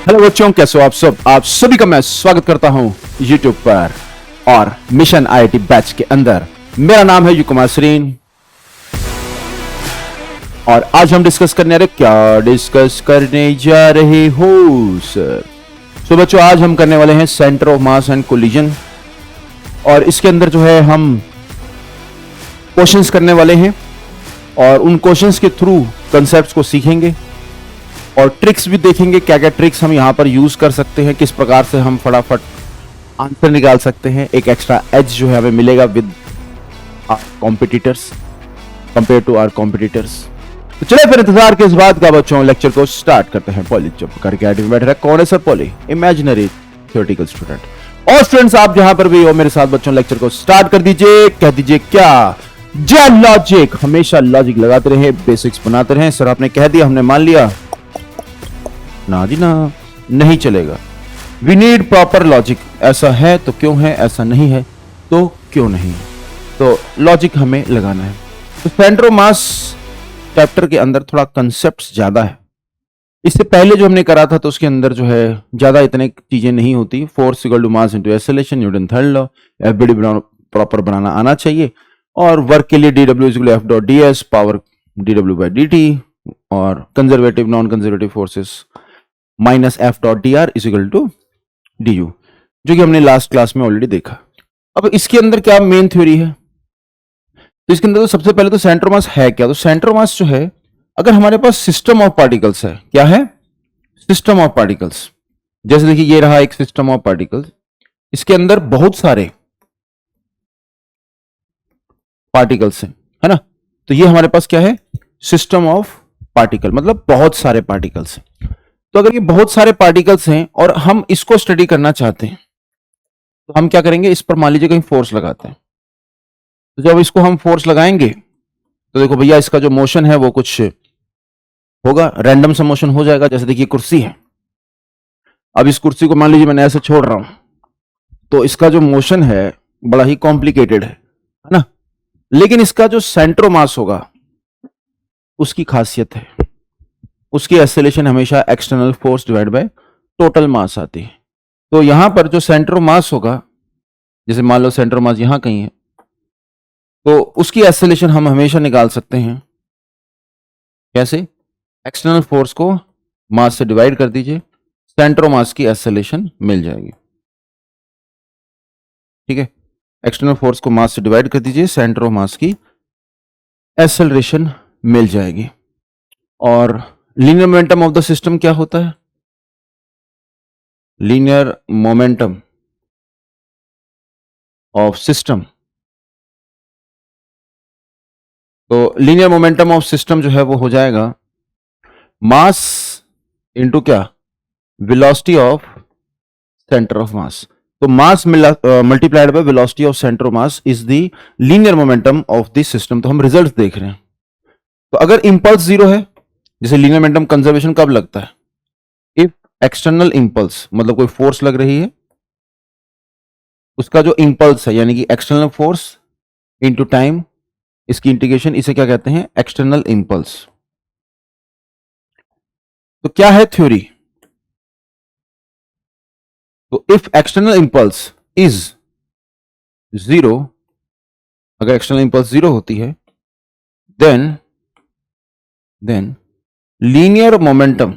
Hello बच्चों, कैसे हो आप सब। आप सभी का मैं स्वागत करता हूं YouTube पर और मिशन IIT बैच के अंदर। मेरा नाम है यू कुमार सरीन और आज हम डिस्कस करने जा रहे हो सर। तो बच्चों, आज हम करने वाले हैं centre of mass and collision और इसके अंदर जो है हम क्वेश्चंस करने वाले हैं और उन क्वेश्चंस के थ्रू कंसेप्ट्स को सीखेंगे और ट्रिक्स भी देखेंगे। क्या क्या ट्रिक्स हम यहाँ पर यूज कर सकते हैं, किस प्रकार से हम फटाफट आंसर निकाल सकते हैं। एक एक्स्ट्रा एज जो है हमें मिलेगा with competitors, compare to our competitors. तो चले फिर इंतजार के इस बात का बच्चों, लेक्चर को स्टार्ट करते हैं। पॉली चुप करके आगे बैठ रहा है। कौन है sir? Poly, imaginary theoretical student. और स्टूडेंट्स आप जहां पर भी हो मेरे साथ बच्चों, लेक्चर को स्टार्ट कर दीजिए। कह दीजिए क्या? जय लॉजिक। हमेशा लॉजिक लगाते रहे, बेसिक्स बनाते रहे। सर आपने कह दिया, हमने मान लिया ना जी ना, नहीं चलेगा। We need proper logic. ऐसा है तो क्यों है, ऐसा नहीं है तो क्यों नहीं, तो लॉजिक हमें लगाना है। तो सेंटर ऑफ मास चैप्टर के अंदर थोड़ा कंसेप्ट्स ज्यादा है। इससे पहले जो हमने करा था तो उसके अंदर जो है ज्यादा इतने चीजें नहीं होती। Force equal to mass into acceleration, Newton third law, FBD proper बनाना आना चाहिए। और वर्क के लिए dw is equal to f dot ds, power dw by dt, और conservative non conservative forces minus F dot D R is equal to D U, जो कि हमने लास्ट क्लास में ऑलरेडी देखा। अब इसके अंदर क्या मेन थ्योरी है, तो इसके अंदर तो सबसे पहले तो सेंटर मास है क्या। तो सेंटर मास जो है, अगर हमारे पास सिस्टम ऑफ पार्टिकल्स है, क्या है? System of particles. जैसे देखिए ये रहा एक सिस्टम ऑफ पार्टिकल्स, इसके अंदर बहुत सारे पार्टिकल्स हैं, है ना। तो ये हमारे पास क्या है? सिस्टम ऑफ पार्टिकल, मतलब बहुत सारे पार्टिकल्स हैं। तो अगर ये बहुत सारे पार्टिकल्स हैं और हम इसको स्टडी करना चाहते हैं तो हम क्या करेंगे? इस पर मान लीजिए कहीं फोर्स लगाते हैं। तो जब इसको हम फोर्स लगाएंगे तो देखो भैया, इसका जो मोशन है वो कुछ होगा, रैंडम सा मोशन हो जाएगा। जैसे देखिए कुर्सी है, अब इस कुर्सी को मान लीजिए मैंने ऐसे छोड़ रहा हूं, तो इसका जो मोशन है बड़ा ही कॉम्प्लिकेटेड है ना। लेकिन इसका जो सेंटर मास होगा उसकी खासियत है, उसकी एक्सेलरेशन हमेशा external force divide by total मास आती है। तो यहां पर जो सेंटर मास होगा, जैसे मान लो सेंटर मास यहां कहीं है, तो उसकी एक्सेलरेशन हम हमेशा निकाल सकते हैं। कैसे? एक्सटर्नल फोर्स को मास से डिवाइड कर दीजिए, सेंटर मास की एक्सेलरेशन मिल जाएगी। ठीक है, एक्सटर्नल फोर्स को मास से डिवाइड कर दीजिए, सेंटर मास की एक्सेलरेशन मिल जाएगी। और linear momentum of the system क्या होता है? लीनियर मोमेंटम ऑफ सिस्टम, तो लीनियर मोमेंटम ऑफ सिस्टम जो है वो हो जाएगा मास इनटू क्या? Velocity of centre of mass. तो mass multiplied by velocity of centre of mass is the linear momentum of the system. तो हम रिजल्ट देख रहे हैं। तो अगर इंपल्स जीरो है, जैसे लीनियर मोमेंटम कंजर्वेशन कब लगता है? इफ एक्सटर्नल इंपल्स, मतलब कोई फोर्स लग रही है, उसका जो इंपल्स है यानी कि एक्सटर्नल फोर्स इनटू टाइम, इसकी इंटीग्रेशन, इसे क्या कहते हैं? External impulse. तो क्या है थ्योरी? तो if external impulse is zero, अगर एक्सटर्नल इंपल्स जीरो होती है, then linear momentum,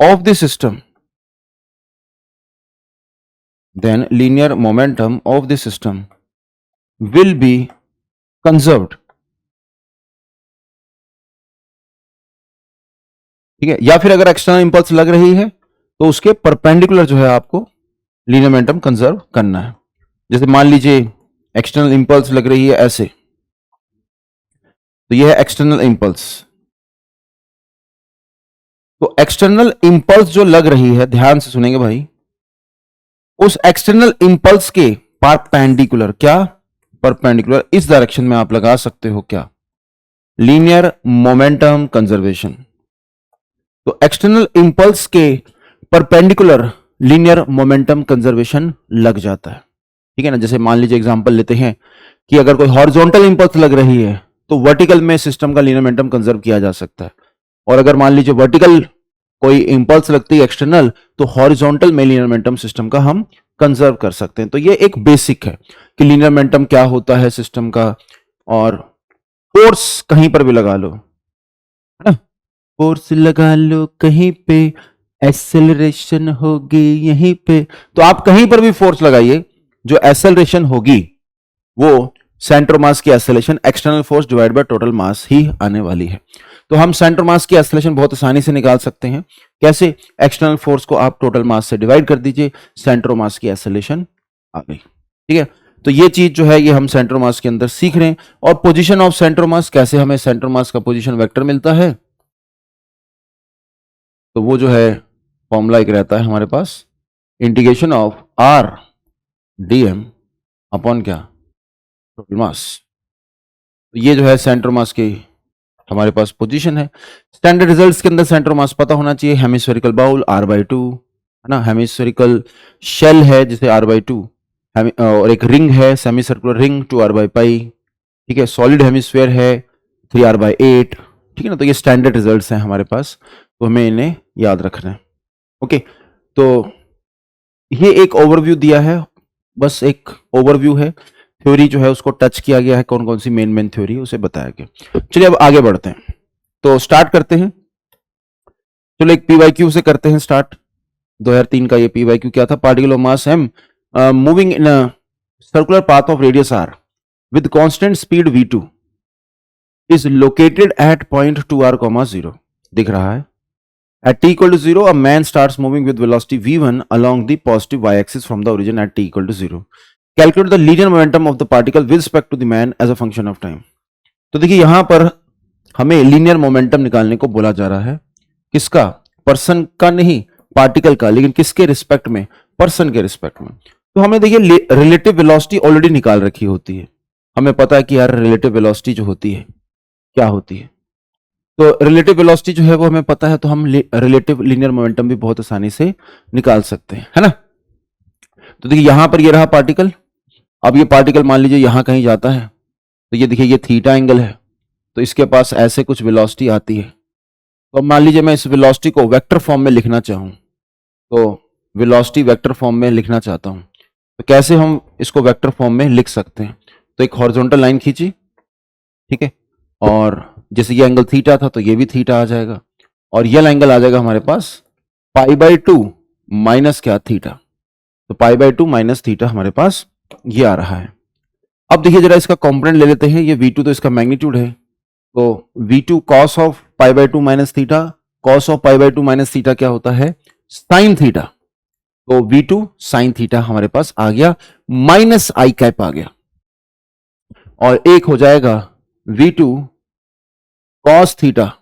of the system, will be conserved। ठीक है, या फिर अगर एक्सटर्नल इंपल्स लग रही है तो उसके परपेंडिकुलर जो है आपको लीनियर मोमेंटम कंजर्व करना है। जैसे मान लीजिए एक्सटर्नल इंपल्स लग रही है ऐसे, तो यह है एक्सटर्नल इंपल्स। तो एक्सटर्नल इंपल्स जो लग रही है, ध्यान से सुनेंगे भाई, उस एक्सटर्नल इंपल्स के परपेंडिकुलर, क्या? परपेंडिकुलर, इस डायरेक्शन में आप लगा सकते हो क्या? Linear momentum conservation. तो एक्सटर्नल इंपल्स के परपेंडिकुलर लीनियर मोमेंटम कंजर्वेशन लग जाता है। ठीक है ना। जैसे मान लीजिए एग्जांपल लेते हैं कि अगर कोई हॉरिजॉन्टल इंपल्स लग रही है तो वर्टिकल में सिस्टम का लीनियर मोमेंटम कंजर्व किया जा सकता है। और अगर मान लीजिए वर्टिकल कोई इंपल्स लगती है एक्सटर्नल, तो हॉरिजॉन्टल में लीनियर मोमेंटम सिस्टम का हम कंजर्व कर सकते हैं। तो ये एक बेसिक है कि लीनियर मोमेंटम क्या होता है सिस्टम का। और फोर्स कहीं पर भी लगा लो, है ना, फोर्स लगा लो कहीं पे, एक्सेलरेशन होगी यहीं पे। तो आप कहीं पर भी फोर्स लगाइए, जो एक्सेलरेशन होगी वो सेंटर मास की acceleration external force divide by total mass ही आने वाली है। तो हम सेंटर मास की एक्सेलरेशन बहुत आसानी से निकाल सकते हैं। कैसे? एक्सटर्नल फोर्स को आप टोटल मास से डिवाइड कर दीजिए, सेंटर मास की एक्सेलरेशन आ गई। ठीक है, तो ये चीज जो है ये हम सेंटर मास के अंदर सीख रहे हैं। और पोजीशन ऑफ सेंटर मास, कैसे हमें सेंटर मास का पोजीशन वेक्टर मिलता है, तो वो जो है फॉर्मूला एक रहता है हमारे पास, integration of R DM upon क्या, टोटल मास। तो ये जो है सेंटर मास की हमारे पास पोजीशन है। स्टैंडर्ड रिजल्ट्स के अंदर सेंटर मास पता होना चाहिए। हेमिस्फेरिकल बाउल r/2, है ना, हेमिस्फेरिकल शेल है जिसे r/2, और एक रिंग है सेमी सर्कुलर रिंग 2r/π। ठीक है, सॉलिड हेमिस्फेयर है 3r/8। ठीक है ना, तो ये स्टैंडर्ड रिजल्ट्स हैं हमारे पास, तो हमें इन्हें याद रखना है। ओके, तो ये एक ओवरव्यू दिया है, बस एक ओवरव्यू है। थ्योरी जो है उसको टच किया गया है, कौन कौन सी मेन थ्योरी उसे बताया गया। चलिए अब आगे बढ़ते हैं, तो स्टार्ट करते हैं। चलो एक पीवाईक्यू से करते हैं स्टार्ट। 2003 का ये पीवाईक्यू क्या था, particle of mass m moving in a circular path of radius r with constant speed v2 is located at point 2r, 0 दिख रहा है। At t equal to 0, a man starts moving with velocity v1 along the positive y-axis from the origin at t equal to 0. Calculate the linear momentum of the particle with respect to the man as a function of time. तो देखिए यहां पर हमें linear momentum निकालने को बोला जा रहा है। किसका? पर्सन का नहीं, पार्टिकल का, लेकिन किसके रिस्पेक्ट में? पर्सन के रिस्पेक्ट में। तो हमें देखिए रिलेटिव वेलोसिटी ऑलरेडी निकाल रखी होती है। हमें पता है कि यार रिलेटिव वेलोसिटी जो होती है क्या होती है, तो रिलेटिव वेलोसिटी जो है वो हमें पता है, तो हम रिलेटिव लीनियर मोमेंटम भी बहुत आसानी से निकाल सकते हैं, है ना। तो देखिए यहां पर ये रहा पार्टिकल। अब ये पार्टिकल मान लीजिए यहां कहीं जाता है, तो ये देखिए ये थीटा एंगल है, तो इसके पास ऐसे कुछ वेलोसिटी आती है। तो अब मान लीजिए मैं इस वेलोसिटी को वेक्टर फॉर्म में लिखना चाहूं, तो वेलोसिटी वेक्टर फॉर्म में लिखना चाहता हूं, तो कैसे हम इसको वेक्टर फॉर्म में लिख सकते हैं? तो एक हॉरिजॉन्टल लाइन खींची, ठीक है, और जैसे ये एंगल थीटा था तो ये भी थीटा आ जाएगा, और ये एंगल आ जाएगा हमारे पास π/2 माइनस क्या, थीटा। तो π/2 माइनस थीटा हमारे पास ये आ रहा है। अब देखिए जरा इसका कॉम्पोनेंट ले लेते हैं, ये v2 तो इसका मैग्नीट्यूड है, तो v2 cos of π/2 minus theta, cos of π/2 minus theta क्या होता है, साइन थीटा। तो v2 साइन थीटा हमारे पास आ गया, माइनस आई कैप आ गया, और एक हो जाएगा v2 cos थीटा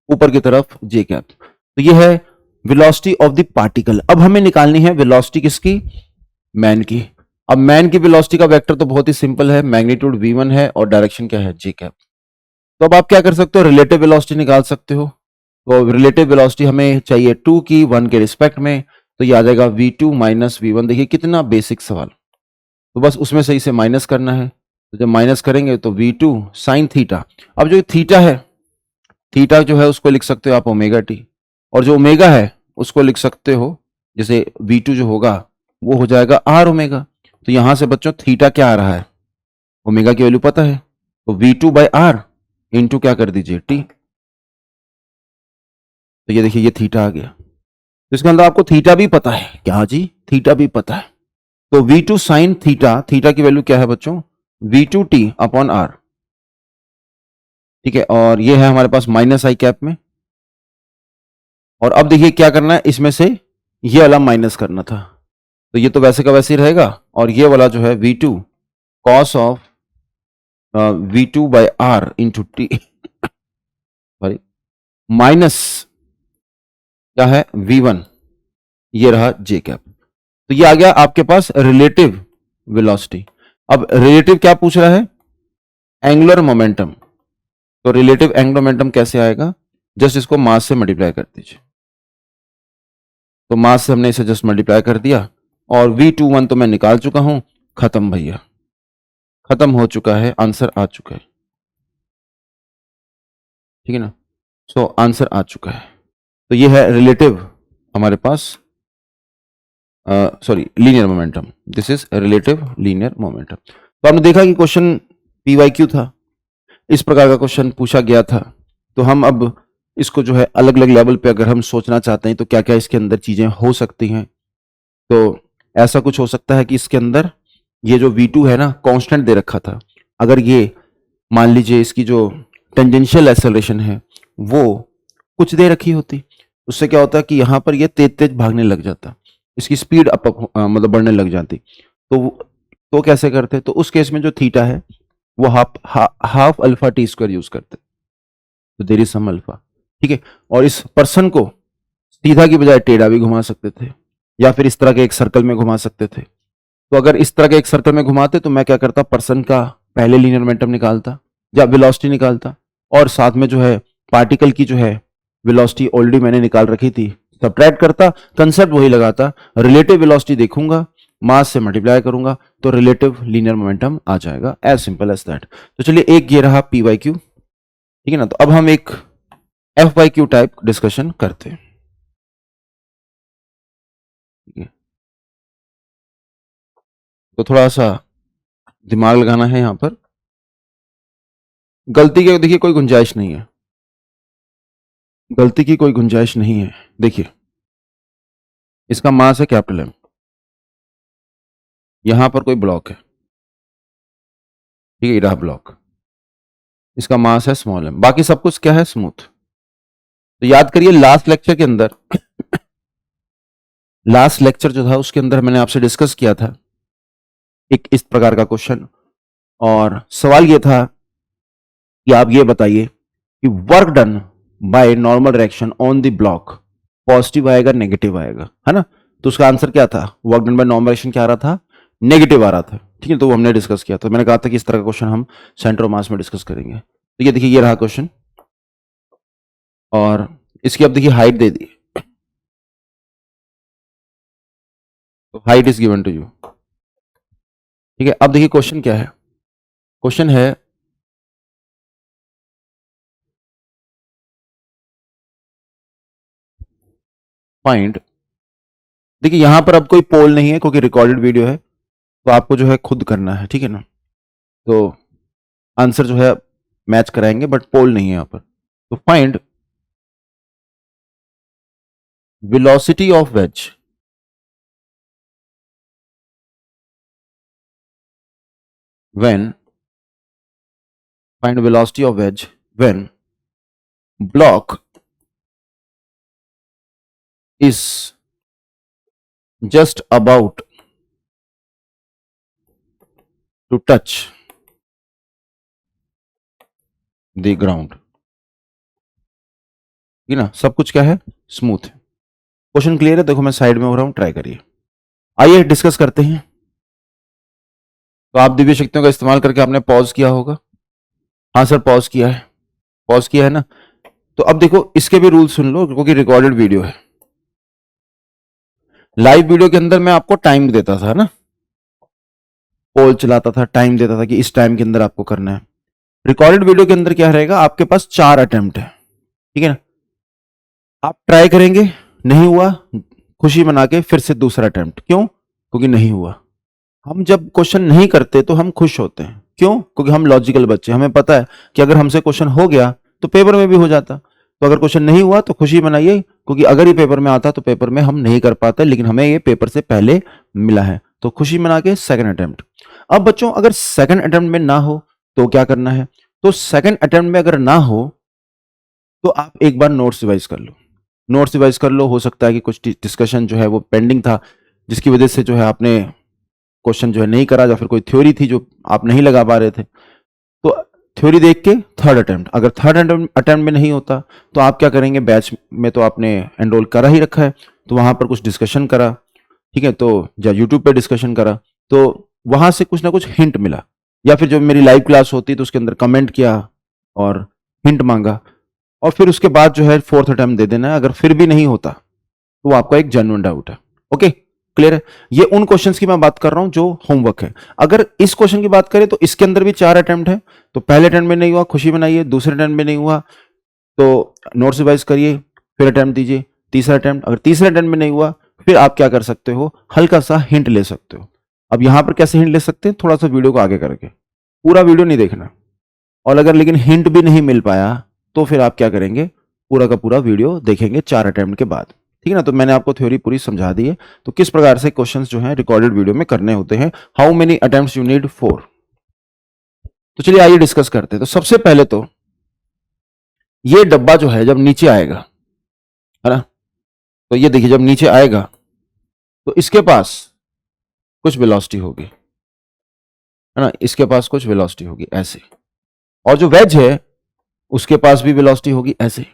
ऊपर की तरफ j कैप। तो ये है वेलोसिटी ऑफ द पार्टिकल। अब हमें निकालनी है वेलोसिटी किसकी, मैन की। अब मैन की वेलोसिटी का वेक्टर तो बहुत ही सिंपल है, मैग्नीट्यूड v1 है और डायरेक्शन क्या है, j कैप। तो अब आप क्या कर सकते हो, रिलेटिव वेलोसिटी निकाल सकते हो। तो रिलेटिव वेलोसिटी हमें चाहिए 2 की 1 के रिस्पेक्ट में, तो ये आ जाएगा v2 माइनस v1। देखिए कितना बेसिक सवाल, तो बस उसमें से इसे माइनस करना है। तो जब माइनस करेंगे तो v2 साइन थीटा। अब जो थीटा है, थीटा जो है उसको लिख सकते हो आप ओमेगा टी, और जो ओमेगा है उसको लिख सकते हो, जैसे v2 जो होगा वो हो जाएगा r ओमेगा। तो यहां से बच्चों थीटा क्या आ रहा है, ओमेगा की वैल्यू पता है, तो v2/r इंटू क्या कर दीजिए t। तो ये देखिए ये थीटा आ गया। तो इसके अंदर आपको थीटा भी पता है, क्या जी, थीटा भी पता है। तो v2 साइन थीटा, थीटा की वैल्यू क्या है बच्चों, v2t/r। ठीक है, और ये है हमारे पास माइनस आई कैप में। और अब देखिए क्या करना है, इसमें से ये वाला माइनस करना था, तो ये तो वैसे का वैसे ही रहेगा, और ये वाला जो है v2 cos of v2/r into T, sorry, minus क्या है v1, ये रहा j कैप। तो ये आ गया आपके पास रिलेटिव वेलोसिटी। अब रिलेटिव क्या पूछ रहा है, एंगुलर मोमेंटम। तो रिलेटिव एंगुलर मोमेंटम कैसे आएगा, जस्ट इसको मास से मल्टीप्लाई कर दीजिए। तो मास से हमने इसे जस्ट मल्टीप्लाई कर दिया, और v21 तो मैं निकाल चुका हूं, खत्म भैया, खत्म हो चुका है, आंसर आ चुका है। ठीक है ना। सो आंसर आ चुका है। तो ये है रिलेटिव हमारे पास, sorry linear momentum, this is relative linear momentum. तो आपने देखा कि क्वेश्चन पीवाईक्यू था, इस प्रकार का क्वेश्चन पूछा गया था। तो हम अब इसको जो है अलग अलग लेवल पे अगर हम सोचना चाहते हैं तो क्या क्या इसके अंदर चीजें हो सकती हैं। तो ऐसा कुछ हो सकता है कि इसके अंदर ये जो V2 है ना कांस्टेंट दे रखा था, अगर ये मान लीजिए इसकी जो टेंजेंशियल एक्सेलरेशन है वो कुछ दे रखी होती, उससे क्या होता है कि यहाँ पर ये तेज तेज भागने लग जाता, इसकी स्पीड मतलब बढ़ने लग जाती। तो कैसे करते? तो उस केस में जो थीटा है वो half alpha T square use करते, तो देयर इज सम अल्फा। ठीक है, और इस पर्सन को सीधा की बजाय टेढ़ा भी घुमा सकते थे, या फिर इस तरह के एक सर्कल में घुमा सकते थे। तो अगर इस तरह के एक सर्कल में घुमाते तो मैं क्या करता, पर्सन का पहले लीनियर मोमेंटम निकालता या वेलोसिटी निकालता, और साथ में जो है पार्टिकल की जो है वेलोसिटी ऑलरेडी मैंने निकाल रखी थी सब्ट्रैक्ट करता, कंसेप्ट वही लगाता, रिलेटिव वेलोसिटी देखूंगा, मास से मल्टीप्लाई करूंगा तो रिलेटिव लीनियर मोमेंटम आ जाएगा, एज सिंपल एज दैट। तो चलिए एक ये रहा पी वाई क्यू, ठीक है ना। तो अब हम एक F Y Q type discussion करते हैं। ठीक है, तो थोड़ा सा दिमाग लगाना है यहां पर, गलती की देखिए कोई गुंजाइश नहीं है, गलती की कोई गुंजाइश नहीं है। देखिए इसका मास है कैपिटल एम, यहां पर कोई ब्लॉक है, ठीक है, रहा ब्लॉक, इसका मास है स्मॉल एम, बाकी सब कुछ क्या है, स्मूथ। तो याद करिए लास्ट लेक्चर के अंदर लास्ट लेक्चर जो था उसके अंदर मैंने आपसे डिस्कस किया था एक इस प्रकार का क्वेश्चन, और सवाल ये था कि आप ये बताइए कि work done by normal direction on the block positive आएगा नेगेटिव आएगा, है ना। तो उसका आंसर क्या था, work done by normal direction क्या आ रहा था, नेगेटिव आ रहा था। ठीक है, तो वो हमने डिस्कस किया था, मैंने कहा था कि इस तरह का क्वेश्चन हम सेंटर ऑफ मास में डिस्कस करेंगे। तो ये देखिए ये रहा क्वेश्चन, और इसकी अब देखिए हाइट दे दी, तो height is given to you. ठीक है, अब देखिए क्वेश्चन क्या है, क्वेश्चन है फाइंड, देखिए यहां पर अब कोई पोल नहीं है क्योंकि रिकॉर्डेड वीडियो है, तो आपको जो है खुद करना है, ठीक है ना। तो आंसर जो है मैच कराएंगे बट पोल नहीं है यहां पर। तो find velocity of ways when find velocity of wedge when block is just about to touch the ground। ठीक है ना, सब कुछ क्या है, स्मूथ है। क्वेश्चन क्लियर है, देखो मैं साइड में हो रहा हूं, ट्राई करिए। आइए डिस्कस करते हैं। तो आप दिव्य शक्तियों का इस्तेमाल करके आपने पॉज किया होगा, हाँ सर पॉज किया है, पॉज किया है ना। तो अब देखो इसके भी रूल सुन लो क्योंकि रिकॉर्डेड वीडियो है। लाइव वीडियो के अंदर मैं आपको टाइम देता था ना, पोल चलाता था, टाइम देता था कि इस टाइम के अंदर आपको करना है। रिकॉर्डेड वीडियो के अंदर क्या रहेगा, आपके पास 4 अटेम्प्ट है, ठीक है ना। आप ट्राई करेंगे, नहीं हुआ, खुशी मना के फिर से दूसरा अटेम्प्ट, क्यों, क्योंकि नहीं हुआ। हम जब क्वेश्चन नहीं करते तो हम खुश होते हैं, क्यों, क्योंकि हम लॉजिकल बच्चे, हमें पता है कि अगर हमसे क्वेश्चन हो गया तो पेपर में भी हो जाता। तो अगर क्वेश्चन नहीं हुआ तो खुशी मनाइए, क्योंकि अगर ये पेपर में आता तो पेपर में हम नहीं कर पाते, लेकिन हमें ये पेपर से पहले मिला है, तो खुशी मना के सेकंड अटेम्प्ट। अब बच्चों अगर सेकंड अटेम्प्ट में ना हो तो क्या करना है, तो सेकंड अटेम्प्ट में अगर ना हो तो आप एक बार नोट्स रिवाइज कर लो, नोट्स रिवाइज कर लो। हो सकता है कि कुछ डिस्कशन जो है वो पेंडिंग था जिसकी वजह से जो है आपने क्वेश्चन जो है नहीं करा, या फिर कोई थ्योरी थी जो आप नहीं लगा पा रहे थे, तो थ्योरी देख के थर्ड अटेम्प्ट, अगर थर्ड अटेम्प्ट में नहीं होता तो आप क्या करेंगे, बैच में तो आपने एनरोल करा ही रखा है, तो वहां पर कुछ डिस्कशन करा, ठीक है, तो या यूट्यूब पे डिस्कशन करा, तो वहां से कुछ ना कुछ हिंट मिला, या फिर जो मेरी लाइव क्लास होती तो उसके अंदर कमेंट किया और हिंट मांगा, और फिर उसके बाद जो है फोर्थ अटेम्प्ट दे देना है। अगर फिर भी नहीं होता तो आपका एक जेन्युइन डाउट है। ओके, क्लियर है। ये उन क्वेश्चंस की मैं बात कर रहा हूं जो होमवर्क है। अगर इस क्वेश्चन की बात करें तो इसके अंदर भी 4 अटेम्प्ट है, तो पहले अटेम्प्ट में नहीं हुआ, खुशी मनाइए, दूसरे अटेम्प्ट में नहीं हुआ, तो नोट्स रिवाइज करिए, फिर अटेम्प्ट दीजिए, तीसरा अटेम्प्ट, अगर तीसरे अटेम्प्ट में नहीं हुआ फिर आप क्या कर सकते हो, हल्का सा हिंट ले सकते हो। अब यहां पर कैसे हिंट ले सकते हैं, थोड़ा सा वीडियो को आगे करके, पूरा वीडियो नहीं देखना, और अगर लेकिन हिंट भी नहीं मिल पाया तो फिर आप क्या करेंगे, पूरा का पूरा वीडियो देखेंगे 4 अटेम्प्ट के बाद, ठीक है ना। तो मैंने आपको थ्योरी पूरी समझा दी है, तो किस प्रकार से क्वेश्चंस जो हैं रिकॉर्डेड वीडियो में करने होते हैं। How many attempts you need, 4। तो चलिए आइए डिस्कस करते हैं। तो सबसे पहले तो ये डब्बा जो है जब नीचे आएगा, है ना, तो ये देखिए जब नीचे आएगा तो इसके पास कुछ वेलोसिटी होगी, है ना, इसके पास कुछ वेलोसिटी होगी ऐसे, और जो वेज है उसके पास भी वेलोसिटी होगी ऐसे।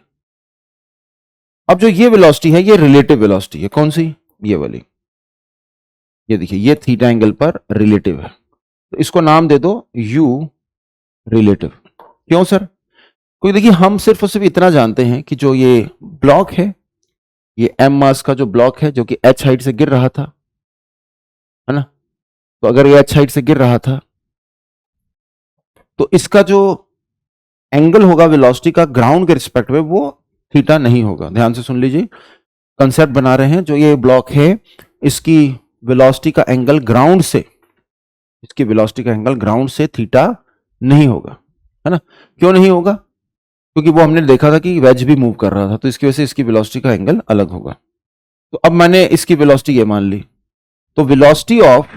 अब जो ये वेलोसिटी है ये रिलेटिव वेलोसिटी है, कौन सी, ये वाली, ये देखिए ये थीटा एंगल पर रिलेटिव है, तो इसको नाम दे दो u रिलेटिव। क्यों सर, क्योंकि देखिए हम सिर्फ और सिर्फ इतना जानते हैं कि जो ये ब्लॉक है, ये m मास का जो ब्लॉक है जो कि h हाइट से गिर रहा था, है ना, तो अगर ये h हाइट से गिर रहा था तो इसका जो एंगल होगा वेलोसिटी का ग्राउंड के रिस्पेक्ट में वो थीटा नहीं होगा। ध्यान से सुन लीजिए, कंसेप्ट बना रहे हैं, जो ये ब्लॉक है इसकी वेलोसिटी का एंगल ग्राउंड से, इसकी वेलोसिटी का एंगल ग्राउंड से थीटा नहीं होगा, है ना। क्यों नहीं होगा, क्योंकि वो हमने देखा था कि वेज भी मूव कर रहा था, तो इसकी वजह से इसकी वेलोसिटी का एंगल अलग होगा। तो अब मैंने इसकी वेलोसिटी ये मान ली, तो velocity of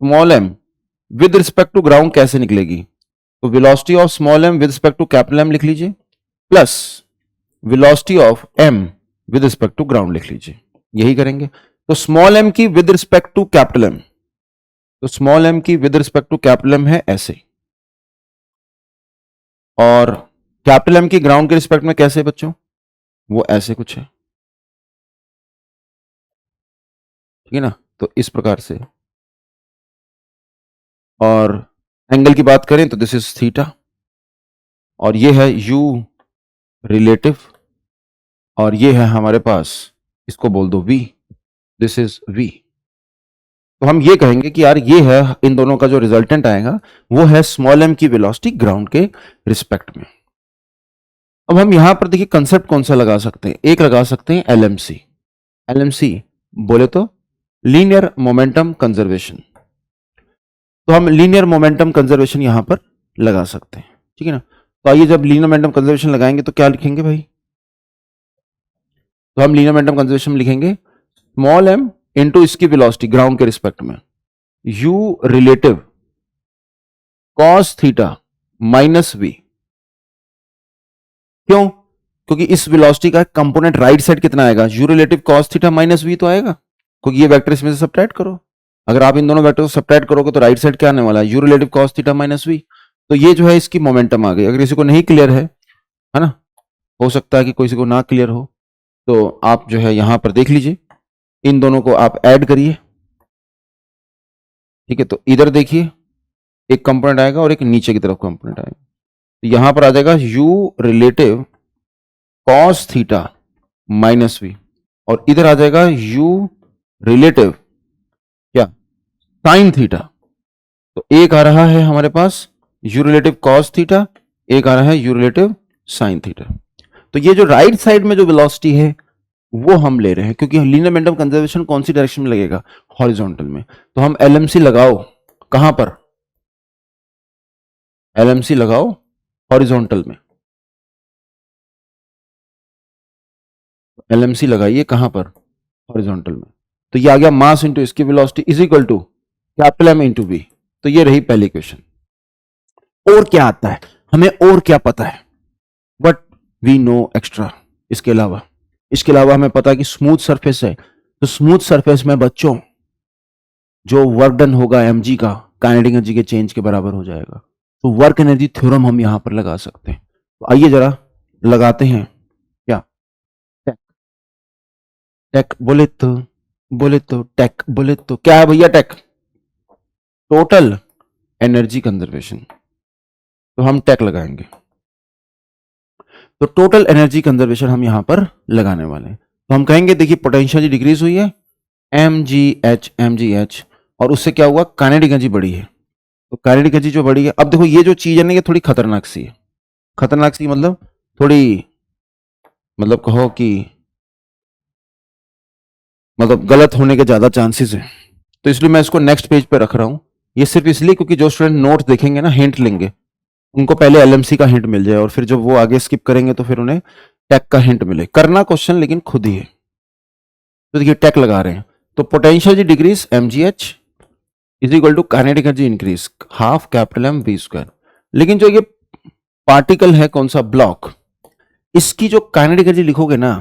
small m with respect to ground कैसे निकलेगी, तो velocity of small m with respect to capital M लिख लीजिए, plus velocity of m with respect to ground लिख लीजिए, यही करेंगे। तो स्मॉल m की with respect to capital M, तो स्मॉल m की with respect to capital M है ऐसे, और कैपिटल M की ग्राउंड के रिस्पेक्ट में कैसे बच्चों, वो ऐसे कुछ है, ठीक है ना, तो इस प्रकार से। और एंगल की बात करें तो दिस इज थीटा, और ये है u रिलेटिव, और ये है हमारे पास, इसको बोल दो v, दिस इज v। तो हम ये कहेंगे कि यार ये है, इन दोनों का जो रिजल्टेंट आएगा वो है स्मॉल m की वेलोसिटी ग्राउंड के रिस्पेक्ट में। अब हम यहां पर देखिए कंसेप्ट कौन सा लगा सकते हैं, एक लगा सकते हैं LMC। LMC बोले तो लीनियर मोमेंटम कंजर्वेशन, तो हम लीनियर मोमेंटम कंजर्वेशन यहां पर लगा सकते हैं, ठीक है ना। तो आइए जब लीनियर मोमेंटम कंजर्वेशन लगाएंगे तो क्या लिखेंगे भाई, तो हम लीनियर मोमेंटम कंजर्वेशन में लिखेंगे स्मॉल m इंटू इसकी वेलोसिटी ग्राउंड के रिस्पेक्ट में u relative cos theta minus v। क्यों, क्योंकि इस वेलोसिटी का कंपोनेंट राइट साइड कितना आएगा, u relative cos theta minus v तो आएगा, क्योंकि ये वेक्टर इसमें से सब्ट्रैक्ट करो, अगर आप इन दोनों वेक्टर को सब्ट्रैक्ट करोगे तो राइट साइड क्या आने वाला है, u relative cos theta minus v। तो ये जो है इसकी मोमेंटम आ गई। अगर किसी को नहीं क्लियर है ना, हो सकता है कि किसी को ना क्लियर हो, तो आप जो है यहां पर देख लीजिए, इन दोनों को आप ऐड करिए, ठीक है। तो इधर देखिए एक कंपोनेंट आएगा और एक नीचे की तरफ कंपोनेंट आएगा, तो यहां पर आ जाएगा u relative cos theta minus v, और इधर आ जाएगा u रिलेटिव क्या, साइन थीटा। तो एक आ रहा है हमारे पास u रिलेटिव कॉस थीटा, एक आ रहा है u रिलेटिव साइन थीटा। तो ये जो राइट साइड में जो वेलोसिटी है वो हम ले रहे हैं, क्योंकि लीनियर मोमेंटम कंजर्वेशन कौन सी डायरेक्शन में लगेगा, हॉरिजॉन्टल में। तो हम LMC लगाओ कहां पर, LMC लगाओ हॉरिजॉन्टल में, LMC लगाइए कहां पर, हॉरिजॉन्टल में। तो ये आ गया मास इंटू इसकी velocity is equal to capital M into v। तो ये रही पहली क्वेश्चन। और क्या आता है हमें, और क्या पता है, बट वी नो एक्स्ट्रा, इसके अलावा हमें पता है कि स्मूथ सरफेस है, तो स्मूथ सरफेस में बच्चों जो वर्क डन होगा mg का काइनेटिक एनर्जी के चेंज के बराबर हो जाएगा। तो वर्क एनर्जी थ्योरम हम यहां पर लगा सकते हैं। तो आइए जरा लगाते हैं, क्या टेक, टेक बोले तो टेक बोले तो क्या है भैया, टेक टोटल एनर्जी कंजर्वेशन। तो हम टेक लगाएंगे, तो टोटल एनर्जी कंजर्वेशन हम यहां पर लगाने वाले हैं। तो हम कहेंगे देखिए पोटेंशियल डिक्रीज हुई है mgh, और उससे क्या हुआ, काइनेटिक एनर्जी बढ़ी है। तो काइनेटिक एनर्जी जो बढ़ी है, अब देखो ये जो चीज है ना ये थोड़ी खतरनाक सी है, खतरनाक सी मतलब थोड़ी मतलब कहो कि मतलब गलत होने के ज्यादा चांसेस हैं, तो इसलिए मैं इसको नेक्स्ट पेज पे रख रहा हूं। ये सिर्फ इसलिए क्योंकि जो स्टूडेंट नोट देखेंगे ना, हिंट लेंगे, उनको पहले एलएमसी का हिंट मिल जाए और फिर जब वो आगे स्किप करेंगे तो फिर उन्हें टेक का हिंट मिले। करना क्वेश्चन लेकिन खुद ही है। तो देखिए टेक लगा रहे हैं, तो potential G decrease mgh is equal to kinetic energy increase half capital M v square. लेकिन जो ये पार्टिकल है कौन सा, ब्लॉक, इसकी जो काइनेटिक एनर्जी लिखोगे ना,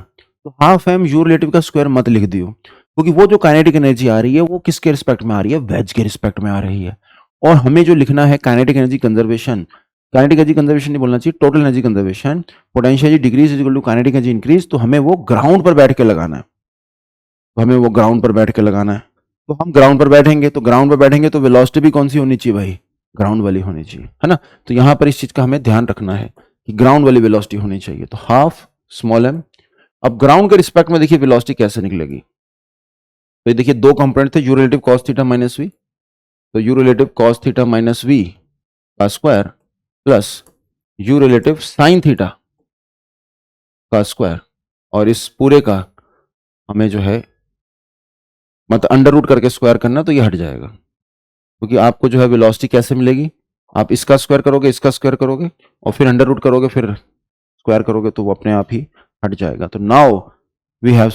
तो हाफ एम यू रिलेटिव का स्क्वायर मत लिख दियो, क्योंकि वो जो काइनेटिक एनर्जी आ रही है वो किसके रिस्पेक्ट में आ रही है, वेज के रिस्पेक्ट में आ रही है। और हमें जो लिखना है kinetic energy conservation, kinetic energy conservation नहीं बोलना चाहिए, total energy conservation, potential energy decrease is equal to kinetic energy increase, तो हमें वो ग्राउंड पर बैठ के लगाना है। तो हमें वो ग्राउंड पर बैठ के लगाना है। तो हम ग्राउंड पर बैठेंगे, तो ग्राउंड पर बैठेंगे तो वेलोसिटी भी कौन सी होनी चाहिए भाई, ग्राउंड वाली होनी चाहिए, है ना। तो यहां पर इस चीज का हमें ध्यान रखना है कि ग्राउंड वाली वेलोसिटी होनी चाहिए। तो हाफ स्मॉल एम। अब ग्राउंड के रिस्पेक्ट में देखिए वेलोसिटी कैसे निकलेगी। तो ये देखिए दो कंपोनेंट थे, U relative cos theta minus V, तो U relative cos theta minus V का square plus U relative sine theta का स्क्वायर, और इस पूरे का हमें जो है मतलब अंडर रूट करके स्क्वायर करना, तो ये हट जाएगा। क्योंकि आपको जो है वेलोसिटी कैसे मिलेगी, आप इसका स्क्वायर करोगे, इसका स्क्वायर करोगे और फिर अंडर रूट करोगे, फिर स्क्वायर करोगे, तो वो अपने आप ही हट जाएगा। तो now we have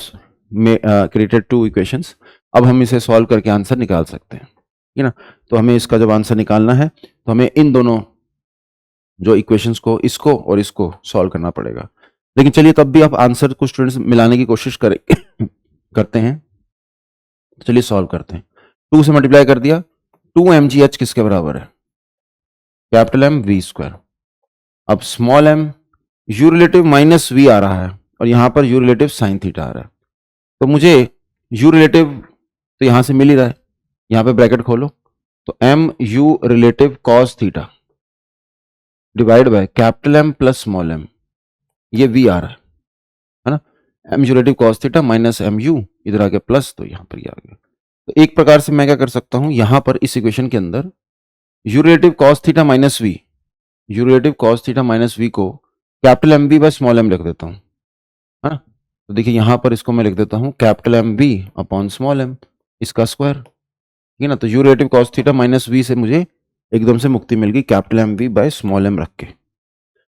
created two equations. अब हम इसे सॉल्व करके आंसर निकाल सकते हैं, ठीक है ना। तो हमें इसका जब आंसर निकालना है तो हमें इन दोनों जो इक्वेशंस को, इसको और इसको सॉल्व करना पड़ेगा। लेकिन चलिए तब भी आप आंसर को स्टूडेंट्स मिलाने की कोशिश करें करते हैं। चलिए सॉल्व करते हैं। 2 से मल्टीप्लाई कर दिया, 2mgh किसके बराबर है, कैपिटल M v स्क्वायर। अब small m U relative minus V आ रहा है और यहां पर यू रिलेटिव साइन थीटा आ रहा है, तो मुझे यू रिलेटिव तो यहां से मिल ही रहा है, यहां पे ब्रैकेट खोलो, तो m u relative cos theta divide by capital M plus small m, ये v आ रहा है ना। m u relative cos theta minus m u, इधर आ गया प्लस, तो यहां पर ये आ गया। तो एक प्रकार से मैं क्या कर सकता हूं, यहां पर इस इक्वेशन के अंदर U relative cos theta minus V, U relative cos theta minus V को capital M B by small m लिख देता हूं, है ना। तो देखिए यहां पर इसको मैं लिख देता हूं capital M B upon small M, इसका स्क्वायर, ठीक है ना। तो U relative cos theta minus V से मुझे एकदम से मुक्ति मिल गई capital M B by small M रख के।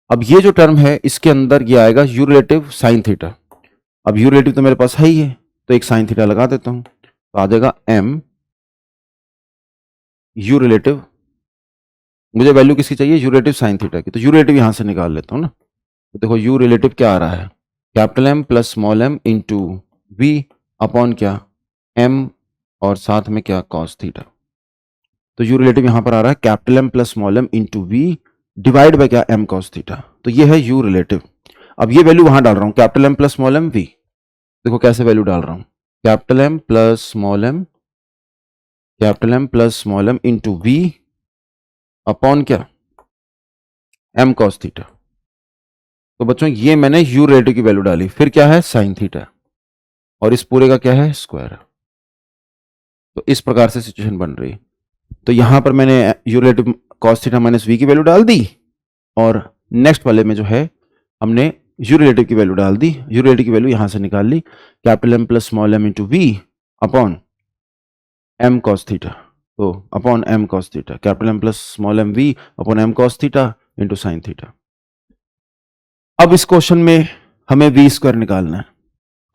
अब ये जो टर्म है इसके अंदर ये आएगा यू रिलेटिव साइन थीटा। अब यू रिलेटिव तो मेरे पास है ही है, तो एक साइन थीटा लगा देता हूं, तो आ जाएगा एम यू रिलेटिव, मुझे वैल्यू किसकी चाहिए, यू रिलेटिव साइन थीटा की, तो यू रिलेटिव यहां से निकाल लेता हूं ना। तो देखो यू रिलेटिव क्या आ रहा है, capital M plus small M into V upon क्या, एम और साथ में क्या, कॉस थीटा। तो यू रिलेटिव यहां पर आ रहा है capital M plus small M into V divide by क्या, एम कॉस थीटा। तो ये है यू रिलेटिव। अब ये वैल्यू वहां डाल रहा हूं, capital M plus small M V, देखो कैसे वैल्यू डाल रहा हूं, capital M plus small M, capital M plus small M into V upon क्या, एम कॉस थीटा। तो बच्चों ये मैंने यू रिलेटिव की वैल्यू डाली, फिर क्या है साइन थीटा, और इस पूरे का क्या है, स्क्वायर। तो इस प्रकार से सिचुएशन बन रही है। तो यहां पर मैंने U relative cos theta minus V की वैल्यू डाल दी, और नेक्स्ट वाले में जो है हमने यू रिलेटिव की वैल्यू डाल दी, यू रिलेटिव की वैल्यू यहां से निकाल ली, capital M plus small M into V upon M cos theta, तो upon M cos theta, capital M plus small M V upon M cos theta into sine theta. अब इस question में हमें वी स्क्वायर निकालना है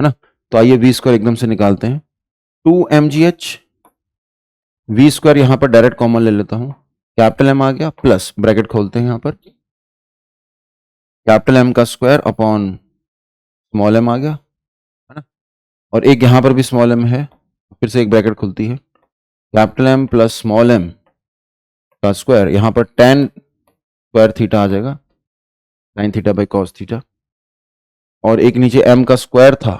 ना। तो आइए वी स्क्वायर एकदम से निकालते हैं, 2mgh, वी स्क्वायर यहां पर डायरेक्ट कॉमन ले लेता हूं, कैपिटल एम आ गया प्लस ब्रैकेट खोलते हैं यहां पर, कैपिटल एम का स्क्वायर अपॉन स्मॉल एम आ गया, है ना। और एक यहां पर भी स्मॉल एम है, फिर से एक ब्रैकेट खुलती है, capital M plus small M का स्क्वायर, यहां पर tan स्क्वायर थीटा आ जाएगा, sine theta by cos theta, और एक नीचे m का स्क्वायर था,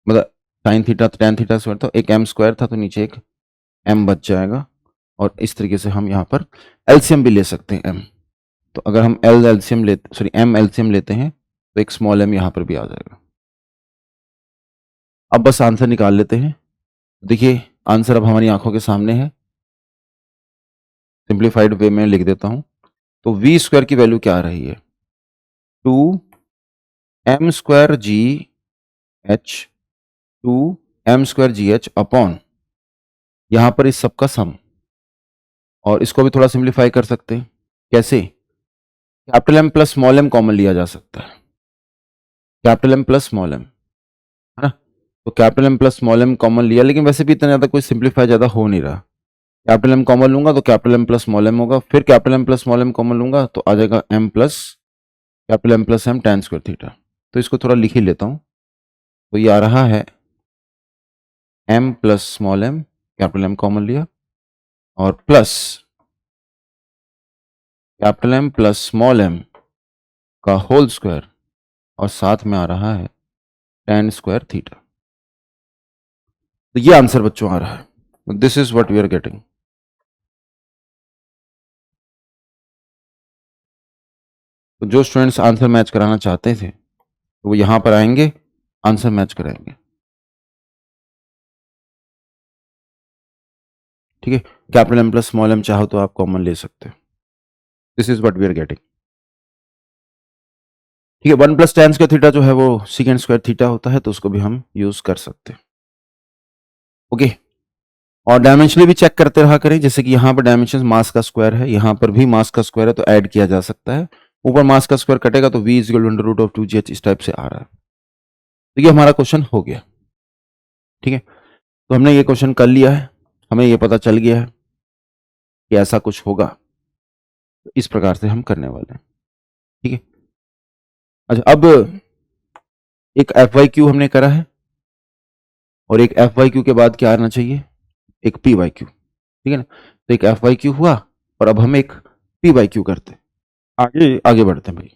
मतलब sine theta tan theta square था, एक m स्क्वायर था, तो नीचे एक m बच जाएगा। और इस तरीके से हम यहाँ पर एलसीएम भी ले सकते हैं m। तो अगर हम m एलसीएम लेते हैं तो एक स्मॉल m यहाँ पर भी आ जाएगा। अब बस आंसर निकाल लेते हैं। देखिए आंसर अब हमारी आंखों के सामने है, सिंप्लीफाइड वे में लिख देता हूं। तो वी स्क्वायर की वैल्यू क्या आ रही है, two M square G H two M square G H upon यहां पर इस सब का सम, और इसको भी थोड़ा सिंप्लीफाई कर सकते हैं। कैसे? Capital M plus small m common लिया जा सकता है, capital M plus small m, है ना। तो capital M plus small m common लिया, लेकिन वैसे भी इतना ज्यादा कोई सिंप्लीफाई ज्यादा हो नहीं रहा। कैपिटल एम कॉमन लूंगा तो capital M plus small m होगा, फिर capital M plus small m common लूंगा तो आ जाएगा m plus capital M plus m tan square theta. तो इसको थोड़ा लिख ही लेता हूं। तो ये आ रहा है M plus small M, capital M common लिया, और plus capital M plus small M का होल स्क्वायर, और साथ में आ रहा है tan स्क्वायर थीटा। तो ये आंसर बच्चों आ रहा है। This is what we are getting. तो जो स्टूडेंट्स आंसर मैच कराना चाहते थे तो वो यहां पर आएंगे, आंसर मैच कराएंगे। ठीक है, capital M plus small m चाहो तो आप कॉमन ले सकते हो। This is what we are getting. ठीक है, 1 प्लस tan स्क्वायर थीटा जो है वो सीकेंड स्क्वायर थीटा होता है, तो उसको भी हम यूज कर सकते हैं। ओके, और डायमेंशनली भी चेक करते रहा करें, जैसे कि यहाँ पर डायमेंशन मास का स्क्वायर है, यहाँ पर भी मास का स्क्वायर है, तो ऐड किया जा सकता है। ऊपर मास का स्क्वायर कटेगा तो v is under root of 2gh इस टाइप से आ रहा है। तो ये हमारा क्वेश्चन हो गया। ठीक है, तो हमने ये क्वेश्चन कर लिया है, हमें ये पता चल गया है कि ऐसा कुछ होगा, तो इस प्रकार से हम करने वाले हैं। ठीक है, अच्छा, अब एक एफ वाई क्यू हमने करा है, और एक एफ वाई क्यू के बाद क्या आना चाहिए, एक पी वाई क्यू। ठीक है ना, तो एक एफ वाई क्यू हुआ, और अब हम एक पी वाई क्यू करते हैं। आगे आगे बढ़ते हैं भाई।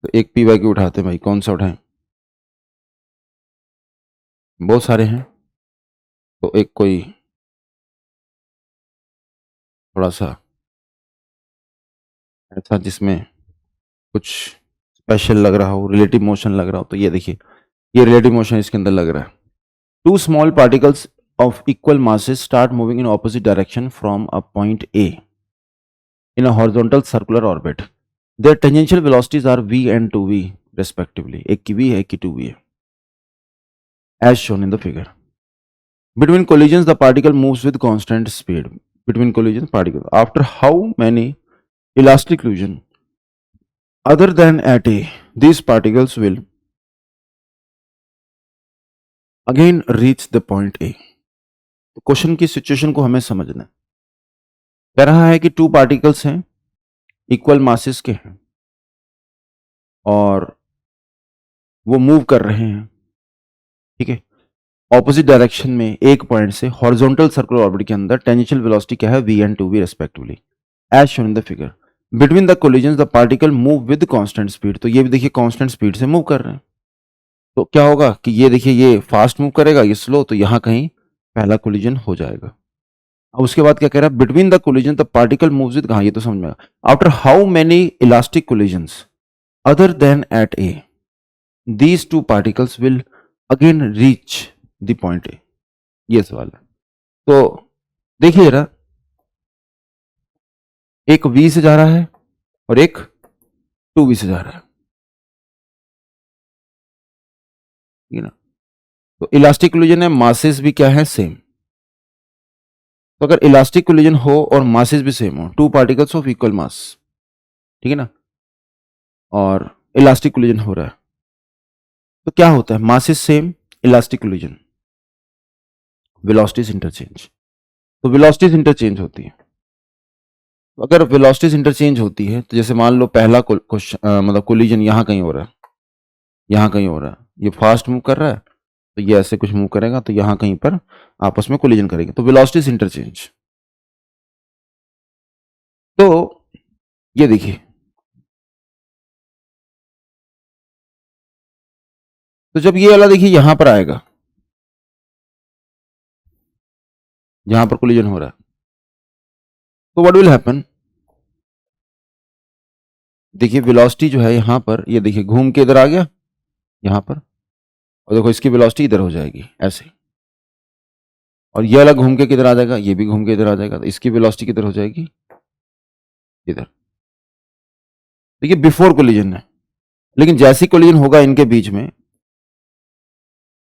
तो एक पी वाई क्यू उठाते हैं भाई, कौन सा उठाएं? बहुत सारे हैं, तो एक कोई थोड़ा सा ऐसा जिसमें कुछ स्पेशल लग रहा हो, रिलेटिव मोशन लग रहा हो। तो ये देखिए, ये रिलेटिव मोशन इसके अंदर लग रहा है। Two small particles of equal masses start moving in opposite direction from a point A in a horizontal circular orbit. Their tangential velocities are v and 2v respectively. एक की v है, एक की 2v है, as shown in the figure. Between collisions, the particle moves with constant speed. Between collisions, particle. After how many elastic collision other than at A, these particles will again reach the point A. तो question की situation को हमें समझना है। कह रहा है कि टू पार्टिकल्स हैं, इक्वल मासेस के हैं, और वो मूव कर रहे हैं, ठीक है, ऑपोजिट डायरेक्शन में एक पॉइंट से हॉरिजॉन्टल सर्कुलर ऑर्बिट के अंदर। टेंजेंशियल वेलोसिटी क्या है, v and 2v respectively, as shown in the figure. Between the collisions the particle move with constant speed. तो ये भी देखिए कांस्टेंट स्पीड से मूव कर रहे हैं। तो क्या होगा कि ये देखिए, ये फास्ट मूव करेगा, ये स्लो, तो यहां कहीं पहला कोलिजन हो जाएगा। अब उसके बाद क्या कह रहा है, between the collision the particle moves with, हाँ ये तो समझ में आया। After how many elastic collisions other than at a, these two particles will again reach the point A? ये सवाल है। तो देखिए जरा, एक V से जा रहा है और एक 2V से जा रहा है, ठीक है ना। तो इलास्टिक कोलिजन है, मासेस भी क्या है, सेम। तो अगर इलास्टिक कोलिजन हो और मासेस भी सेम हो, टू पार्टिकल्स ऑफ इक्वल मास, ठीक है ना, और इलास्टिक कोलिजन हो रहा है, तो क्या होता है, masses same, elastic collision, velocities interchange. तो वेलोसिटीज इंटरचेंज होती है। तो अगर वेलोसिटीज इंटरचेंज होती है, तो जैसे मान लो पहला मतलब कोलिजन यहां कहीं हो रहा है, यहां कहीं हो रहा है, ये फास्ट मूव कर रहा है, तो ये ऐसे कुछ मूव करेगा, तो यहां कहीं पर आपस में कोलिजन करेंगे, तो वेलोसिटीज इंटरचेंज। तो ये देखिए, तो जब ये वाला देखिए यहां पर आएगा, जहां पर कोलिजन हो रहा है, तो व्हाट विल हैपन, देखिए वेलोसिटी जो है यहां पर, ये देखिए घूम के इधर आ गया यहां पर, और देखो इसकी वेलोसिटी इधर हो जाएगी ऐसे, और ये वाला घूम के किधर आ जाएगा, ये भी घूम के इधर आ जाएगा, तो इसकी वेलोसिटी किधर हो जाएगी, इधर। तो ये बिफोर कोलिजन है, लेकिन जैसी कोलिजन होगा इनके बीच में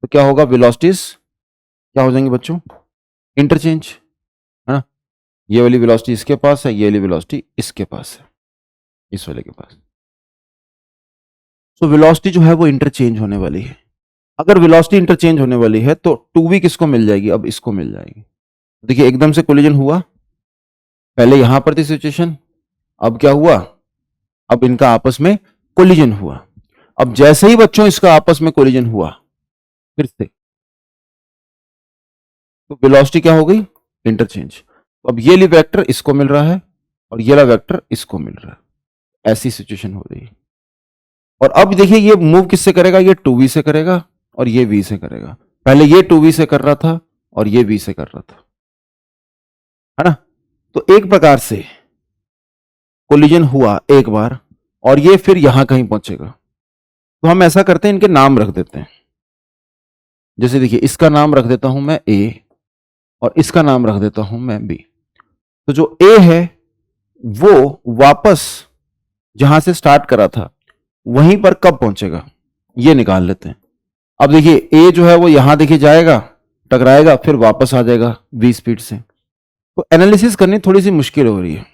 तो क्या होगा, वेलोसिटीज क्या हो जाएंगे बच्चों, इंटरचेंज, है ना। ये वाली वेलोसिटी इसके पास है, ये वाली वेलोसिटी इसके पास है, इस वाले के पास। तो वेलोसिटी जो है वो इंटरचेंज होने वाली है। अगर वेलोसिटी इंटरचेंज होने वाली है तो 2v किसको मिल जाएगी, अब इसको मिल जाएगी। देखिए एकदम से कोलिजन हुआ, पहले यहां पर थी सिचुएशन, अब क्या हुआ, अब इनका आपस में कोलिजन हुआ। अब जैसे ही बच्चों इसका आपस में कोलिजन हुआ फिर से, तो वेलोसिटी क्या हो गई, इंटरचेंज। अब ये वाली वेक्टर इसको मिल रहा है और ये वाला वेक्टर इसको मिल रहा है, ऐसी सिचुएशन हो रही है। और अब देखिए ये मूव किससे करेगा, ये 2v से करेगा और ये v से करेगा। पहले ये 2v से कर रहा था और ये v से कर रहा था, है ना। तो एक प्रकार से कोलिजन हुआ एक बार और ये फिर यहां कहीं पहुंचेगा। तो हम ऐसा करते हैं, इनके नाम रख देते हैं। जैसे देखिए इसका नाम रख देता हूं मैं a और इसका नाम रख देता हूं मैं b। तो जो a है वो वापस जहां से स्टार्ट करा था वहीं पर कब पहुंचेगा, ये निकाल लेते हैं। अब देखिए a जो है वो यहां देखिए जाएगा, टकराएगा, फिर वापस आ जाएगा v स्पीड से। तो एनालिसिस करनी थोड़ी सी मुश्किल हो रही है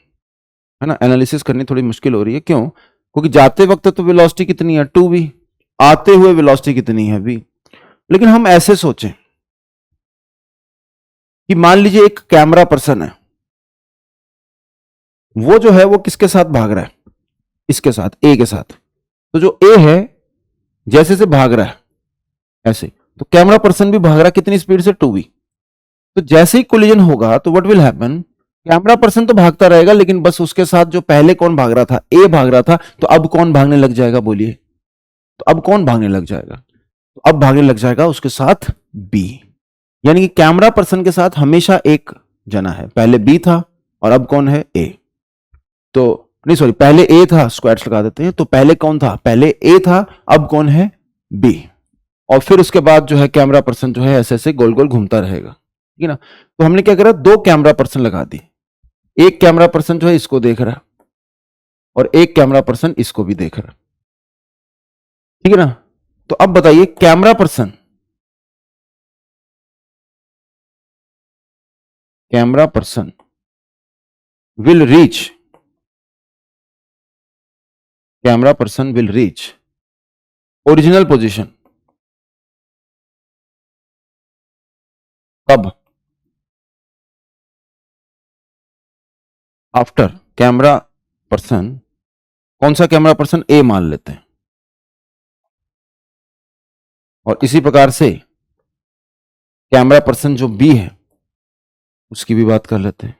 ना, एनालिसिस करनी थोड़ी मुश्किल हो रही है। क्यों, क्योंकि जाते वक्त तो वेलोसिटी कितनी है 2v, आते हुए वेलोसिटी कितनी है v। लेकिन हम ऐसे सोचें कि मान लीजिए एक कैमरा पर्सन है, वो जो है वो किसके साथ भाग रहा है, इसके साथ, ए के साथ। तो जो ए है जैसे से भाग रहा है ऐसे, तो कैमरा पर्सन भी भाग रहा है कितनी स्पीड से, 2v। तो जैसे ही कोलिजन होगा तो what will happen, camera person तो भागता रहेगा लेकिन बस उसके साथ जो पहले कौन भाग रहा था, ए भाग रहा था। तो अब कौन भागने लग जाएगा, बोलिए, तो अब कौन भागने लग जाएगा, तो अब भागने लग जाएगा उसके साथ बी। यानी कि कैमरा पर्सन के साथ हमेशा एक जना है, पहले बी था और अब कौन है, ए। तो नहीं सॉरी, पहले ए था, स्क्वायर्स लगा देते हैं। तो पहले कौन था, पहले ए था, अब कौन है, बी। और फिर उसके बाद जो है कैमरा पर्सन जो है ऐसे ऐसे गोल गोल घूमता रहेगा, ठीक है ना। तो हमने क्या करा, दो कैमरा पर्सन लगा दी। एक कैमरा पर्सन जो है इसको देख रहा और एक कैमरा पर्सन इसको भी देख रहा, ठीक है ना। तो अब बताइए camera person will reach original position कब, आफ्टर कैमरा पर्सन, कौन सा कैमरा पर्सन, ए मान लेते हैं। और इसी प्रकार से कैमरा पर्सन जो बी है उसकी भी बात कर लेते हैं।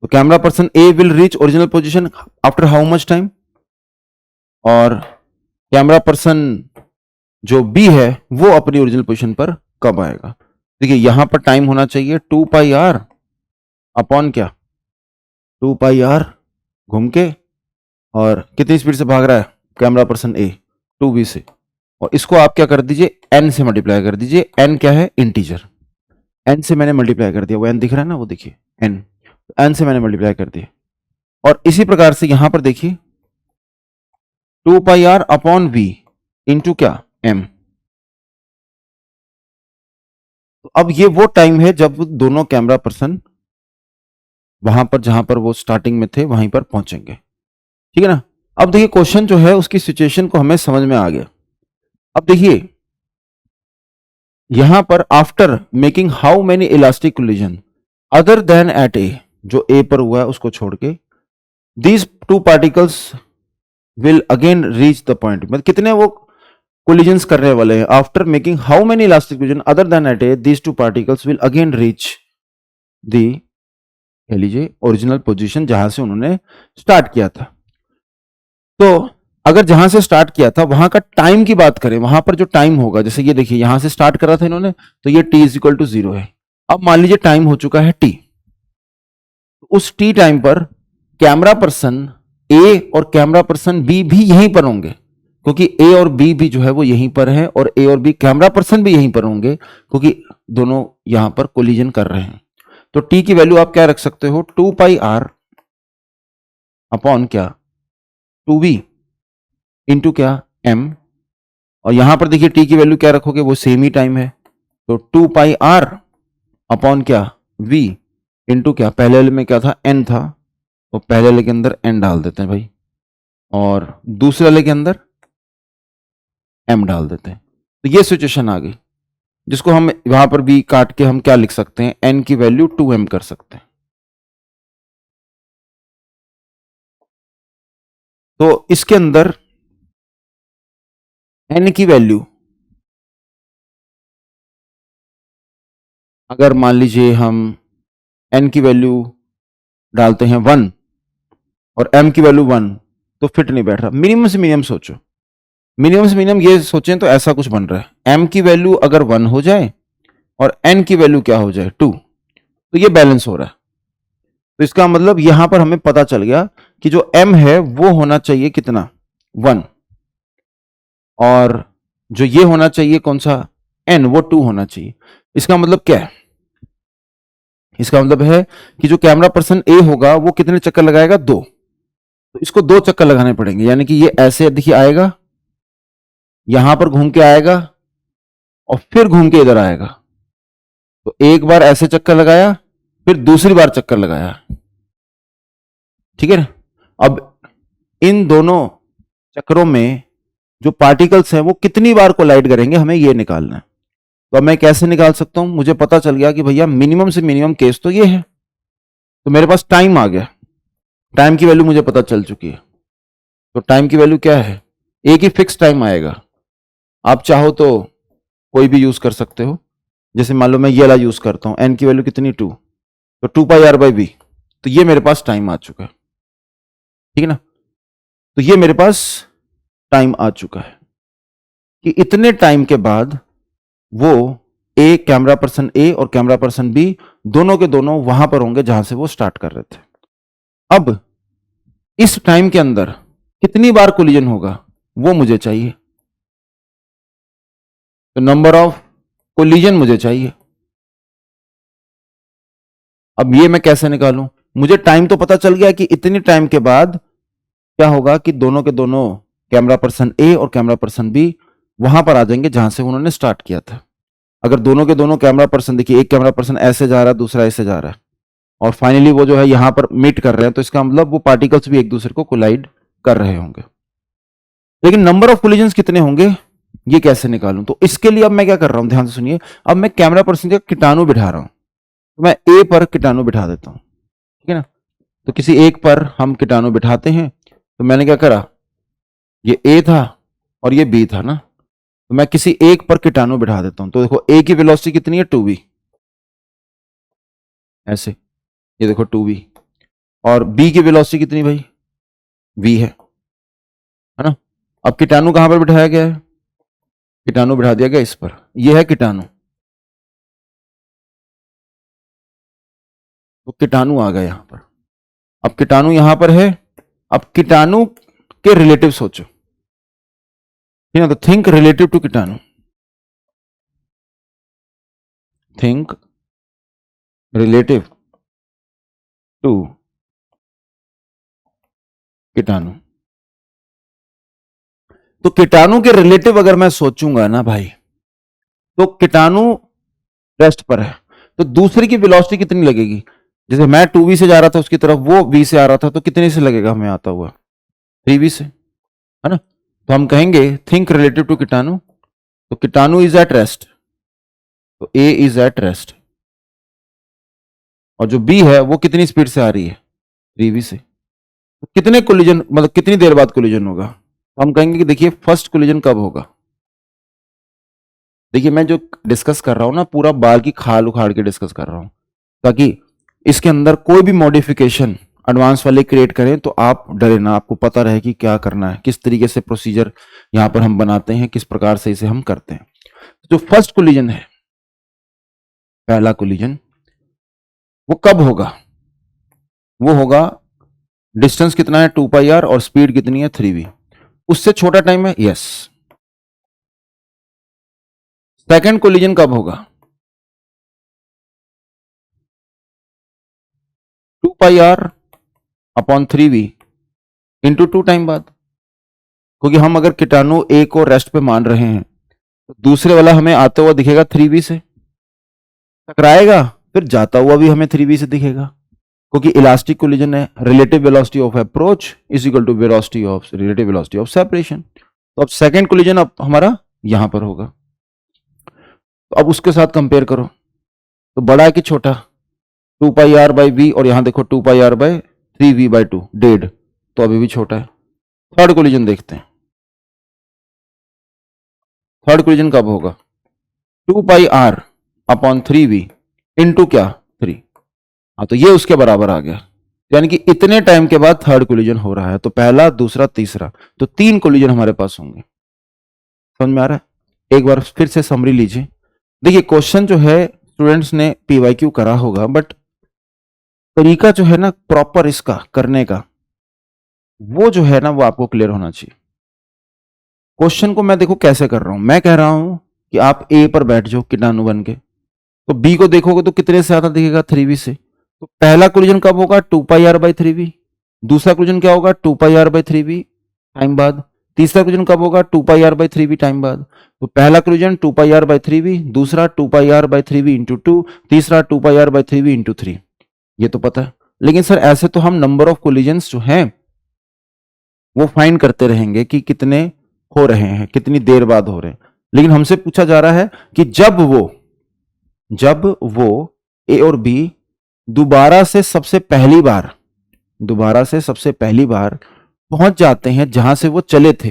तो camera person A will reach original position after how much time, और कैमरा पर्सन जो बी है वो अपनी ओरिजिनल पोजीशन पर कब आएगा। देखिए यहां पर टाइम होना चाहिए 2πr अपॉन क्या, 2πr घूम के, और कितनी स्पीड से भाग रहा है कैमरा पर्सन ए, 2v से। और इसको आप क्या कर दीजिए, n से मल्टीप्लाई कर दीजिए। n क्या है, इंटीजर, n से मैंने मल्टीप्लाई कर दिया, वो n दिख रहा है ना, वो देखिए n, n से मैंने मल्टीप्लाई कर दिया। और इसी प्रकार से यहां पर देखिए 2πr अपॉन v इंटू क्या, m। तो अब ये वो टाइम है जब दोनों कैमरा पर्सन वहां पर जहां पर वो स्टार्टिंग में थे वहीं पर पहुंचेंगे, ठीक है ना। अब देखिए क्वेश्चन जो है उसकी सिचुएशन को हमें समझ में आ गया। अब देखिए यहां पर after making how many elastic collision other than at A, जो ए पर हुआ है उसको छोड़ के, these two particles will again reach the point, मतलब कितने वो कोलिजन्स करने वाले हैं। After making how many elastic collision other than at A, these two particles will again reach the, कह लीजिए ओरिजिनल पोजीशन जहां से उन्होंने स्टार्ट किया था। तो अगर जहां से स्टार्ट किया था वहां का टाइम की बात करें, वहां पर जो टाइम होगा, जैसे ये देखिए यहां से स्टार्ट करा था इन्होंने, तो ये t इज इक्वल टू 0 है। अब मान लीजिए टाइम हो चुका है t, उस t टाइम पर कैमरा पर्सन a और कैमरा पर्सन b भी यहीं पर होंगे, क्योंकि a और b भी जो है वो यहीं पर है, और a और b कैमरा पर्सन भी यहीं पर होंगे क्योंकि दोनों यहां पर कोलिजन कर रहे हैं। तो t की वैल्यू आप क्या रख सकते हो, 2πr अपॉन क्या, 2v इंटू क्या, m, और यहां पर देखिए t की वैल्यू क्या रखोगे, वो सेम ही टाइम है, तो 2πr अपॉन क्या, v इंटू क्या, पहले वाले में क्या था, n था, तो पहले वाले के अंदर n डाल देते हैं भाई, और दूसरे वाले के अंदर m डाल देते हैं। तो ये सिचुएशन आ गई, जिसको हम वहां पर v काट के हम क्या लिख सकते हैं, n की वैल्यू 2m कर सकते हैं। तो इसके अंदर n की वैल्यू, अगर मान लीजिए हम n की वैल्यू डालते हैं 1 और m की वैल्यू 1, तो फिट नहीं बैठ रहा। मिनिमम से मिनिमम सोचो, मिनिमम से मिनिमम ये सोचें तो ऐसा कुछ बन रहा है, m की वैल्यू अगर 1 हो जाए और n की वैल्यू क्या हो जाए, 2, तो ये बैलेंस हो रहा है। तो इसका मतलब यहां पर हमें पता चल गया कि जो m है वो होना चाहिए कितना, 1, और जो ये होना चाहिए कौन सा, n, वो 2 होना चाहिए। इसका मतलब क्या है, इसका मतलब है कि जो कैमरा पर्सन ए होगा वो कितने चक्कर लगाएगा, 2, तो इसको 2 चक्कर लगाने पड़ेंगे, यानी कि ये ऐसे देखिए आएगा, यहां पर घूम के आएगा और फिर घूम के इधर आएगा, तो एक बार ऐसे चक्कर लगाया, फिर दूसरी बार चक्कर लगाया, ठीक है ना। अब इन दोनों चक्रों में जो पार्टिकल्स हैं वो कितनी बार कोलाइड करेंगे, हमें ये निकालना है। तो अब मैं कैसे निकाल सकता हूं, मुझे पता चल गया कि भैया मिनिमम से मिनिमम केस तो ये है, तो मेरे पास टाइम आ गया, टाइम की वैल्यू मुझे पता चल चुकी है। तो टाइम की वैल्यू क्या है, एक ही फिक्स टाइम आएगा, आप चाहो तो कोई भी यूज कर सकते हो, जैसे मान लो मैं ये वाला यूज करता हूं, एन की वैल्यू कितनी, 2, तो 2πr/v, तो ये मेरे पास टाइम आ चुका है, ठीक है ना। तो ये मेरे पास टाइम आ चुका है कि इतने टाइम के बाद वो ए, कैमरा पर्सन ए और कैमरा पर्सन बी दोनों के दोनों वहां पर होंगे जहां से वो स्टार्ट कर रहे थे। अब इस टाइम के अंदर कितनी बार कोलिजन होगा वो मुझे चाहिए, तो नंबर ऑफ कोलिजन मुझे चाहिए। अब ये मैं कैसे निकालूं, मुझे टाइम तो पता चल गया कि इतनी टाइम के बाद क्या होगा कि दोनों के दोनों कैमरा पर्सन ए और कैमरा पर्सन बी वहां पर आ जाएंगे जहां से उन्होंने स्टार्ट किया था। अगर दोनों के दोनों कैमरा पर्सन, देखिए एक कैमरा पर्सन ऐसे जा रहा है, दूसरा ऐसे जा रहा है, और फाइनली वो जो है यहां पर मीट कर रहे हैं, तो इसका मतलब वो पार्टिकल्स भी एक दूसरे को कोलाइड कर रहे होंगे। लेकिन नंबर ऑफ कोलिजन्स कितने होंगे ये कैसे निकालूं, तो इसके लिए अब मैं क्या कर रहा हूं, ध्यान से सुनिए। अब मैं कैमरा पर्सन का कीटाणु बिठा रहा हूं, तो मैं ए पर कीटाणु बिठा देता हूं, ठीक है ना। तो किसी एक पर हम कीटाणु बिठाते हैं, तो मैंने क्या करा, ये ए था और ये बी था ना, तो मैं किसी एक पर कीटाणु बिठा देता हूं। तो देखो ए की वेलोसिटी कितनी है, 2v, ऐसे, ये देखो 2v, और बी की वेलोसिटी कितनी भाई, v है ना। अब कीटाणु कहां पर बिठाया गया है, कीटाणु बिठा दिया गया इस पर, ये है कीटाणु, तो कीटाणु आ गया यहां पर। अब कीटाणु यहां पर है, अब कीटाणु के रिलेटिव सोचो, ठीक है, तो थिंक रिलेटिव टू कीटाणु, थिंक रिलेटिव टू कीटाणु। तो कीटाणु के रिलेटिव अगर मैं सोचूंगा ना भाई, तो कीटाणु रेस्ट पर है, तो दूसरे की वेलोसिटी कितनी लगेगी, जैसे मैं 2v से जा रहा था उसकी तरफ, वो v से आ रहा था, तो कितने से लगेगा हमें आता हुआ, 3v से, है ना। तो हम कहेंगे थिंक रिलेटिव टू कीटाणु, तो कीटाणु इज एट रेस्ट, तो ए इज एट रेस्ट, और जो बी है वो कितनी स्पीड से आ रही है, 3v से। तो कितने कोलिजन, मतलब कितनी देर बाद कोलिजन होगा, तो हम कहेंगे कि देखिए फर्स्ट कोलिजन कब होगा। देखिए मैं जो डिस्कस कर रहा हूं ना, पूरा बाल की खाल उखाड़ के डिस्कस कर रहा हूं, ताकि इसके अंदर कोई भी मॉडिफिकेशन एडवांस वाले क्रिएट करें तो आप डरे ना, आपको पता रहे कि क्या करना है, किस तरीके से प्रोसीजर यहां पर हम बनाते हैं, किस प्रकार से इसे हम करते हैं। जो फर्स्ट कोलिजन है, पहला कोलिजन, वो कब होगा, वो होगा, डिस्टेंस कितना है 2πr और स्पीड कितनी है 3v, उससे छोटा टाइम है, यस। सेकंड कोलिजन कब होगा, 2πr upon 3v into 2 time बाद, क्योंकि हम अगर कीटाणु ए को रेस्ट पे मान रहे हैं तो दूसरे वाला हमें आता हुआ दिखेगा 3v से, टकराएगा फिर जाता हुआ भी हमें 3v से दिखेगा, क्योंकि इलास्टिक कोलिजन है। Relative velocity of approach is equal to velocity of relative velocity of separation. तो अब सेकंड कोलिजन अब हमारा यहां पर होगा। तो अब उसके साथ कंपेयर करो, तो बड़ा है कि छोटा, 2 पाई आर बाई वी, और यहां देखो 2 pi r by 3v by 2, 1.5, तो अभी भी छोटा है। थर्ड कोलिजन देखते हैं, थर्ड कोलिजन कब होगा? 2 pi are upon 3v into क्या 3। हाँ, तो ये उसके बराबर आ गया, यानी कि इतने टाइम के बाद थर्ड कोलिजन हो रहा है। तो पहला, दूसरा, तीसरा, तो 3 कोलिजन हमारे पास होंगे। समझ में आ रहा है? एक बार फिर से समरी लीजिए। देखिए क्वेश्चन जो है स्टूडेंट्स ने पीवाईक्यू करा होगा, बट तरीका जो है ना प्रॉपर इसका करने का, वो जो है ना वो आपको क्लियर होना चाहिए। क्वेश्चन को मैं देखो कैसे कर रहा हूं, मैं कह रहा हूं कि आप ए पर बैठ जाओ कीटाणु बन के, तो बी को देखोगे तो कितने से आता दिखेगा 3v से। तो पहला कोलिजन कब होगा? 2 पाई आर बाई 3v। दूसरा कोलिजन क्या होगा? 2 pi r by 3v time बाद। तीसरा कोलिजन कब होगा? 2 pi r by 3v time बाद। तो पहला collision 2 pi r by 3v, दूसरा 2 pi r by 3v into 2, तीसरा 2 pi r by 3v into 3। ये तो पता है, लेकिन सर ऐसे तो हम नंबर ऑफ कोलिजन्स जो हैं वो फाइंड करते रहेंगे कि कितने हो रहे हैं, कितनी देर बाद हो रहे हैं। लेकिन हमसे पूछा जा रहा है कि जब वो ए और बी दोबारा से सबसे पहली बार पहुंच जाते हैं जहां से वो चले थे,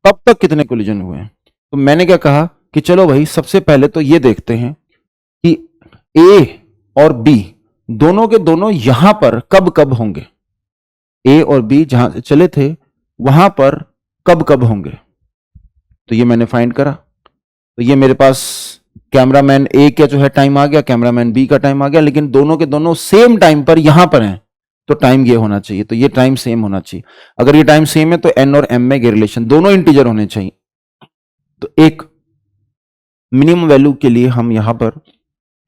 तब तक कितने कोलिजन हुए हैं। तो मैंने क्या कहा कि चलो भाई सबसे पहले तो ये देखते हैं कि ए और बी दोनों के दोनों यहां पर कब कब होंगे। ए और बी जहां से चले थे वहां पर कब कब होंगे, तो ये मैंने फाइंड करा। तो ये मेरे पास कैमरामैन ए का जो है टाइम आ गया, कैमरामैन बी का टाइम आ गया, लेकिन दोनों के दोनों सेम टाइम पर यहां पर हैं, तो टाइम ये होना चाहिए, तो ये टाइम सेम होना चाहिए। अगर ये टाइम सेम है तो एन और एम में ये रिलेशन दोनों इंटीजर होने चाहिए। तो एक मिनिमम वैल्यू के लिए हम यहां पर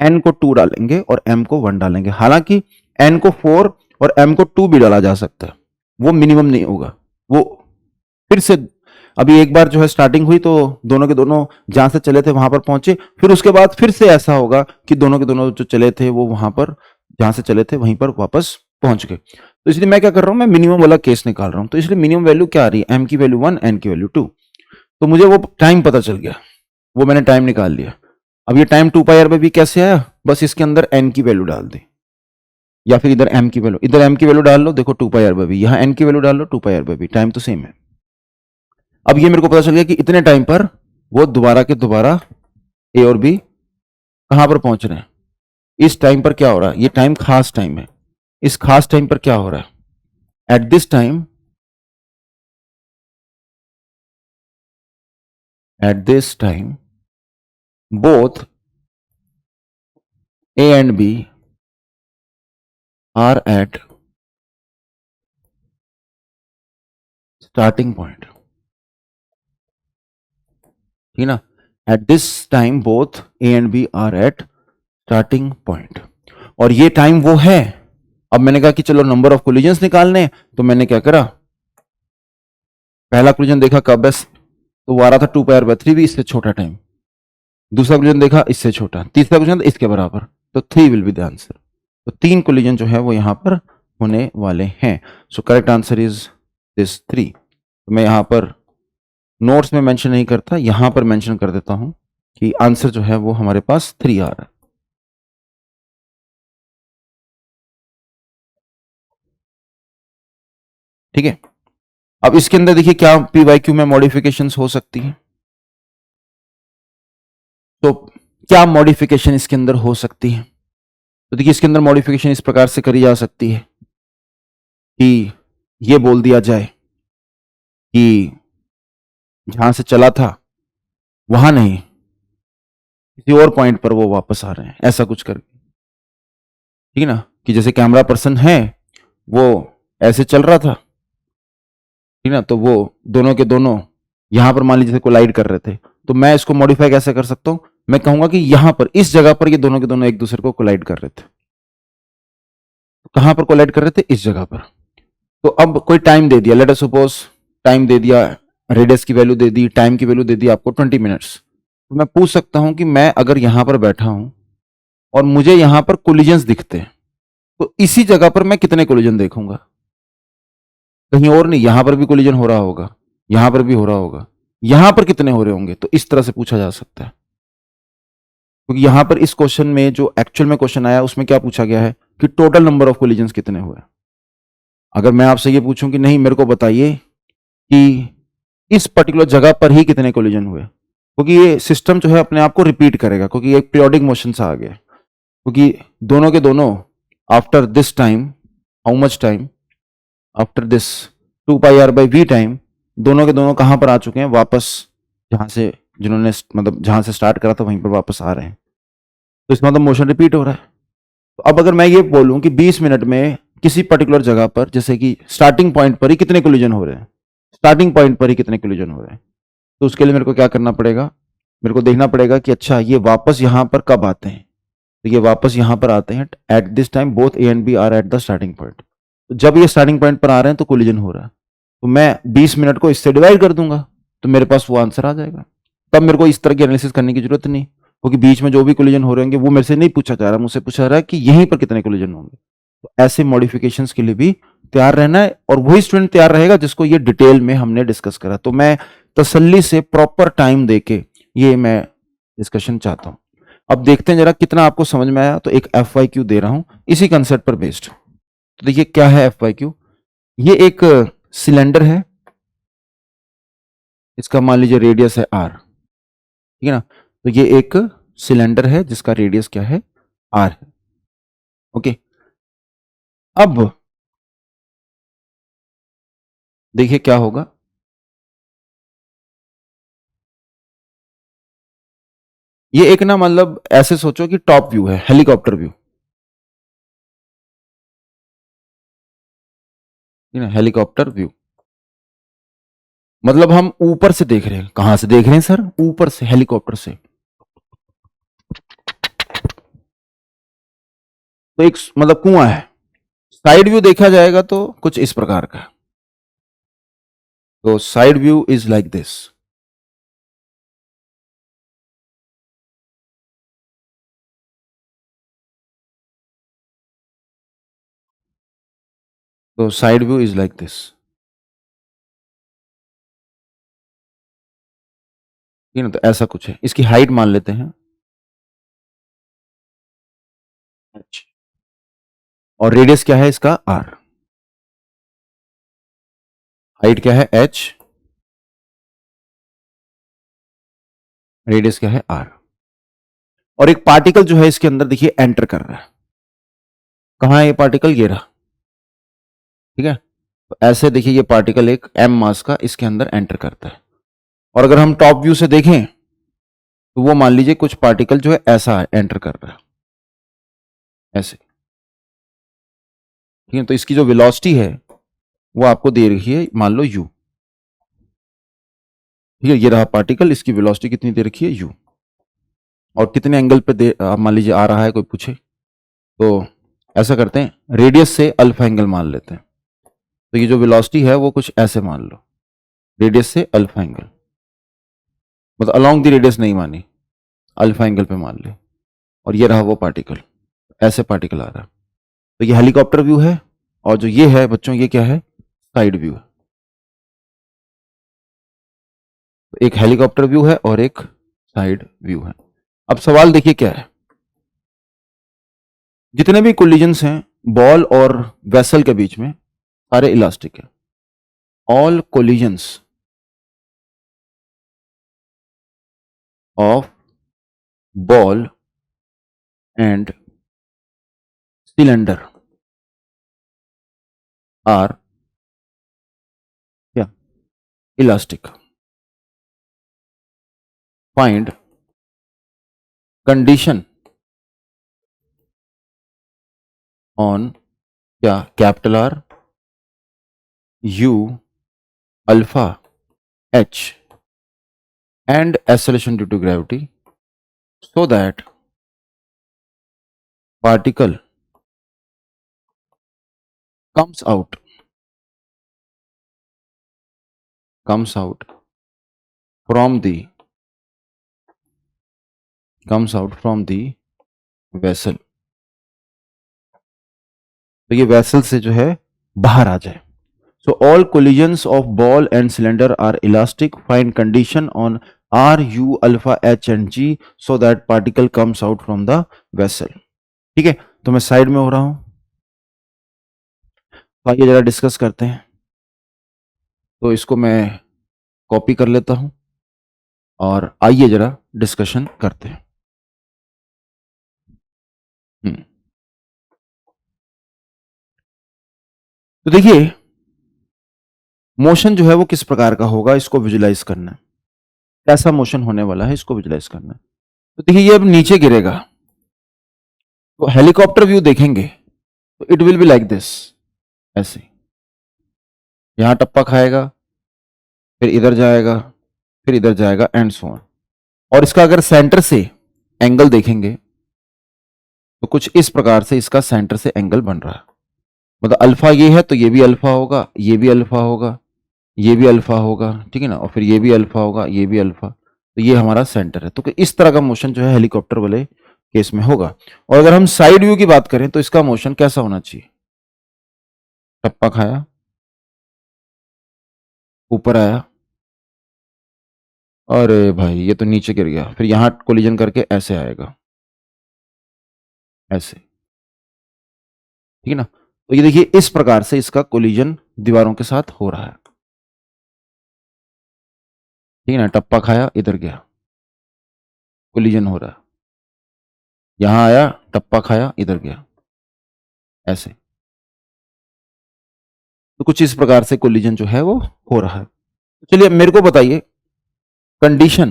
एन को 2 डालेंगे और एम को 1 डालेंगे। हालांकि एन को 4 और एम को 2 भी डाला जा सकता है, वो मिनिमम नहीं होगा। वो फिर से अभी एक बार जो है स्टार्टिंग हुई तो दोनों के दोनों जहां से चले थे वहां पर पहुंचे, फिर उसके बाद फिर से ऐसा होगा कि दोनों के दोनों जो चले थे वो वहां पर जहां से चले थे वहीं पर वापस पहुंच गए। तो इसलिए मैं क्या कर रहा हूं, मैं मिनिमम वाला केस निकाल रहा हूं। तो इसलिए मिनिमम वैल्यू क्या आ रही है? एम की वैल्यू 1, एन की वैल्यू 2। तो मुझे वो टाइम पता चल गया, वो मैंने टाइम निकाल लिया। अब ये time 2 pi r by b कैसे आया? बस इसके अंदर एन की वैल्यू डाल दी, या फिर इधर एम की वैल्यू, इधर एम की वैल्यू डाल लो, देखो 2 पाई आर बाई बी, यहां एन की वैल्यू डाल लो 2 pi r by B, time तो सेम है। अब ये मेरे को पता चल गया कि इतने टाइम पर वो दोबारा के दोबारा ए और बी कहां पर पहुंच रहे हैं। इस टाइम पर क्या हो रहा है? ये टाइम खास टाइम है। इस खास टाइम पर क्या हो रहा है? At this time both A and B are at starting point, ठीक ना? At this time both A and B are at starting point, और ये टाइम वो है। अब मैंने कहा कि चलो नंबर ऑफ कोलिजन्स निकालने, तो मैंने क्या करा, पहला कोलिजन देखा कब है, तो वो आ रहा था 2 पाई आर बाई 3v, इससे छोटा टाइम। दूसरा कोलिजन देखा इससे छोटा, तीसरा कोलिजन इसके बराबर, तो 3 विल बी द आंसर। तो 3 कोलिजन जो है वो यहां पर होने वाले हैं। So correct answer is this 3। तो मैं यहां पर नोट्स में मेंशन नहीं करता, यहां पर मेंशन कर देता हूं कि आंसर जो है वो हमारे पास 3 आ रहा है। ठीक है, अब इसके अंदर देखिए क्या पीवाईक्यू में मॉडिफिकेशंस हो सकती है। तो क्या मॉडिफिकेशन इसके अंदर हो सकती है? तो देखिए इसके अंदर मॉडिफिकेशन इस प्रकार से करी जा सकती है कि ये बोल दिया जाए कि जहां से चला था वहां नहीं, किसी और पॉइंट पर वो वापस आ रहे हैं, ऐसा कुछ करके, ठीक है ना? कि जैसे कैमरा पर्सन है वो ऐसे चल रहा था, ठीक ना, तो वो दोनों के दोनों यहां पर मान लीजिए कोलाइड कर रहे थे, तो मैं इसको मॉडिफाई कैसे कर सकता हूं? मैं कहूंगा कि यहां पर इस जगह पर ये दोनों के दोनों एक दूसरे को कोलाइड कर रहे थे। कहां पर कोलाइड कर रहे थे? इस जगह पर। तो अब कोई टाइम दे दिया, लेट अस सपोज टाइम दे दिया, रेडियस की वैल्यू दे दी, टाइम की वैल्यू दे दी आपको 20 मिनट्स। तो मैं पूछ सकता हूं कि मैं अगर यहां पर बैठा हूं और मुझे यहां पर कोलिजन्स दिखते हैं, तो इसी जगह पर मैं कितने कोलिजन देखूंगा? कहीं और नहीं, यहां पर भी कोलिजन हो रहा होगा, यहां पर भी हो रहा होगा, यहां पर कितने हो रहे होंगे? तो इस तरह से पूछा जा सकता है। क्योंकि यहां पर इस क्वेश्चन में जो एक्चुअल में क्वेश्चन आया उसमें क्या पूछा गया है कि टोटल नंबर ऑफ कोलिजन्स कितने हुए। अगर मैं आपसे ये पूछूं कि नहीं मेरे को बताइए कि इस पर्टिकुलर जगह पर ही कितने कोलिजन हुए, क्योंकि ये सिस्टम जो है अपने आप को रिपीट करेगा, क्योंकि ये एक पीरियोडिक मोशन सा आ गया, क्योंकि दोनों के दोनों after this time, how much time after this 2πr/v time, दोनों के दोनों कहां पर आ चुके हैं? वापस जहां से जिन्होंने मतलब जहां से स्टार्ट करा था वहीं पर वापस आ रहे हैं। तो इसका मतलब मोशन रिपीट हो रहा है। तो अब अगर मैं ये बोलूं कि 20 मिनट में किसी पर्टिकुलर जगह पर, जैसे कि स्टार्टिंग पॉइंट पर ही कितने कोलिजन हो रहे हैं, स्टार्टिंग पॉइंट पर ही कितने कोलिजन हो रहे हैं, तो उसके लिए मेरे को क्या करना पड़ेगा? मेरे को देखना पड़ेगा कि अच्छा ये वापस यहां पर कब आते हैं। तो ये वापस यहां पर आते हैं at this time both A and B are at the starting point. तो जब ये स्टार्टिंग पॉइंट पर आ रहे हैं तो कोलिजन हो रहा है, तो मैं 20 मिनट को इससे डिवाइड कर दूंगा तो मेरे पास वो आंसर आ जाएगा। तब मेरे को इस तरह की एनालिसिस करने की जरूरत नहीं, क्योंकि बीच में जो भी कोलिजन हो रहे होंगे वो मेरे से नहीं पूछा जा रहा, मुझसे पूछा जा रहा है कि यहीं पर कितने कोलिजन होंगे। तो ऐसे मॉडिफिकेशंस के लिए भी तैयार रहना है, और वही स्टूडेंट तैयार रहेगा जिसको ये डिटेल में हमने डिस्कस करा। तो मैं तसल्ली से प्रॉपर टाइम देके ये मैं डिस्कशन चाहता हूं। अब देखते हैं जरा कितना आपको समझ में आया। तो एक FYQ दे रहा हूं इसी कंसेप्ट पर बेस्ड। तो देखिए क्या है FYQ। ये एक सिलेंडर है, इसका मान लीजिए रेडियस है R, ठीक है ना। तो ये एक सिलेंडर है जिसका रेडियस क्या है? R है। ओके, अब देखिए क्या होगा। ये एक ना मतलब ऐसे सोचो कि टॉप व्यू है, हेलीकॉप्टर व्यू, ठीक है ना, हेलीकॉप्टर व्यू। मतलब हम ऊपर से देख रहे हैं। कहां से देख रहे हैं सर? ऊपर से, हेलीकॉप्टर से। तो एक मतलब कुआं है। साइड व्यू देखा जाएगा तो कुछ इस प्रकार का। तो side view is like this. तो side view is like this, ठीक है ना। तो ऐसा कुछ है, इसकी हाइट मान लेते हैं h, और रेडियस क्या है इसका? R। हाइट क्या है? h, रेडियस क्या है? R। और एक पार्टिकल जो है इसके अंदर देखिए एंटर कर रहा है। कहां है ये पार्टिकल? ये रहा, ठीक है। तो ऐसे देखिए ये पार्टिकल एक m मास का इसके अंदर एंटर करता है। और अगर हम टॉप व्यू से देखें तो वो मान लीजिए कुछ पार्टिकल जो है ऐसा एंटर कर रहा है, ऐसे, ठीक है। तो इसकी जो वेलोसिटी है वो आपको दे रही है, मान लो u, ठीक है। ये रहा पार्टिकल, इसकी वेलोसिटी कितनी दे रखी है? u। और कितने एंगल पे दे मान लीजिए आ रहा है, कोई पूछे तो ऐसा करते हैं, रेडियस से अल्फा एंगल मान लेते हैं। तो ये जो वेलोसिटी है वो कुछ ऐसे मान लो, रेडियस से अल्फा एंगल, मतलब अलोंग द रेडियस नहीं मानी, अल्फा एंगल पे मान ले। और ये रहा वो पार्टिकल, ऐसे पार्टिकल आ रहा है। तो ये हेलीकॉप्टर व्यू है, और जो ये है बच्चों ये क्या है? साइड व्यू है। तो एक हेलीकॉप्टर व्यू है और एक साइड व्यू है। अब सवाल देखिए क्या है। जितने भी कोलिजन्स हैं बॉल और वेसल के बीच में, सारे इलास्टिक है। All collisions of ball and cylinder are क्या? इलास्टिक। फाइंड कंडीशन ऑन क्या? Capital R, u, alpha, h and acceleration due to gravity, so that particle comes out comes out from the vessel, तो ये vessel से जो है बाहर आ जाए. So all collisions of ball and cylinder are elastic. Find condition on R, U, alpha, H and G so that particle comes out from the vessel. ठीक है, तो मैं साइड में हो रहा हूं, आइए जरा डिस्कस करते हैं. तो इसको मैं कॉपी कर लेता हूं और आइए जरा डिस्कशन करते हैं. तो देखिए, मोशन जो है वो किस प्रकार का होगा, इसको विजुलाइज करना है. कैसा मोशन होने वाला है, इसको विजुलाइज करना है. तो देखिए, ये अब नीचे गिरेगा, तो हेलीकॉप्टर व्यू देखेंगे तो it will be like this, ऐसे. यहां टप्पा खाएगा, फिर इधर जाएगा, फिर इधर जाएगा एंड सो ऑन. और इसका अगर सेंटर से एंगल देखेंगे तो कुछ इस प्रकार से इसका सेंटर से एंगल बन रहा है. मतलब अल्फा ये है तो ये भी अल्फा होगा, ये भी अल्फा होगा, ये भी अल्फा होगा, ठीक है ना, और फिर ये भी अल्फा होगा, ये भी अल्फा. तो ये हमारा सेंटर है. तो इस तरह का मोशन जो है हेलीकॉप्टर वाले केस में होगा. और अगर हम साइड व्यू की बात करें तो इसका मोशन कैसा होना चाहिए, टप्पा खाया, ऊपर आया, अरे भाई ये तो नीचे गिर गया, फिर यहां कोलिजन करके ऐसे आएगा, ऐसे. ठीक है ना. तो ये देखिए, इस प्रकार से इसका कोलिजन दीवारों के साथ हो रहा है. ठीक है ना, टप्पा खाया, इधर गया, कोलिजन हो रहा है. यहां आया, टप्पा खाया, इधर गया, ऐसे. तो कुछ इस प्रकार से कोलिजन जो है वो हो रहा है. तो चलिए अब मेरे को बताइए, कंडीशन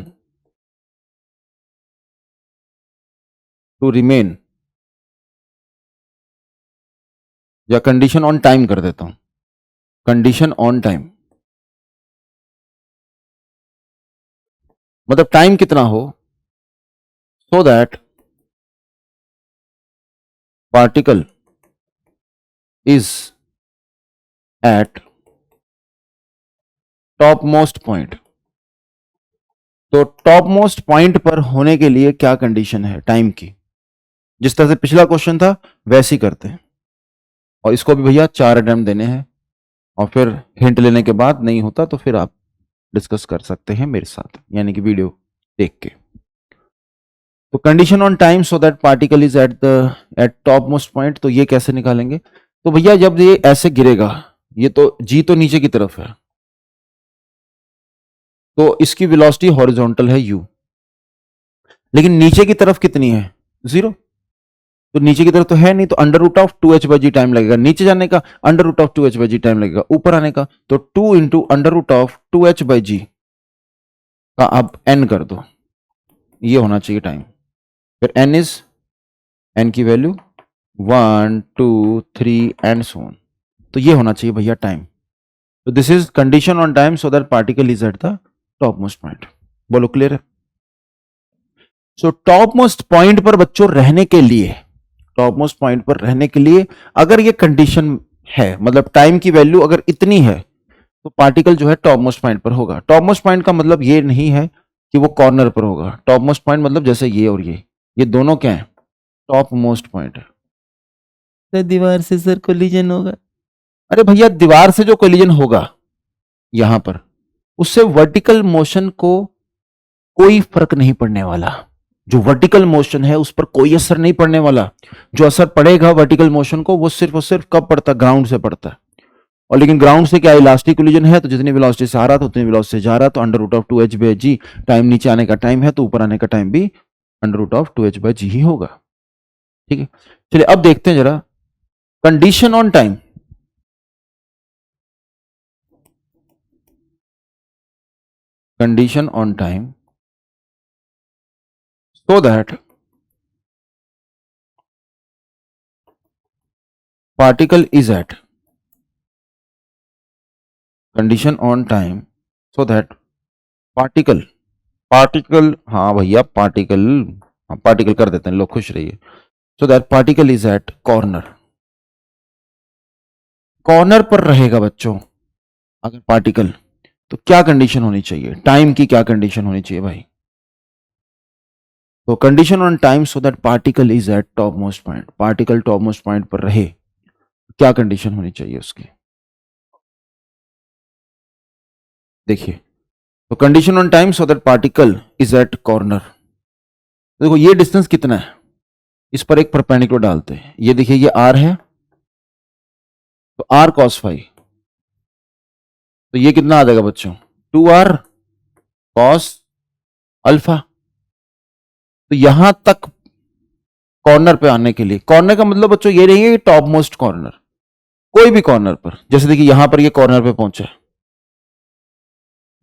टू रिमेन, या कंडीशन ऑन टाइम कर देता हूं, कंडीशन ऑन टाइम, मतलब टाइम कितना हो, सो that particle is at top most point. तो टॉप मोस्ट पॉइंट पर होने के लिए क्या कंडीशन है टाइम की, जिस तरह से पिछला क्वेश्चन था वैसे ही करते हैं. और इसको भी भैया 4 अटेम्प्ट देने हैं, और फिर हिंट लेने के बाद नहीं होता तो फिर आप डिस्कस कर सकते हैं मेरे साथ, यानी कि वीडियो देख के. तो condition on time so that particle is at top most point, तो ये कैसे निकालेंगे. तो भैया जब ये ऐसे गिरेगा, ये तो जी तो नीचे की तरफ है, तो इसकी वेलोसिटी हॉरिजॉन्टल है u, लेकिन नीचे की तरफ कितनी है, 0. तो नीचे की तरफ तो है नहीं, तो under root of 2h/g time लगेगा नीचे जाने का, under root of 2h/g time लगेगा ऊपर आने का. तो 2 into under root of 2h/g का आप n कर दो, ये होना चाहिए टाइम. फिर n की वैल्यू 1 2 3 एंड सो ऑन. तो ये होना चाहिए भैया टाइम. तो this is condition on time so that particle is at the top most point. बोलो क्लियर है. सो टॉप मोस्ट पॉइंट पर बच्चों रहने के लिए, टॉप मोस्ट पॉइंट पर रहने के लिए अगर ये कंडीशन है, मतलब टाइम की वैल्यू अगर इतनी है, तो पार्टिकल जो है टॉप मोस्ट पॉइंट पर होगा. टॉप मोस्ट पॉइंट का मतलब ये नहीं है कि वो कॉर्नर पर होगा. टॉप मोस्ट पॉइंट मतलब जैसे ये और ये दोनों क्या है, टॉप मोस्ट पॉइंट है. तो दीवार से सर कोलिजन होगा, अरे भैया दीवार से जो कोलिजन होगा यहां पर, उससे वर्टिकल मोशन को कोई फर्क नहीं पड़ने वाला. जो वर्टिकल मोशन है उस पर कोई असर नहीं पड़ने वाला. जो असर पड़ेगा वर्टिकल मोशन को वो सिर्फ और सिर्फ कब पड़ता है, ग्राउंड से पड़ता है. और लेकिन ग्राउंड से क्या, इलास्टिक कोलिजन है, तो जितनी वेलोसिटी से आ रहा था उतनी वेलोसिटी से जा रहा, तो under root of 2h/g time, नीचे आने का टाइम है तो ऊपर आने का टाइम भी अंडर रूट ऑफ 2h/g ही होगा. ठीक है, चलिए अब देखते हैं जरा condition on time. Condition on time so that particle is at, condition on time so that particle, हाँ भैया पार्टिकल, हाँ पार्टिकल कर देते हैं, लोग खुश रहिए. so that particle is at corner, corner पर रहेगा बच्चों अगर पार्टिकल, तो क्या कंडीशन होनी चाहिए, टाइम की क्या कंडीशन होनी चाहिए भाई? तो condition on time so that particle is at top most point, particle top most point पर रहे, क्या कंडीशन होनी चाहिए उसकी? देखिए, तो condition on time so that particle is at corner. देखो ये डिस्टेंस कितना है, इस पर एक परपेंडिकुलर डालते हैं, ये देखिए ये r है, तो r cos फाई, तो ये कितना आ जाएगा बच्चों, 2r cos अल्फा। तो यहां तक कॉर्नर पे आने के लिए, कॉर्नर का मतलब बच्चों ये नहीं है कि टॉप मोस्ट कॉर्नर, कोई भी कॉर्नर पर, जैसे देखिए यहां पर ये कॉर्नर पे पहुंचा है,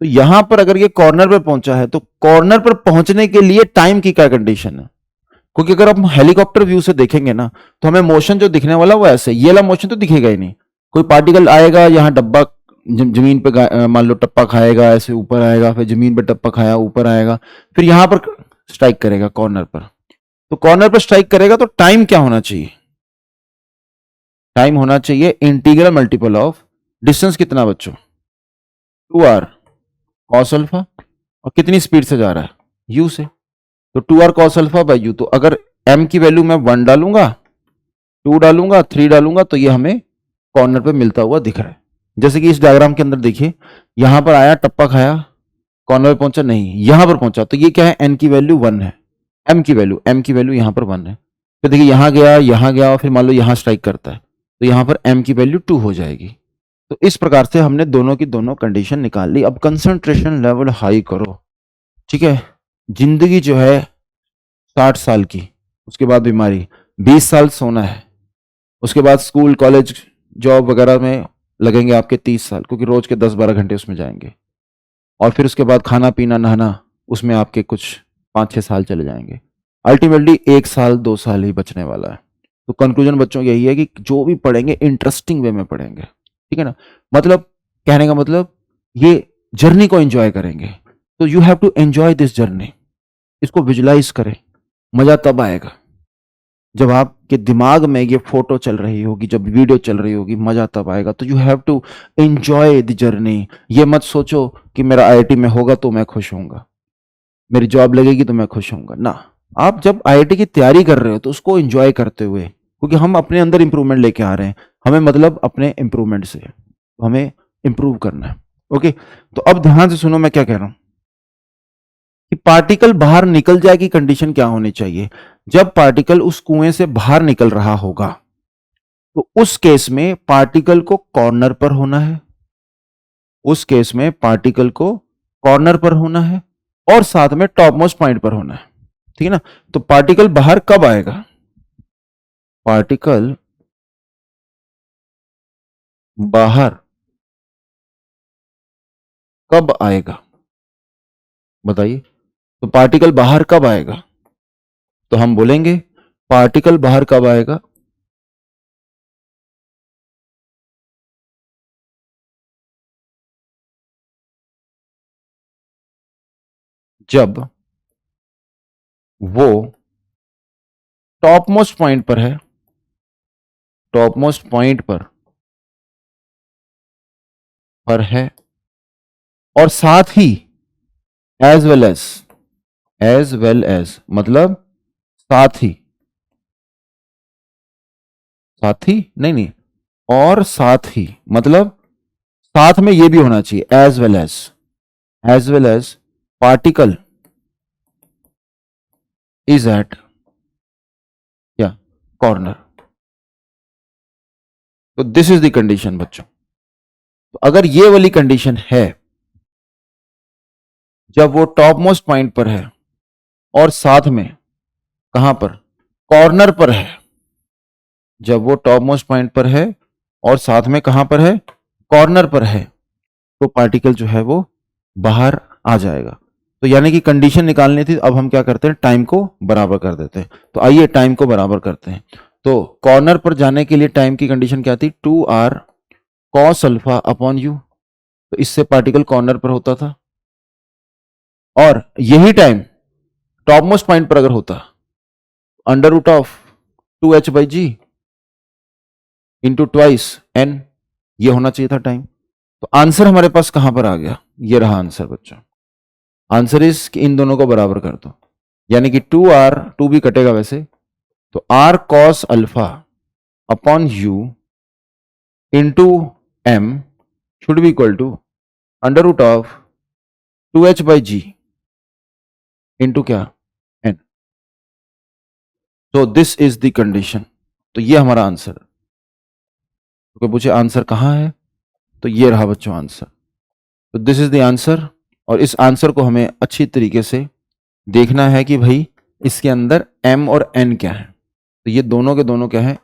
तो यहां पर अगर ये कॉर्नर पे पहुंचा है, तो कॉर्नर पर पहुंचने के लिए टाइम की क्या कंडीशन है? क्योंकि अगर हम हेलीकॉप्टर व्यू से देखेंगे ना, तो हमें मोशन जो दिखने वाला वो ऐसे, ये वाला मोशन तो दिखेगा ही नहीं। कोई पार्टिकल आएगा, यहाँ डब्बा जमीन पे मान लो टप्पा खाएगा, ऐसे ऊपर आएगा, फिर जमीन पे टप्पा खाया, ऊपर आएगा, फिर यहां पर स्ट्राइक करेगा कॉर्नर पर। तो कॉर्नर पर स्ट्राइक करेगा तो टाइम क्या होना चाहिए? टाइम होना चाहिए इंटीग्रल मल्टीपल ऑफ डिस्टेंस कितना बच्चों, 2r cos अल्फा, और कितनी स्पीड से जा रहा है, u से, तो 2r cos alpha by u। तो अगर m की वैल्यू मैं 1 डालूंगा, 2 डालूंगा, 3 डालूंगा, तो ये हमें कॉर्नर पे मिलता हुआ दिख रहा है। जैसे कि इस डायग्राम के अंदर देखिए, यहां पर आया, टप्पा खाया, कॉर्नर पे पहुंचा नहीं, यहां पर पहुंचा, तो ये क्या है, n की वैल्यू 1 है, m की वैल्यू यहां पर 1 है। फिर देखिए यहां गया, और फिर मान लो यहां स्ट्राइक करता है, तो यहां पर m की वैल्यू 2 हो जाएगी। तो इस प्रकार से हमने दोनों की दोनों कंडीशन निकाल ली। अब कंसंट्रेशन लेवल हाई करो, ठीक है। जिंदगी जो है 60 साल की, उसके बाद बीमारी, 20 साल सोना है, उसके बाद स्कूल कॉलेज जॉब वगैरह में लगेंगे आपके 30 साल, क्योंकि रोज के 10-12 घंटे उसमें जाएंगे, और फिर उसके बाद खाना पीना नहाना, उसमें आपके कुछ 5-6 साल चले जाएंगे। अल्टीमेटली 1 साल 2 साल ही बचने वाला है। तो कंक्लूजन बच्चों यही है कि जो भी पढ़ेंगे इंटरेस्टिंग वे में पढ़ेंगे, ठीक है ना। मतलब कहने का मतलब ये जर्नी को एंजॉय करेंगे, तो you have to enjoy this journey, इसको विजुलाइज करें। मजा तब आएगा जब आपके दिमाग में ये फोटो चल रही होगी, जब वीडियो चल रही होगी, मजा तब आएगा। तो you have to enjoy the journey. ये मत सोचो कि मेरा आईआईटी में होगा तो मैं खुश होऊंगा, मेरी जॉब लगेगी तो मैं खुश होऊंगा ना। आप जब आईआईटी की तैयारी कर रहे हो तो उसको एंजॉय करते हुए, क्योंकि हम अपने अंदर इंप्रूवमेंट लेके आ रहे हैं, हमें मतलब अपने इंप्रूवमेंट से हमें इंप्रूव करना है। ओके, तो अब ध्यान से सुनो मैं क्या कह रहा हूं कि पार्टिकल बाहर निकल जाए की कंडीशन क्या होनी चाहिए। जब पार्टिकल उस कुएं से बाहर निकल रहा होगा, तो उस केस में पार्टिकल को कॉर्नर पर होना है, उस केस में पार्टिकल को कॉर्नर पर होना है, और साथ में टॉप मोस्ट पॉइंट पर होना है, ठीक है ना। तो पार्टिकल बाहर कब आएगा, पार्टिकल बाहर कब आएगा, बताइए। तो पार्टिकल बाहर कब आएगा, तो हम बोलेंगे पार्टिकल बाहर कब आएगा, जब वो टॉप मोस्ट पॉइंट पर है, टॉप मोस्ट पॉइंट पर है, और साथ ही एज वेल एज मतलब साथ ही, नहीं, और साथ ही मतलब साथ में ये भी होना चाहिए, as well as particle is at क्या, कॉर्नर। तो दिस इज द कंडीशन बच्चों। तो अगर ये वाली कंडीशन है, जब वो टॉप मोस्ट पॉइंट पर है और साथ में कहां पर, कॉर्नर पर है, जब वो टॉप मोस्ट पॉइंट पर है और साथ में कहां पर है, कॉर्नर पर है, तो पार्टिकल जो है वो बाहर आ जाएगा। तो यानी कि कंडीशन निकालनी थी, अब हम क्या करते हैं, टाइम को बराबर कर देते हैं। तो आइए टाइम को बराबर करते हैं। तो कॉर्नर पर जाने के लिए टाइम की कंडीशन क्या थी, 2r cos alpha upon u। तो इससे पार्टिकल कॉर्नर पर होता था, और यही टाइम टॉप मोस्ट पॉइंट पर अगर होता, under root of 2h by g into twice n, ये होना चाहिए था टाइम। तो आंसर हमारे पास कहां पर आ गया, ये रहा आंसर बच्चों। आंसर इज कि इन दोनों को बराबर कर दो, यानी कि 2r, 2 भी कटेगा वैसे, तो r cos alpha upon u into m should be equal to under root of 2h by g into क्या n। तो दिस इज द कंडीशन। तो ये हमारा आंसर। तो पूछे आंसर कहाँ है, तो ये रहा बच्चों आंसर। तो दिस इज द आंसर, और इस आंसर को हमें अच्छी तरीके से देखना है कि भाई इसके अंदर m और n क्या है। तो ये दोनों के दोनों क्या है,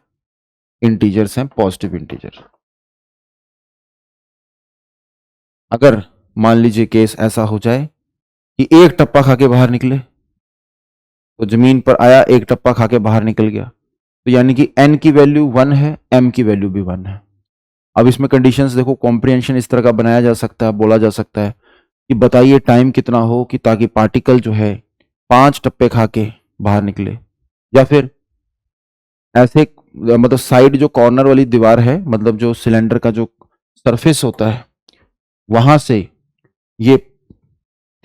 इंटीजर्स हैं, पॉजिटिव इंटीजर। अगर मान लीजिए केस ऐसा हो जाए कि एक टप्पा खा के बाहर निकले, तो जमीन पर आया, एक टप्पा खा के बाहर निकल गया, तो यानी कि n की वैल्यू 1 है, m की वैल्यू भी 1 है। अब इसमें कंडीशंस देखो, कॉम्प्रिहेंशन इस तरह का बनाया जा सकता है, बोला जा सकता है कि बताइए टाइम कितना हो कि ताकि पार्टिकल जो है 5 टप्पे खा के बाहर निकले, या फिर ऐसे मतलब साइड जो कॉर्नर वाली दीवार है, मतलब जो सिलेंडर का जो सरफेस होता है वहां से ये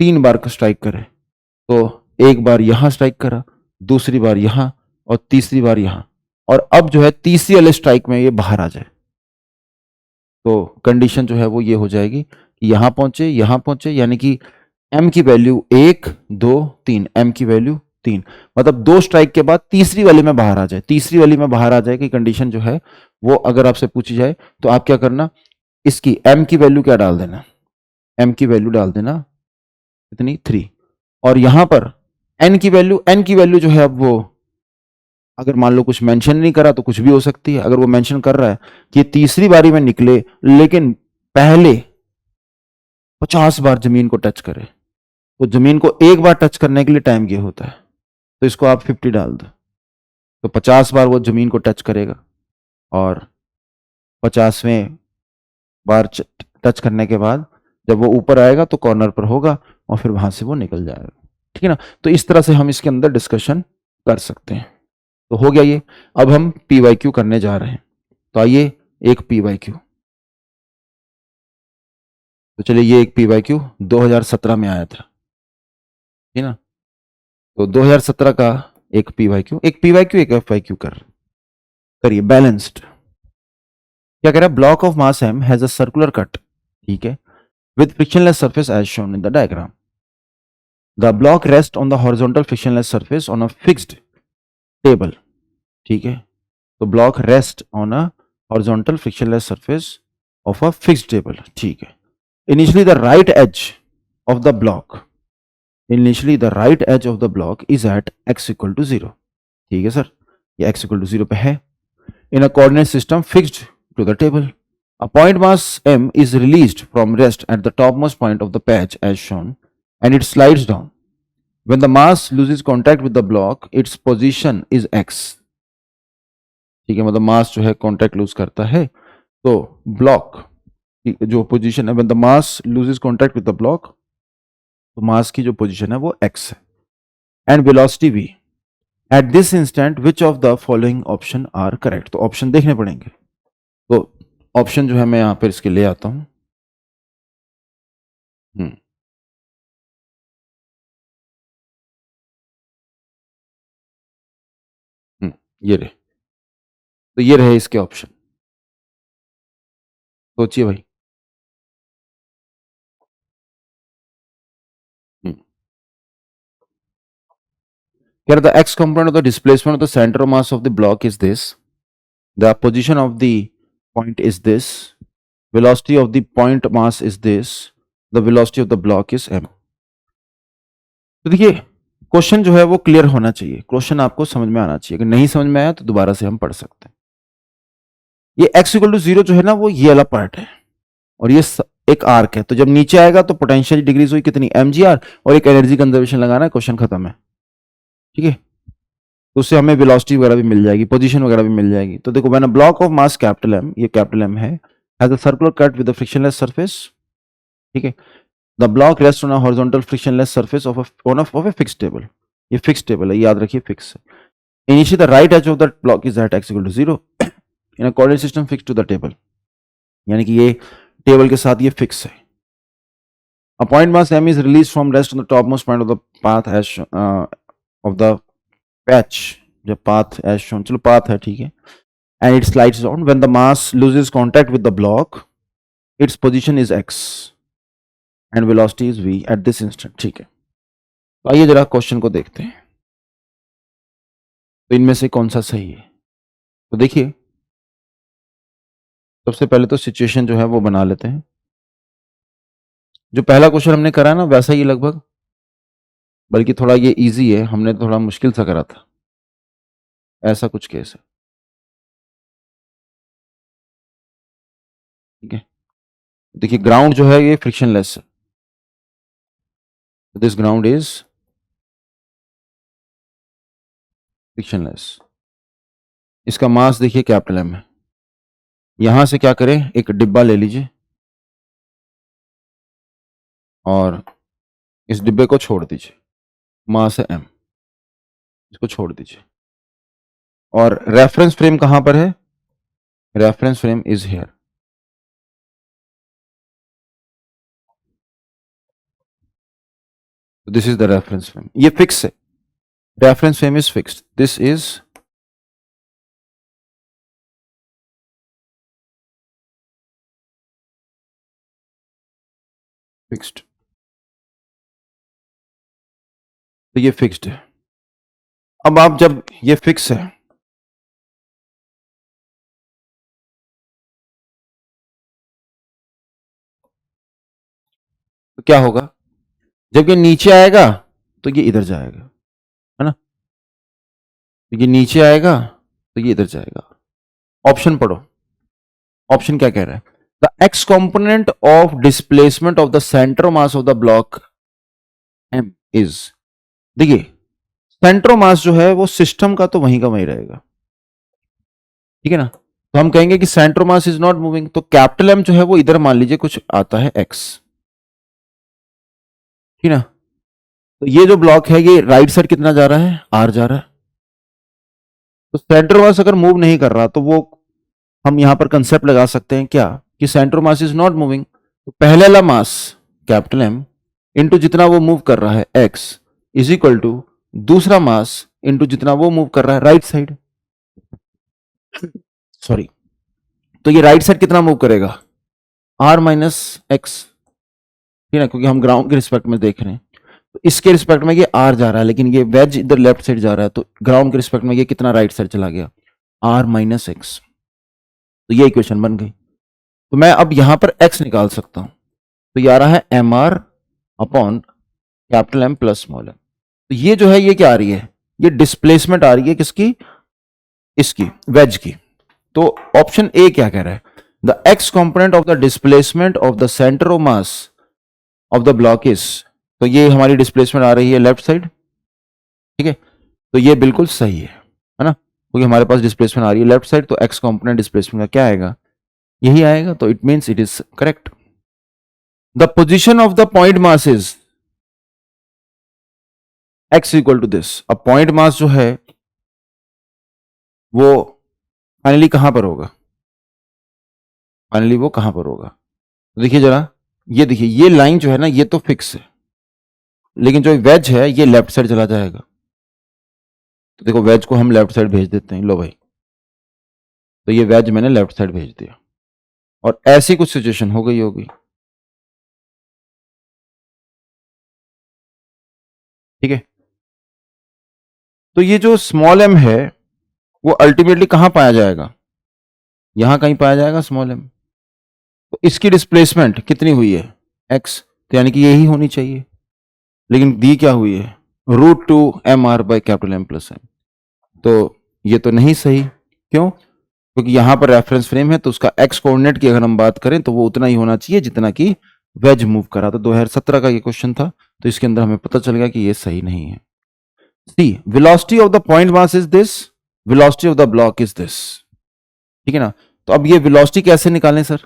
3 बार का स्ट्राइक करे, तो एक बार यहां स्ट्राइक करा, दूसरी बार यहां, और तीसरी बार यहां, और अब जो है तीसरी वाले स्ट्राइक में ये बाहर आ जाए, तो कंडीशन जो है वो ये हो जाएगी कि यहां पहुंचे, यानी कि m की वैल्यू 1 2 3, m की वैल्यू 3, मतलब 2 स्ट्राइक के बाद तीसरी वाली में बाहर आ जाए, तीसरी वाली में बाहर आ जाए कि कंडीशन जो है वो अगर आपसे पूछी जाए, तो आप क्या करना, इसकी m की वैल्यू क्या डाल देना, m की वैल्यू डाल देना कितनी 3, और यहां पर n की वैल्यू जो है, अब वो अगर मान लो कुछ मेंशन नहीं करा तो कुछ भी हो सकती है। अगर वो मेंशन कर रहा है कि ये तीसरी बारी में निकले लेकिन पहले 50 बार जमीन को टच करे, तो जमीन को एक बार टच करने के लिए टाइम ये होता है, तो इसको आप 50 डाल दो, तो 50 बार वो जमीन को टच करेगा, और 50वें बार टच करने के बाद जब वो ऊपर आएगा तो कॉर्नर पर होगा, और फिर वहां से वो निकल जाएगा। ठीक है ना, तो इस तरह से हम इसके अंदर डिस्कशन कर सकते हैं। तो हो गया ये। अब हम पीवाईक्यू करने जा रहे हैं, तो आइए एक पीवाईक्यू। तो चलिए ये एक पीवाईक्यू 2017 में आया था, ठीक है ना, तो 2017 का एक पीवाईक्यू एक एफवाईक्यू करिए बैलेंस्ड। क्या कह रहा है, block of mass m has a circular cut, ठीक है, with frictionless surface as shown in the diagram. The block rests on the horizontal frictionless surface on a fixed table. ठीक है, तो block rest on a horizontal frictionless surface of a fixed table. ठीक है, initially the right edge of the block is at x equal to 0. ठीक है sir, ये x equal to 0 पे है, in a coordinate system fixed to the table. A point mass m is released from rest at the topmost point of the patch as shown, and it slides down. When the mass loses contact with the block, its position is x. ठीक है, मतलब मास जो है contact loose करता है, तो block की जो पोजीशन है, when the mass loses contact with the block, तो मास की जो पोजीशन है वो x है, and velocity v. At this instant, which of the following option are correct? तो ऑप्शन देखने पड़ेंगे, तो ऑप्शन जो है मैं यहां पर इसके ले आता हूं। ये रहे, तो ये रहे इसके ऑप्शन, सोचिए भाई। Here the x component of the displacement of the center of mass of the block is this, the position of the point is this, velocity of the point mass is this, the velocity of the block is m. तो देखिए question जो है वो clear होना चाहिए, question आपको समझ में आना चाहिए, अगर नहीं समझ में आया तो दोबारा से हम पढ़ सकते हैं। ये x इक्वल टू 0 जो है ना वो ये वाला पार्ट है, और ये एक आर्क है, तो जब नीचे आएगा तो पोटेंशियल डिक्रीज हुई कितनी mgr, और एक एनर्जी कंजर्वेशन लगाना है, क्वेश्चन खत्म है। ठीक है, तो उससे हमें वेलोसिटी वगैरह भी मिल जाएगी, पोजीशन वगैरह भी मिल जाएगी। तो देखो when a block of mass capital M, ये कैपिटल M है, has a circular cut with a frictionless surface, ठीक है, the block rest on a horizontal frictionless surface of a fixed table, ये फिक्स्ड टेबल है, याद रखिए fix है। Initially the right edge of that block is at x equal to 0 in a coordinate system fixed to the table, यानी कि ये table के साथ ये फिक्स है। A point mass m is released from rest on the topmost point of the path as of the patch. जब path as shown, चलो path है ठीक है, and it slides on. When the mass loses contact with the block, its position is x and velocity is v at this instant. ठीक है, तो आइए जरा क्वेश्चन को देखते हैं, तो इनमें से कौन सा सही है। तो देखिए, सबसे पहले तो सिचुएशन जो है वो बना लेते हैं। जो पहला क्वेश्चन हमने करा ना वैसा ही लगभग, बल्कि थोड़ा ये इजी है, हमने थोड़ा मुश्किल सा करा था, ऐसा कुछ केस है। ठीक है, देखिए ग्राउंड जो है ये फ्रिक्शनलेस है, दिस ग्राउंड इज फ्रिक्शनलेस। इसका मास देखिए कैपिटल एम है। यहां से क्या करें, एक डिब्बा ले लीजिए और इस डिब्बे को छोड़ दीजिए, मास है एम, इसको छोड़ दीजिए। और रेफरेंस फ्रेम कहां पर है, reference frame is here. This is the reference frame, ये फिक्स है, reference frame is fixed, this is fixed, तो ये फिक्स्ड है। अब आप जब ये फिक्स है तो क्या होगा, जब ये नीचे आएगा तो ये इधर जाएगा, है ना, तो ये नीचे आएगा तो ये इधर जाएगा। ऑप्शन पढ़ो, ऑप्शन क्या कह रहा है, the x component of displacement of the centre mass of the block M is, देखिए सेंटर मास जो है वो सिस्टम का तो वहीं का वहीं रहेगा, ठीक है ना, तो हम कहेंगे कि centre mass is not moving, तो कैपिटल एम जो है वो इधर मान लीजिए कुछ आता है एक्स, ठीक ना, तो ये जो ब्लॉक है ये राइट साइड कितना जा रहा है, आर जा रहा है, तो सेंटर मास अगर मूव नहीं कर रहा तो वो हम यहां पर कंसेप्ट लगा सकते हैं क्या, कि centre mass is not moving, तो पहले वाला मास कैपिटल एम इंटू जितना वो मूव कर रहा है एक्स इज इक्वल टू दूसरा मास इंटू जितना वो मूव कर रहा है राइट साइड, सॉरी, तो ये राइट साइड कितना मूव करेगा, आर माइनस एक्स, ठीक है, क्योंकि हम ग्राउंड के रिस्पेक्ट में देख रहे हैं, तो इसके रिस्पेक्ट में ये आर जा रहा है, लेकिन ये वेज इधर लेफ्ट साइड जा रहा है, तो ग्राउंड के रिस्पेक्ट में ये कितना राइट साइड चला गया, आर माइनस एक्स, तो ये इक्वेशन बन गई। तो मैं अब यहां पर एक्स निकाल सकता हूं, तो ये आ रहा है m r upon capital M plus small m, तो ये जो है ये क्या आ रही है, ये डिस्प्लेसमेंट आ रही है किसकी, इसकी वेज की। तो ऑप्शन ए क्या कह रहा है, the x component of the displacement of the centre of mass of the block is, तो ये हमारी डिस्प्लेसमेंट आ रही है लेफ्ट साइड, ठीक है, तो ये बिल्कुल सही है ना, क्योंकि हमारे पास डिस्प्लेसमेंट आ रही है लेफ्ट साइड, तो एक्स कंपोनेंट डिस्प्लेसमेंट का क्या आएगा, यही आएगा, तो it means it is correct. The position of the point mass is x equal to this, अब पॉइंट मास जो है वो फाइनली कहां पर होगा, फाइनली वो कहां पर होगा, तो देखिए जरा, ये देखिए ये लाइन जो है ना ये तो फिक्स है, लेकिन जो वेज है ये लेफ्ट साइड चला जाएगा, तो देखो वेज को हम लेफ्ट साइड भेज देते हैं, लो भाई, तो ये वेज मैंने लेफ्ट साइड भेज दिया, और ऐसी कुछ सिचुएशन हो गई होगी, ठीक है, तो ये जो स्मॉल एम है वो अल्टीमेटली कहां पाया जाएगा, यहां कहीं पाया जाएगा स्मॉल एम, तो इसकी डिस्प्लेसमेंट कितनी हुई है एक्स, तो यानी कि यही होनी चाहिए, लेकिन दी क्या हुई है, root two m r by capital M plus m, तो ये तो नहीं सही, क्यों, क्योंकि यहां पर रेफरेंस फ्रेम है, तो उसका एक्स कोऑर्डिनेट की अगर हम बात करें तो वो उतना ही होना चाहिए जितना कि वेज मूव करा, तो 2017 का ये क्वेश्चन था, तो इसके अंदर हमें पता चल गया कि ये सही नहीं है। See velocity of the point mass is this, velocity of the block is this, ठीक है ना, तो अब ये वेलोसिटी कैसे निकालें सर,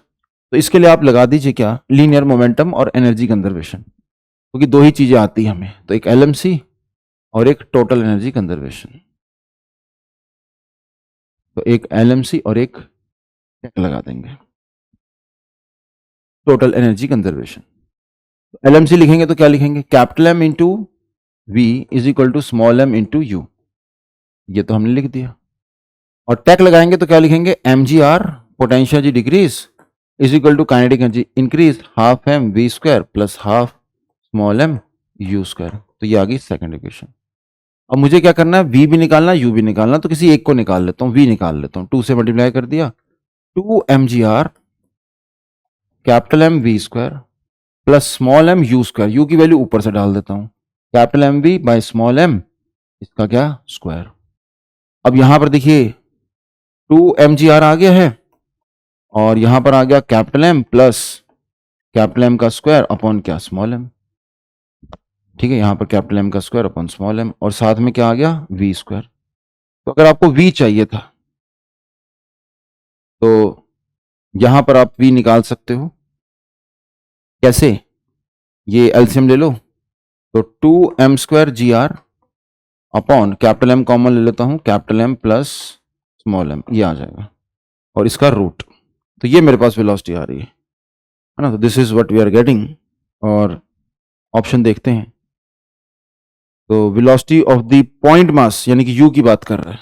तो इसके लिए आप लगा दीजिए क्या, लीनियर मोमेंटम और एनर्जी कंजर्वेशन, क्योंकि दो ही चीजें आती है हमें, तो एक एलएमसी और एक टोटल एनर्जी कंजर्वेशन, तो एक एलएमसी और एक लगा देंगे टोटल एनर्जी कंजर्वेशन, LMC लिखेंगे तो क्या लिखेंगे, capital M into v is equal to small m into u, ये तो हमने लिख दिया। और टेक लगाएंगे तो क्या लिखेंगे, mgr potential energy decrease is equal to kinetic energy increase half m v square plus half small m u square. तो ये आ गई सेकंड इक्वेशन। अब मुझे क्या करना है, v भी निकालना u भी निकालना, तो किसी एक को निकाल लेता हूँ, v निकाल लेता हूँ। 2 से मल्टीप्लाई कर दिया, 2 mgr capital M v square plus small m u square, u की वैल्यू ऊपर से डाल देता हूँ, capital M v bye small m, इसका क्या स्क्वायर। अब यहां पर देखिए 2 mgr आ गया है और यहां पर आ गया capital M plus capital M का स्क्वायर अपॉन क्या, स्मॉल m। ठीक है, यहां पर कैपिटल M का स्क्वायर अपॉन स्मॉल m और साथ में क्या आ गया, v स्क्वायर। तो अगर आपको v चाहिए था तो यहां पर आप v निकाल सकते हो। कैसे, ये एलसीएम ले लो, तो 2m square g r upon capital M common ले लेता हूं, capital M plus small m, ये आ जाएगा और इसका रूट। तो ये मेरे पास वेलोसिटी आ रही है ना, तो this is what we are getting. और ऑप्शन देखते हैं, तो velocity of the point mass यानी कि u की बात कर रहा है,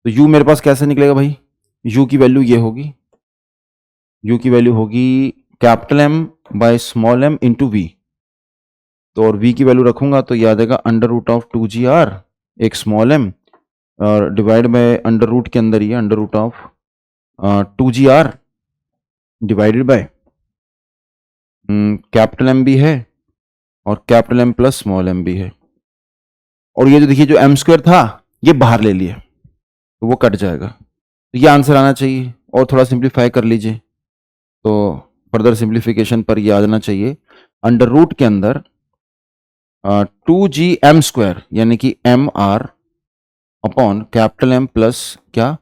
तो u मेरे पास कैसे निकलेगा भाई, u की वैल्यू ये होगी, u की वैल्यू होगी capital M by small m into v. तो और v की वैल्यू रखूंगा तो ये आ जाएगा अंडर रूट ऑफ 2gr एक स्मॉल m और डिवाइड बाय अंडर रूट के अंदर ही under root of 2gr divided by capital M भी है और capital M plus small m भी है। और ये जो देखिए जो m स्क्वायर था ये बाहर ले लिए तो वो कट जाएगा, तो ये आंसर आना चाहिए। और थोड़ा सिंप्लीफाई कर लीजिए तो फर्दर सिंप्लीफिकेशन पर ये आ जाना चाहिए, अंडर रूट के अंदर 2gm स्क्वायर यानी कि mr upon capital M plus क्या,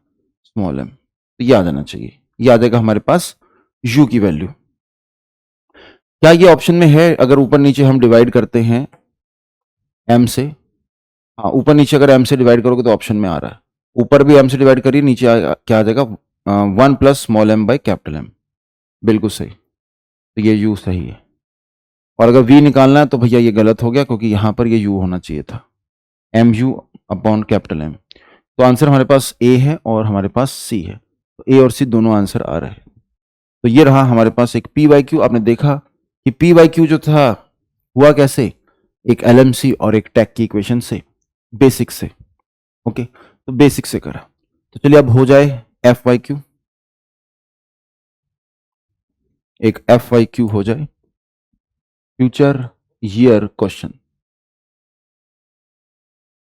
स्मॉल m, तो ये आ जाना चाहिए। ये आ जाएगा हमारे पास u की वैल्यू। क्या ये ऑप्शन में है, अगर ऊपर नीचे हम डिवाइड करते हैं m से, हाँ ऊपर नीचे अगर m से डिवाइड करोगे तो ऑप्शन में आ रहा है, ऊपर भी m से डिवाइड करिए, नीचे क्या आ जाएगा 1 plus small m by capital M, बिल्कुल सही। तो ये u सही है। और अगर v निकालना है तो भैया ये गलत हो गया क्योंकि यहां पर ये u होना चाहिए था, mu अपॉन कैपिटल M। तो आंसर हमारे पास a है और हमारे पास c है, तो a और c दोनों आंसर आ रहे हैं। तो ये रहा हमारे पास एक पी वाई क्यू। आपने देखा कि पी वाई क्यू जो था हुआ कैसे, एक LMC और एक टेक की इक्वेशन से, बेसिक से। ओके, तो बेसिक से करा, तो चलिए अब हो जाए एफ वाई क्यू, एक एफ वाई क्यू हो जाए, future year question,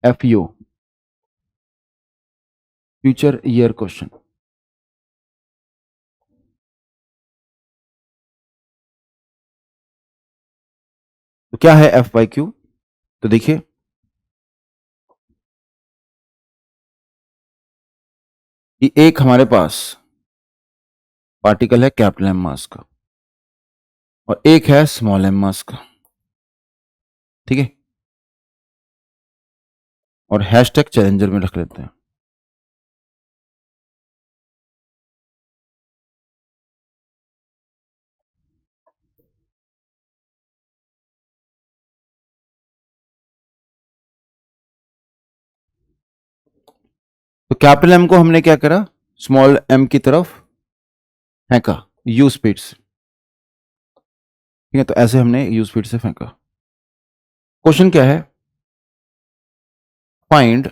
FU future year question. तो क्या है एफ वाई क्यू, तो देखिए कि एक हमारे पास पार्टिकल है कैपिटल M मास का और एक है स्मॉल m मास का, ठीक है, और हैशटैग चैलेंजर में रख लेते हैं। तो कैपिटल M को हमने क्या करा, स्मॉल m की तरफ फेंका u स्पीड से, ठीक है, तो ऐसे हमने u स्पीड से फेंका। क्वेश्चन क्या है, find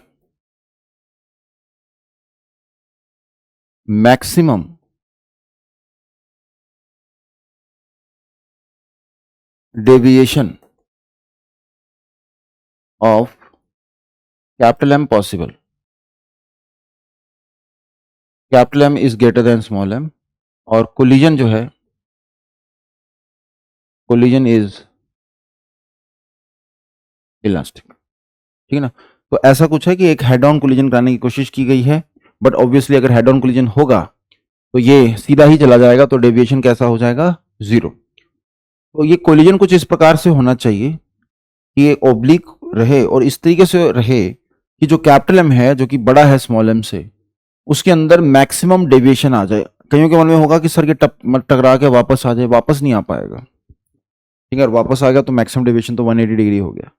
maximum deviation of capital M possible, capital M is greater than small m और कोलिजन जो है, कोलिजन इज इलास्टिक, ठीक है ना। तो ऐसा कुछ है कि एक हेड ऑन कोलिजन कराने की कोशिश की गई है, बट ऑब्वियसली अगर हेड ऑन कोलिजन होगा तो ये सीधा ही चला जाएगा, तो डेविएशन कैसा हो जाएगा, 0। तो ये कोलिजन कुछ इस प्रकार से होना चाहिए कि ये ओब्लिक रहे और इस तरीके से रहे कि जो कैपिटल M है जो कि बड़ा है स्मॉल m से, उसके अंदर मैक्सिमम डेविएशन आ जाए। कईयों के मन में होगा कि सर ये टकरा के वापस आ जाए, वापस नहीं आ पाएगा। ठीक है, और वापस आ गया तो मैक्सिमम डेविएशन तो 180 डिग्री हो गया।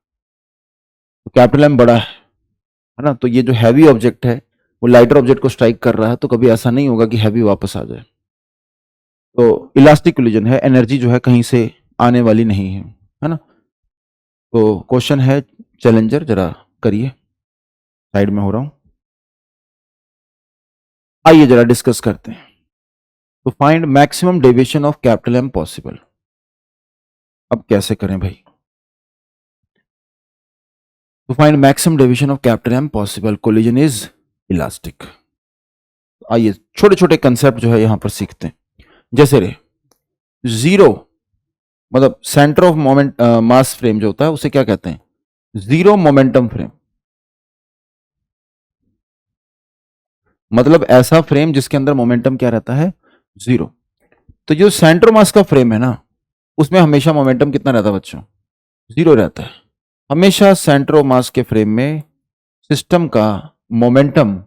तो कैपिटल एम बड़ा है ना, तो ये जो हैवी ऑब्जेक्ट है वो लाइटर ऑब्जेक्ट को स्ट्राइक कर रहा है, तो कभी ऐसा नहीं होगा कि हैवी वापस आ जाए। तो इलास्टिक कोलिजन है, एनर्जी जो है कहीं से आने वाली नहीं है ना। तो क्वेश्चन है चैलेंजर, जरा करिए, साइड में हो रहा हूं। आइए जरा डिस्कस करते हैं। तो find maximum deviation of capital M possible. अब कैसे करें भाई? तो find maximum deviation of capital M possible, collision is elastic. आइए छोटे छोटे कंसेप्ट जो है यहां पर सीखते हैं। जैसे रे जीरो, मतलब centre of moment mass frame जो होता है उसे क्या कहते हैं? Zero momentum frame. मतलब ऐसा फ्रेम जिसके अंदर मोमेंटम क्या रहता है? जीरो। तो जो सेंटर मास का फ्रेम है ना, उसमें हमेशा मोमेंटम कितना रहता है बच्चों? जीरो रहता है। हमेशा सेंटर ऑफ मास के फ्रेम में सिस्टम का मोमेंटम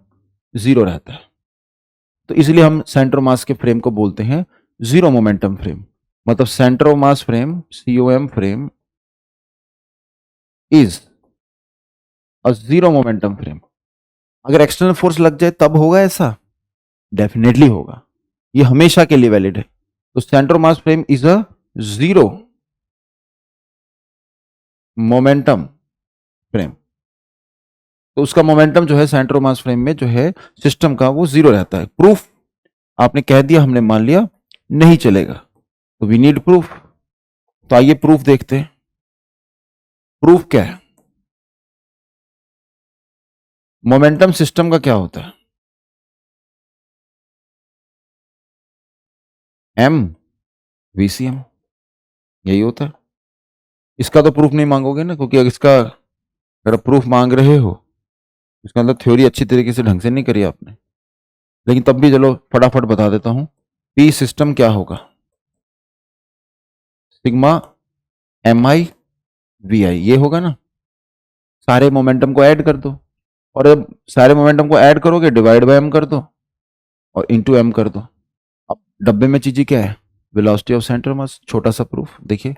जीरो रहता है। तो इसलिए हम सेंटर ऑफ मास के फ्रेम को बोलते हैं जीरो मोमेंटम फ्रेम। मतलब centre of mass frame, COM frame is a zero momentum frame. अगर एक्सटर्नल फोर्स लग जाए तब होगा ऐसा? डेफिनेटली होगा, ये हमेशा के लिए वैलिड है। तो centre of mass frame is a zero momentum frame. तो उसका मोमेंटम जो है सेंटर ऑफ मास फ्रेम में जो है सिस्टम का, वो जीरो रहता है। प्रूफ आपने कह दिया, हमने मान लिया, नहीं चलेगा। तो वी नीड प्रूफ। तो आइए प्रूफ देखते हैं। प्रूफ क्या है? मोमेंटम सिस्टम का क्या होता है? M VCM, यही होता है। इसका तो प्रूफ नहीं मांगोगे ना, क्योंकि अगर इसका अगर प्रूफ मांग रहे हो, इसका मतलब थ्योरी अच्छी तरीके से ढंग से नहीं करी आपने। लेकिन तब भी चलो फटाफट बता देता हूं। पी सिस्टम क्या होगा? सिग्मा MI VI, ये होगा ना। सारे मोमेंटम को ऐड कर दो, और अब सारे मोमेंटम को ऐड करोगे डिवाइड बाय M कर दो और इंटू M कर दो। अब डब्बे में चीजें क्या है? वेलोसिटी ऑफ सेंटर मास। छोटा सा प्रूफ देखिए,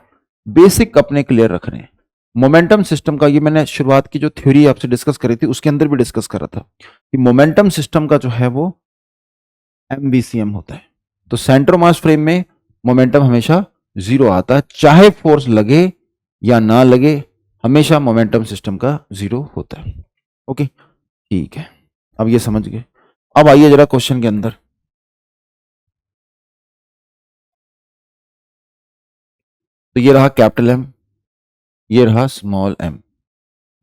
बेसिक अपने क्लियर रखने हैं। मोमेंटम सिस्टम का, ये मैंने शुरुआत की जो थ्योरी आपसे डिस्कस करी थी उसके अंदर भी डिस्कस करा था कि मोमेंटम सिस्टम का जो है वो MVCM होता है। तो सेंटर मास फ्रेम में मोमेंटम हमेशा जीरो आता है, चाहे फोर्स लगे या ना लगे, हमेशा मोमेंटम सिस्टम का जीरो होता है। ओके, ठीक है, अब ये समझ गए। अब आइए जरा क्वेश्चन के अंदर। तो ये रहा कैपिटल M, ये रहा small m।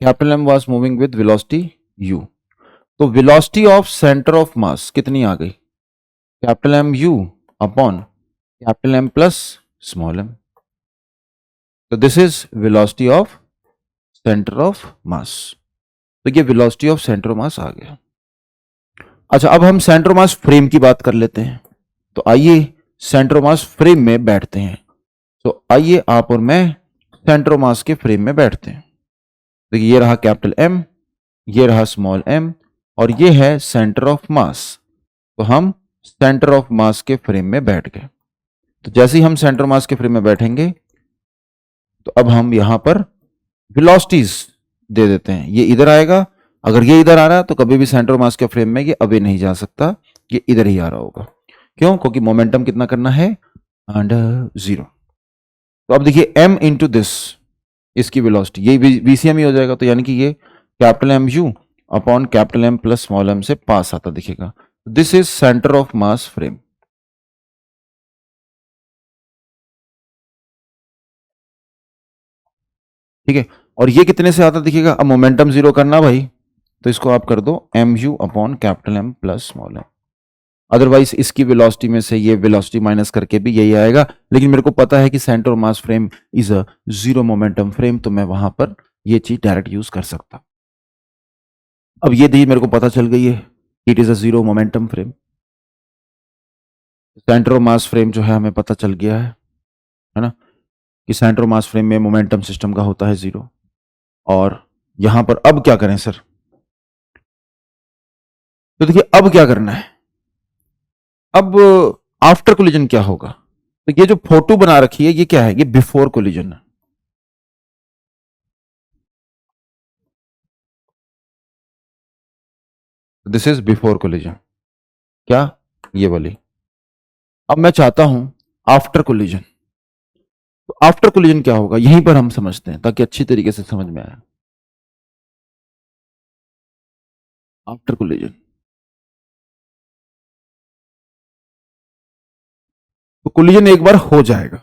Capital M was moving with velocity u। तो velocity of centre of mass कितनी आ गई? Capital M u upon capital M plus small m। तो this is velocity of centre of mass. तो ये velocity of centre of mass आ गया। अच्छा, अब हम सेंटर ऑफ मास फ्रेम की बात कर लेते हैं। तो आइए सेंटर ऑफ मास फ्रेम में बैठते हैं। तो आइए आप और मैं सेंटर ऑफ मास के फ्रेम में बैठते हैं। तो ये रहा कैपिटल M, ये रहा स्मॉल m, और ये है सेंटर ऑफ मास। तो हम सेंटर ऑफ मास के फ्रेम में बैठ गए। तो जैसे ही हम सेंटर मास के फ्रेम में बैठेंगे, तो अब हम यहां पर वेलोसिटीज दे देते हैं। ये इधर आएगा, अगर ये इधर आ रहा है तो कभी भी सेंटर मास के फ्रेम में ये अवे नहीं जा सकता, ये इधर ही आ रहा होगा। क्यों? क्योंकि मोमेंटम कितना करना है? Under zero. तो अब देखिए m इंटू दिस, इसकी वेलोसिटी, ये VCM ही हो जाएगा। तो यानी कि ये capital MU upon capital M plus small m से पास आता दिखेगा। This is centre of mass frame. ठीक है, और ये कितने से आता दिखेगा? अब मोमेंटम जीरो करना भाई, तो इसको आप कर दो MU upon capital M plus small m। Otherwise इसकी वेलोसिटी में से ये वेलोसिटी माइनस करके भी यही आएगा, लेकिन मेरे को पता है कि centre of mass frame is a zero momentum frame, तो मैं वहां पर ये चीज डायरेक्ट यूज कर सकता। अब ये दी मेरे को पता चल गई है, it is a zero momentum frame. Centre of mass frame जो है हमें पता चल गया है ना, कि सेंटर ऑफ मास फ्रेम में मोमेंटम सिस्टम का होता है जीरो। और यहां पर अब क्या करें सर? तो देखिए अब क्या करना है। अब आफ्टर कोलिजन क्या होगा? तो ये जो फोटो बना रखी है ये क्या है? ये बिफोर कोलिजन है। This is before collision. क्या? ये वाली। अब मैं चाहता हूं आफ्टर कोलिजन। तो आफ्टर कोलिजन क्या होगा यहीं पर हम समझते हैं ताकि अच्छी तरीके से समझ में आए। आफ्टर कोलिजन तो कोलिजन एक बार हो जाएगा,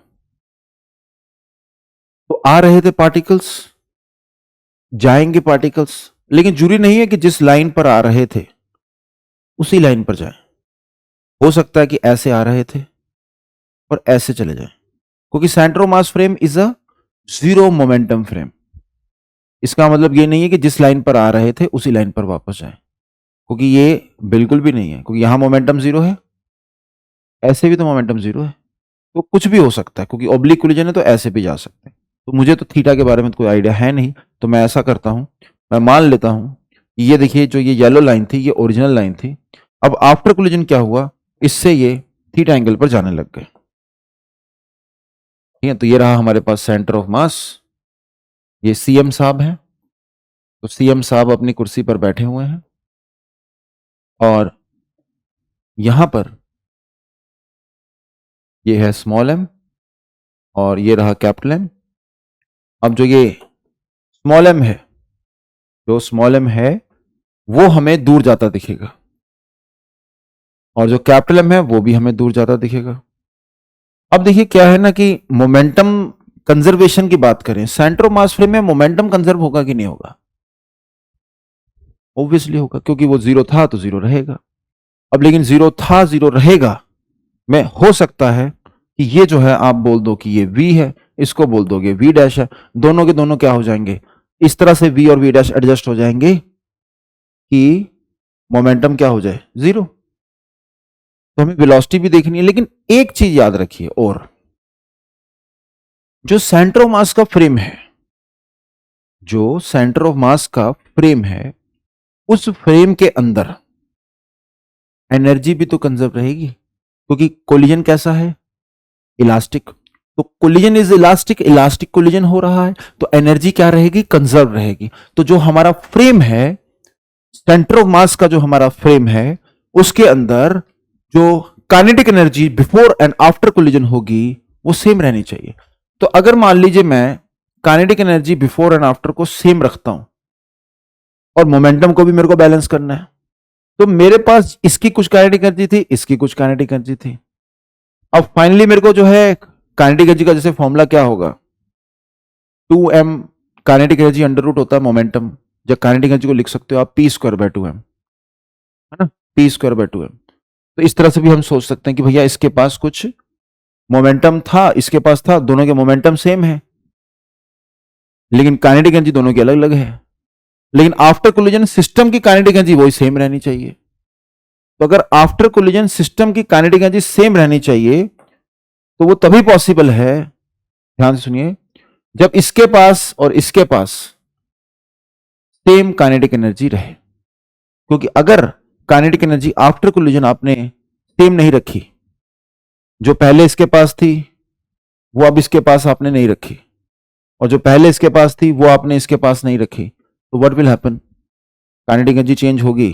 तो आ रहे थे पार्टिकल्स, जाएंगे पार्टिकल्स, लेकिन जरूरी नहीं है कि जिस लाइन पर आ रहे थे उसी लाइन पर जाए। हो सकता है कि ऐसे आ रहे थे और ऐसे चले जाए, क्योंकि centre of mass frame is a zero momentum frame. इसका मतलब ये नहीं है कि जिस लाइन पर आ रहे थे उसी लाइन पर वापस जाए, क्योंकि ये बिल्कुल भी नहीं है, क्योंकि यहां मोमेंटम जीरो है, ऐसे भी तो मोमेंटम जीरो है, तो कुछ भी हो सकता है, क्योंकि ऑब्लिक कोलिजन है तो ऐसे भी जा सकते हैं। तो मुझे तो थीटा के बारे में कोई आइडिया है नहीं, तो मैं ऐसा करता हूं, मैं मान लेता हूं कि ये देखिए जो ये येलो लाइन थी ये ओरिजिनल लाइन थी। अब आफ्टर कोलिजन क्या हुआ, इससे ये थीटा एंगल पर जाने लग गए। ठीक है, तो ये रहा हमारे पास सेंटर ऑफ मास। ये सीएम साहब है, तो सीएम साहब अपनी कुर्सी पर बैठे हुए हैं और यहां पर ये है स्मॉल एम और ये रहा कैपिटल एम। अब जो ये स्मॉल एम है, जो स्मॉल एम है वो हमें दूर जाता दिखेगा और जो कैपिटल एम है वो भी हमें दूर जाता दिखेगा। अब देखिए क्या है ना कि मोमेंटम कंजर्वेशन की बात करें, सेंटर ऑफ मास फ्रेम में मोमेंटम कंजर्व होगा कि नहीं होगा? ऑब्वियसली होगा, क्योंकि वो जीरो था तो जीरो रहेगा। अब लेकिन जीरो था जीरो रहेगा में हो सकता है कि ये जो है आप बोल दो कि ये v है, इसको बोल दोगे v डैश है, दोनों के दोनों क्या हो जाएंगे, इस तरह से v और v डैश एडजस्ट हो जाएंगे कि मोमेंटम क्या हो जाए, जीरो। तो हमें वेलोसिटी भी देखनी है, लेकिन एक चीज याद रखिए, और जो सेंटर ऑफ मास का फ्रेम है, जो सेंटर ऑफ मास का फ्रेम है, उस फ्रेम के अंदर एनर्जी भी तो कंजर्व रहेगी, क्योंकि कोलिजन कैसा है, इलास्टिक। तो collision is elastic, elastic collision हो रहा है तो एनर्जी क्या रहेगी, कंजर्व रहेगी। तो जो हमारा फ्रेम है, सेंटर ऑफ मास का जो हमारा फ्रेम है, उसके अंदर जो kinetic energy before and after collision होगी वो सेम रहनी चाहिए। तो अगर मान लीजिए मैं kinetic energy before and after को सेम रखता हूं और मोमेंटम को भी मेरे को बैलेंस करना है, तो मेरे पास इसकी कुछ काइनेटिक एनर्जी थी, इसकी कुछ काइनेटिक एनर्जी थी। अब फाइनली मेरे को जो है काइनेटिक एनर्जी का जैसे फॉर्मूला क्या होगा, 2m kinetic energy under root होता है मोमेंटम, जब काइनेटिक एनर्जी को लिख सकते हो आप p स्क्वायर बाय 2m, है ना, p स्क्वायर बाय 2m। तो इस तरह से भी हम सोच सकते हैं कि भैया इसके पास कुछ मोमेंटम था, इसके पास था, दोनों के मोमेंटम सेम है लेकिन काइनेटिक एनर्जी दोनों की अलग अलग है। लेकिन आफ्टर कोलिजन सिस्टम की काइनेटिक एनर्जी वही सेम रहनी चाहिए। तो अगर आफ्टर कोलिजन सिस्टम की काइनेटिक एनर्जी सेम रहनी चाहिए तो वो तभी पॉसिबल है, ध्यान से सुनिए, जब इसके पास और इसके पास सेम काइनेटिक एनर्जी रहे। क्योंकि अगर काइनेटिक एनर्जी आफ्टर कोलिजन आपने सेम नहीं रखी, जो पहले इसके पास थी वो अब इसके पास आपने नहीं रखी, और जो पहले इसके पास थी वो आपने इसके पास नहीं रखी, तो what will happen, kinetic energy change होगी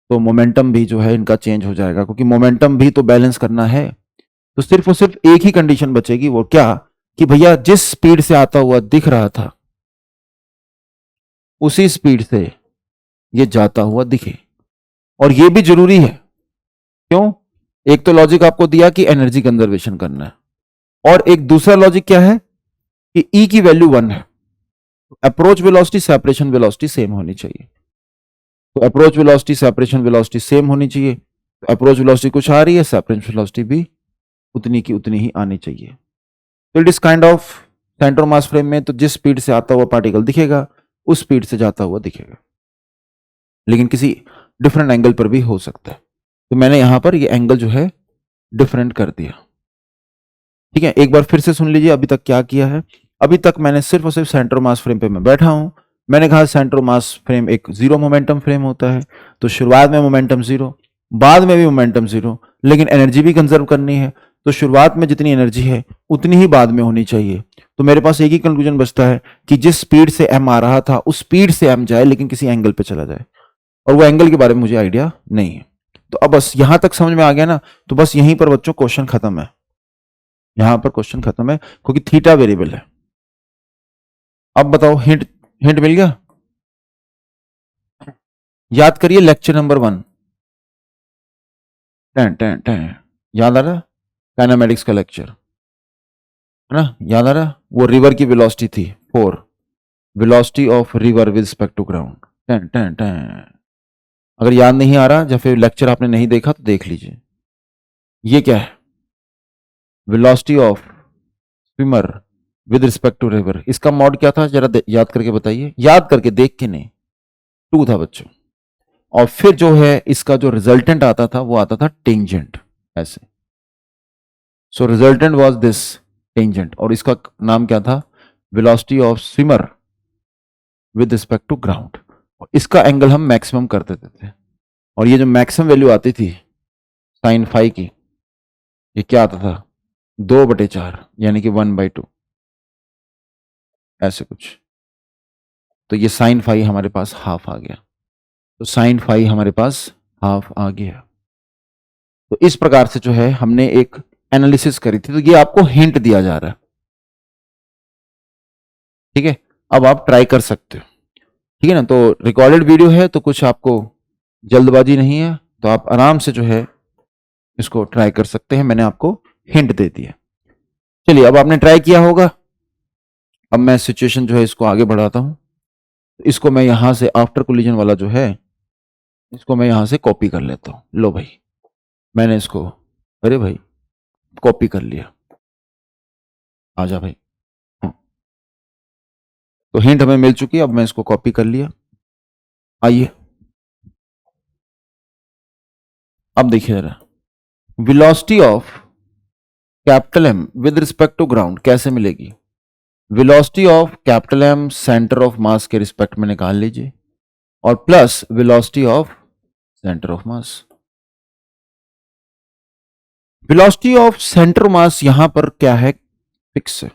तो मोमेंटम भी जो है इनका चेंज हो जाएगा, क्योंकि मोमेंटम भी तो बैलेंस करना है। तो सिर्फ और सिर्फ एक ही कंडीशन बचेगी, वो क्या, कि भैया जिस स्पीड से आता हुआ दिख रहा था उसी स्पीड से ये जाता हुआ दिखे। और ये भी जरूरी है, क्यों, एक तो लॉजिक आपको दिया कि एनर्जी कंजर्वेशन करना है, और एक दूसरा लॉजिक क्या है कि E की वैल्यू 1 है, approach velocity separation velocity same होनी चाहिए। तो approach velocity separation velocity same होनी चाहिए, तो अप्रोच वेलोसिटी कुछ आ रही है, सेपरेशन वेलोसिटी भी उतनी की उतनी ही आनी चाहिए। तो it is kind of centre mass frame में तो जिस स्पीड से आता हुआ पार्टिकल दिखेगा उस स्पीड से जाता हुआ दिखेगा, लेकिन किसी डिफरेंट एंगल पर भी हो सकता है। तो मैंने यहां पर ये एंगल जो है डिफरेंट कर दिया। ठीक है, एक बार फिर से सुन लीजिए अभी तक क्या किया है। अभी तक मैंने सिर्फ और सिर्फ सेंटर मास फ्रेम पे मैं बैठा हूं। मैंने कहा सेंटर मास फ्रेम एक जीरो मोमेंटम फ्रेम होता है, तो शुरुआत में मोमेंटम जीरो, बाद में भी मोमेंटम जीरो, लेकिन एनर्जी भी कंजर्व करनी है। तो शुरुआत में जितनी एनर्जी है उतनी ही बाद में होनी चाहिए। तो मेरे पास एक ही कंक्लूजन बचता है कि जिस स्पीड से एम आ रहा था उस स्पीड से एम जाए, लेकिन किसी एंगल पे चला जाए, और वो एंगल के बारे में मुझे आइडिया नहीं है। तो अब बस यहां तक समझ में आ गया ना, तो बस यहीं पर बच्चों क्वेश्चन खत्म है, यहां पर क्वेश्चन खत्म है, क्योंकि थीटा वेरिएबल है। अब बताओ, हिंट हिंट मिल गया? याद करिए लेक्चर नंबर 1, याद आ रहा? काइनेमेटिक्स का लेक्चर है ना, याद आ रहा? वो रिवर की वेलोसिटी थी 4, velocity of river with respect to ground. अगर याद नहीं आ रहा या फिर लेक्चर आपने नहीं देखा तो देख लीजिए। ये क्या है? Velocity of swimmer with respect to river. इसका मॉड क्या था, जरा याद करके बताइए, याद करके, देख के नहीं। 2 था बच्चों। और फिर जो है इसका जो रिजल्टेंट आता था वो आता था टेंजेंट, ऐसे। So resultant was this tangent, और इसका नाम क्या था? Velocity of swimmer with respect to ground. इसका एंगल हम मैक्सिमम कर देते थे, और ये जो मैक्सिमम वैल्यू आती थी साइन फाई की, ये क्या आता था? 2/4, यानी कि 1/2, ऐसे कुछ। तो ये साइन फाई हमारे पास हाफ आ गया, तो साइन फाई हमारे पास हाफ आ गया। तो इस प्रकार से जो है हमने एक एनालिसिस करी थी, तो ये आपको हिंट दिया जा रहा है, ठीक है? अब आप ट्राई कर सकते हो, ठीक है ना? तो रिकॉर्डेड वीडियो है, तो कुछ आपको जल्दबाजी नहीं है, तो आप आराम से जो है इसको ट्राई कर सकते हैं। मैंने आपको हिंट दे दिया। चलिए, अब आपने ट्राई किया होगा, अब मैं सिचुएशन जो है इसको आगे बढ़ाता हूं। इसको मैं यहां से आफ्टर कोलिजन वाला जो है, इसको मैं यहां से कॉपी कर लेता हूं। लो भाई, मैंने इसको, अरे भाई, कॉपी कर लिया। आजा भाई। तो हिंट हमें मिल चुकी है, अब मैं इसको कॉपी कर लिया। आइए, अब देखिए जरा, velocity of capital M with respect to ground कैसे मिलेगी? Velocity of capital M centre of mass के रिस्पेक्ट में निकाल लीजिए, और plus velocity of centre of mass. Velocity of centre mass यहां पर क्या है? फिक्स है।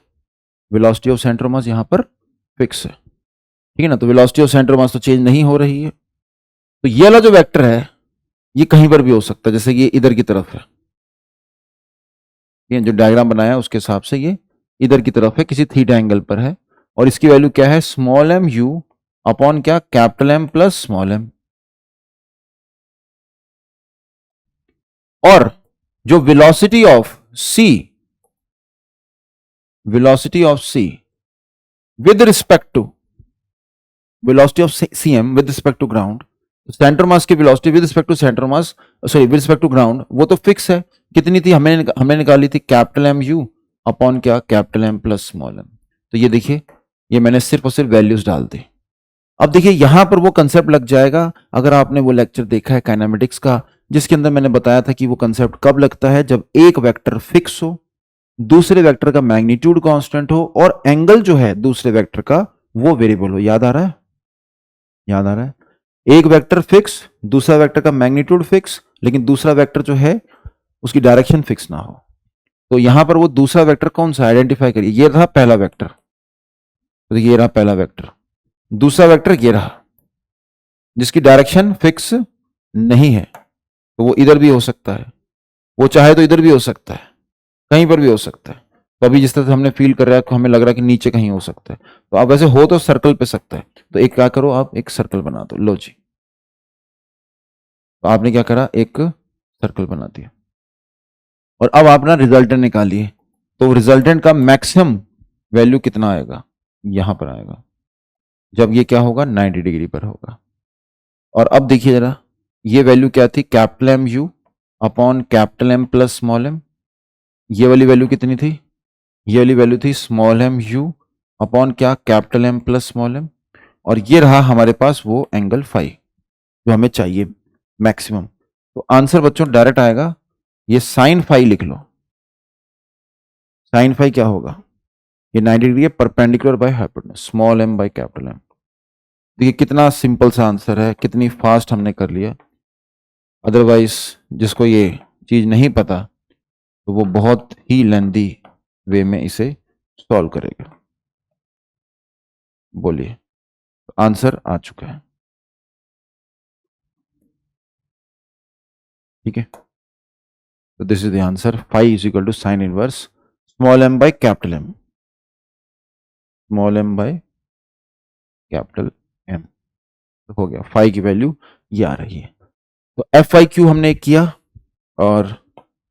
वेलोसिटी ऑफ सेंटर मास यहां पर फिक्स है, ठीक है ना? तो वेलोसिटी ऑफ सेंटर मास तो चेंज नहीं हो रही है, तो ये वाला जो वेक्टर है ये कहीं पर भी हो सकता है, जैसे ये इधर की तरफ है, ये जो डायग्राम बनाया उसके हिसाब से ये इधर की तरफ है, किसी थीटा एंगल पर है, और इसकी वैल्यू क्या है? स्मॉल एम यू अपॉन क्या? Capital M plus small m. और जो velocity of C with respect to velocity of C M with respect to ground, centre mass की velocity with respect to centre mass, sorry with respect to ground, वो तो fix है। कितनी थी? हमने निकाली थी कैपिटल एम यू अपॉन क्या? Capital M plus small m. तो ये देखिए, ये मैंने सिर्फ और सिर्फ वैल्यूज डाल दी। अब देखिए यहां पर वो कंसेप्ट लग जाएगा, अगर आपने वो लेक्चर देखा है काइनेमेटिक्स का, जिसके अंदर मैंने बताया था कि वो कंसेप्ट कब लगता है? जब एक वेक्टर फिक्स हो, दूसरे वेक्टर का मैग्नीट्यूड कांस्टेंट हो, और एंगल जो है दूसरे वेक्टर का वो वेरिएबल हो। याद आ रहा है? याद आ रहा है? एक वेक्टर फिक्स, दूसरा वेक्टर का मैग्नीट्यूड फिक्स, लेकिन दूसरा वेक्टर जो है उसकी डायरेक्शन फिक्स ना हो। तो यहां पर वो दूसरा वेक्टर कौन सा? आइडेंटिफाई करिए। ये रहा पहला वेक्टर, तो ये रहा पहला वेक्टर। दूसरा वेक्टर ये रहा, जिसकी डायरेक्शन फिक्स नहीं है, तो वो इधर भी हो सकता है, वो चाहे तो इधर भी हो सकता है, कहीं पर भी हो सकता है। तो अभी जिस तरह से हमने फील कर रहा है, हमें लग रहा है कि नीचे कहीं हो सकता है, तो आप वैसे हो तो सर्कल पे सकता है। तो एक क्या करो, आप एक सर्कल बना दो। लो जी, तो आपने क्या करा? एक सर्कल बना दिया, और अब आप ना रिजल्टेंट निकालिए। तो रिजल्टेंट का मैक्सिमम वैल्यू कितना आएगा? यहां पर आएगा, जब ये क्या होगा? 90 डिग्री पर होगा। और अब देखिए जरा, ये वैल्यू क्या थी? Capital M you upon capital M plus small m. ये वाली वैल्यू कितनी थी? ये वाली वैल्यू थी स्मॉल एम यू अपॉन क्या? Capital M plus small m. और ये रहा हमारे पास वो एंगल फाई जो हमें चाहिए मैक्सिमम। तो आंसर बच्चों डायरेक्ट आएगा, ये साइन फाई लिख लो। साइन फाई क्या होगा? ये 90 डिग्री है, perpendicular by hypotenuse, small m by capital M. देखिए कितना सिंपल सा आंसर है, कितनी फास्ट हमने कर लिया। अदरवाइज जिसको ये चीज नहीं पता तो वो बहुत ही लेंदी वे में इसे सॉल्व करेगा। बोलिए, आंसर आ चुका है। ठीक है, तो this is the answer. Phi is equal to sine inverse small m by capital M, small m by capital M। तो हो गया, फाई की वैल्यू ये आ रही है। तो FIQ हमने किया, और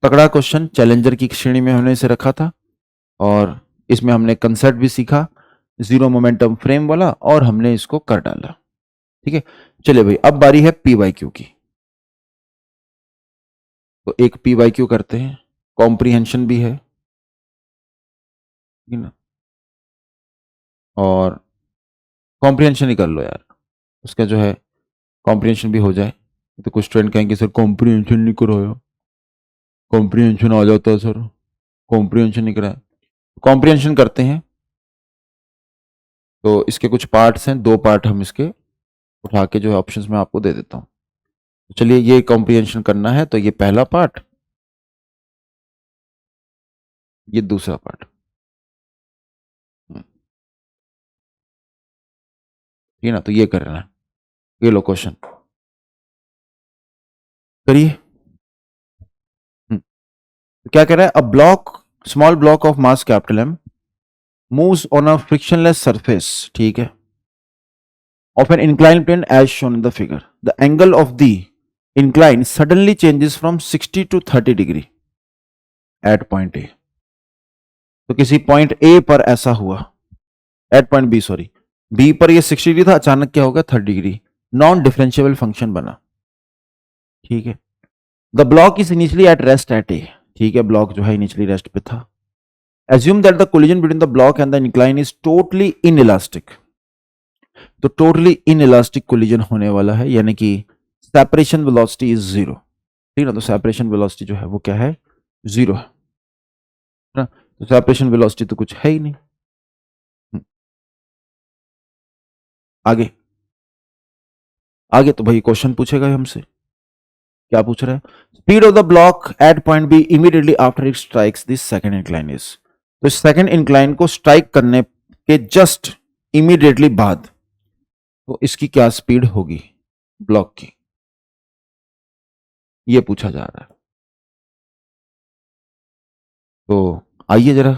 तगड़ा क्वेश्चन, चैलेंजर की श्रेणी में हमने इसे रखा था, और इसमें हमने कंसेप्ट भी सीखा जीरो मोमेंटम फ्रेम वाला, और हमने इसको कर डाला। ठीक है, चलिए भाई, अब बारी है PYQ की। तो एक PYQ करते हैं, कॉम्प्रीहेंशन भी है ना, और कॉम्प्रीहेंशन ही कर लो यार, उसका जो है कॉम्प्रीहेंशन भी हो जाए। तो कुछ स्टूडेंट कहेंगे सर कॉम्प्रीहेंशन नहीं कराया, कॉम्प्रीहेंशन आ जाता है सर, कॉम्प्रीहेंशन नहीं कराया। कॉम्प्रीहेंशन करते हैं, तो इसके कुछ पार्ट्स हैं, दो पार्ट हम इसके उठा के जो है ऑप्शंस में आपको दे देता हूं। तो चलिए, ये कॉम्प्रीहेंशन करना है, तो ये पहला पार्ट, ये दूसरा पार्ट। ठीक है ना, तो ये करना है। ये लो क्वेश्चन करिए। तो क्या कह रहा है, a block, small block of mass capital M moves on a frictionless surface, ठीक है, of an inclined plane as shown in the figure. The angle of the incline suddenly changes from 60 to 30 degree at point A. तो किसी point A पर ऐसा हुआ, at point B sorry, B पर ये 60 degree था, अचानक क्या होगा 30 डिग्री, नॉन डिफरेंशिएबल फंक्शन बना। ठीक है, the block is initially at rest at A, ठीक है, ब्लॉक जो है इनिशियली रेस्ट पे था। Assume that the collision between the block and the incline is totally inelastic. तो टोटली इनइलास्टिक कोलिजन होने वाला है, यानी कि सेपरेशन वेलोसिटी इज जीरो। ठीक है ना, तो सेपरेशन वेलोसिटी जो है वो क्या है, जीरो है ना, तो सेपरेशन वेलोसिटी तो कुछ है ही नहीं। आगे आगे तो भाई क्वेश्चन पूछेगा ही हमसे, क्या पूछ रहा है, speed of the block at point B immediately after it strikes this second incline is. तो सेकंड इंक्लाइन को स्ट्राइक करने के जस्ट इमीडिएटली बाद तो इसकी क्या स्पीड होगी ब्लॉक की, ये पूछा जा रहा है। तो आइए जरा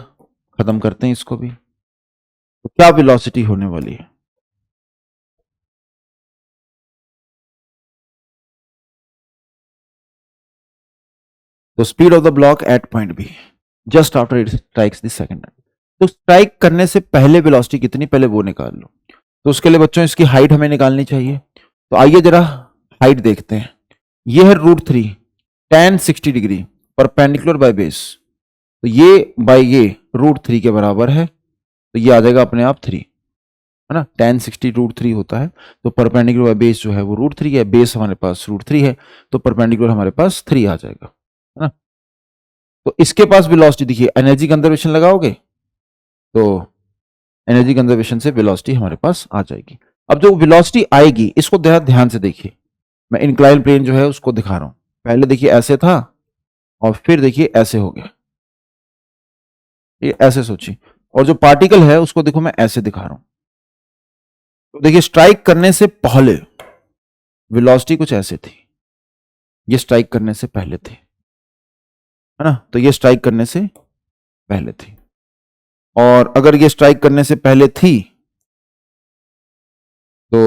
खत्म करते हैं इसको भी। तो क्या वेलोसिटी होने वाली है, तो speed of the block at point B just after it strikes this second. तो स्ट्राइक करने से पहले वेलोसिटी कितनी, पहले वो निकाल लो। तो उसके लिए बच्चों इसकी हाइट हमें निकालनी चाहिए। तो आइए जरा हाइट देखते हैं। ये है √3 tan 60 degree perpendicular by base, तो ये बाय ये √3 के बराबर है, तो ये आ जाएगा अपने आप 3, है ना, tan 60 √3 होता है। तो परपेंडिकुलर बाय बेस जो है वो √3 है, बेस हमारे पास √3 है, तो परपेंडिकुलर हमारे पास 3 आ जाएगा, है ना। तो इसके पास वेलोसिटी देखिए, एनर्जी कंजर्वेशन लगाओगे तो एनर्जी कंजर्वेशन से वेलोसिटी हमारे पास आ जाएगी। अब जो वेलोसिटी आएगी इसको ध्यान से देखिए, मैं इंक्लाइन प्लेन जो है उसको दिखा रहा हूं। पहले देखिए ऐसे था, और फिर देखिए ऐसे हो गया, ये ऐसे सोचिए, और जो पार्टिकल है उसको देखो मैं ऐसे दिखा रहा हूं। तो देखिए स्ट्राइक करने से पहले वेलोसिटी कुछ ऐसे थी, ये स्ट्राइक करने से पहले थी, है ना, तो ये स्ट्राइक करने से पहले थी। और अगर ये स्ट्राइक करने से पहले थी तो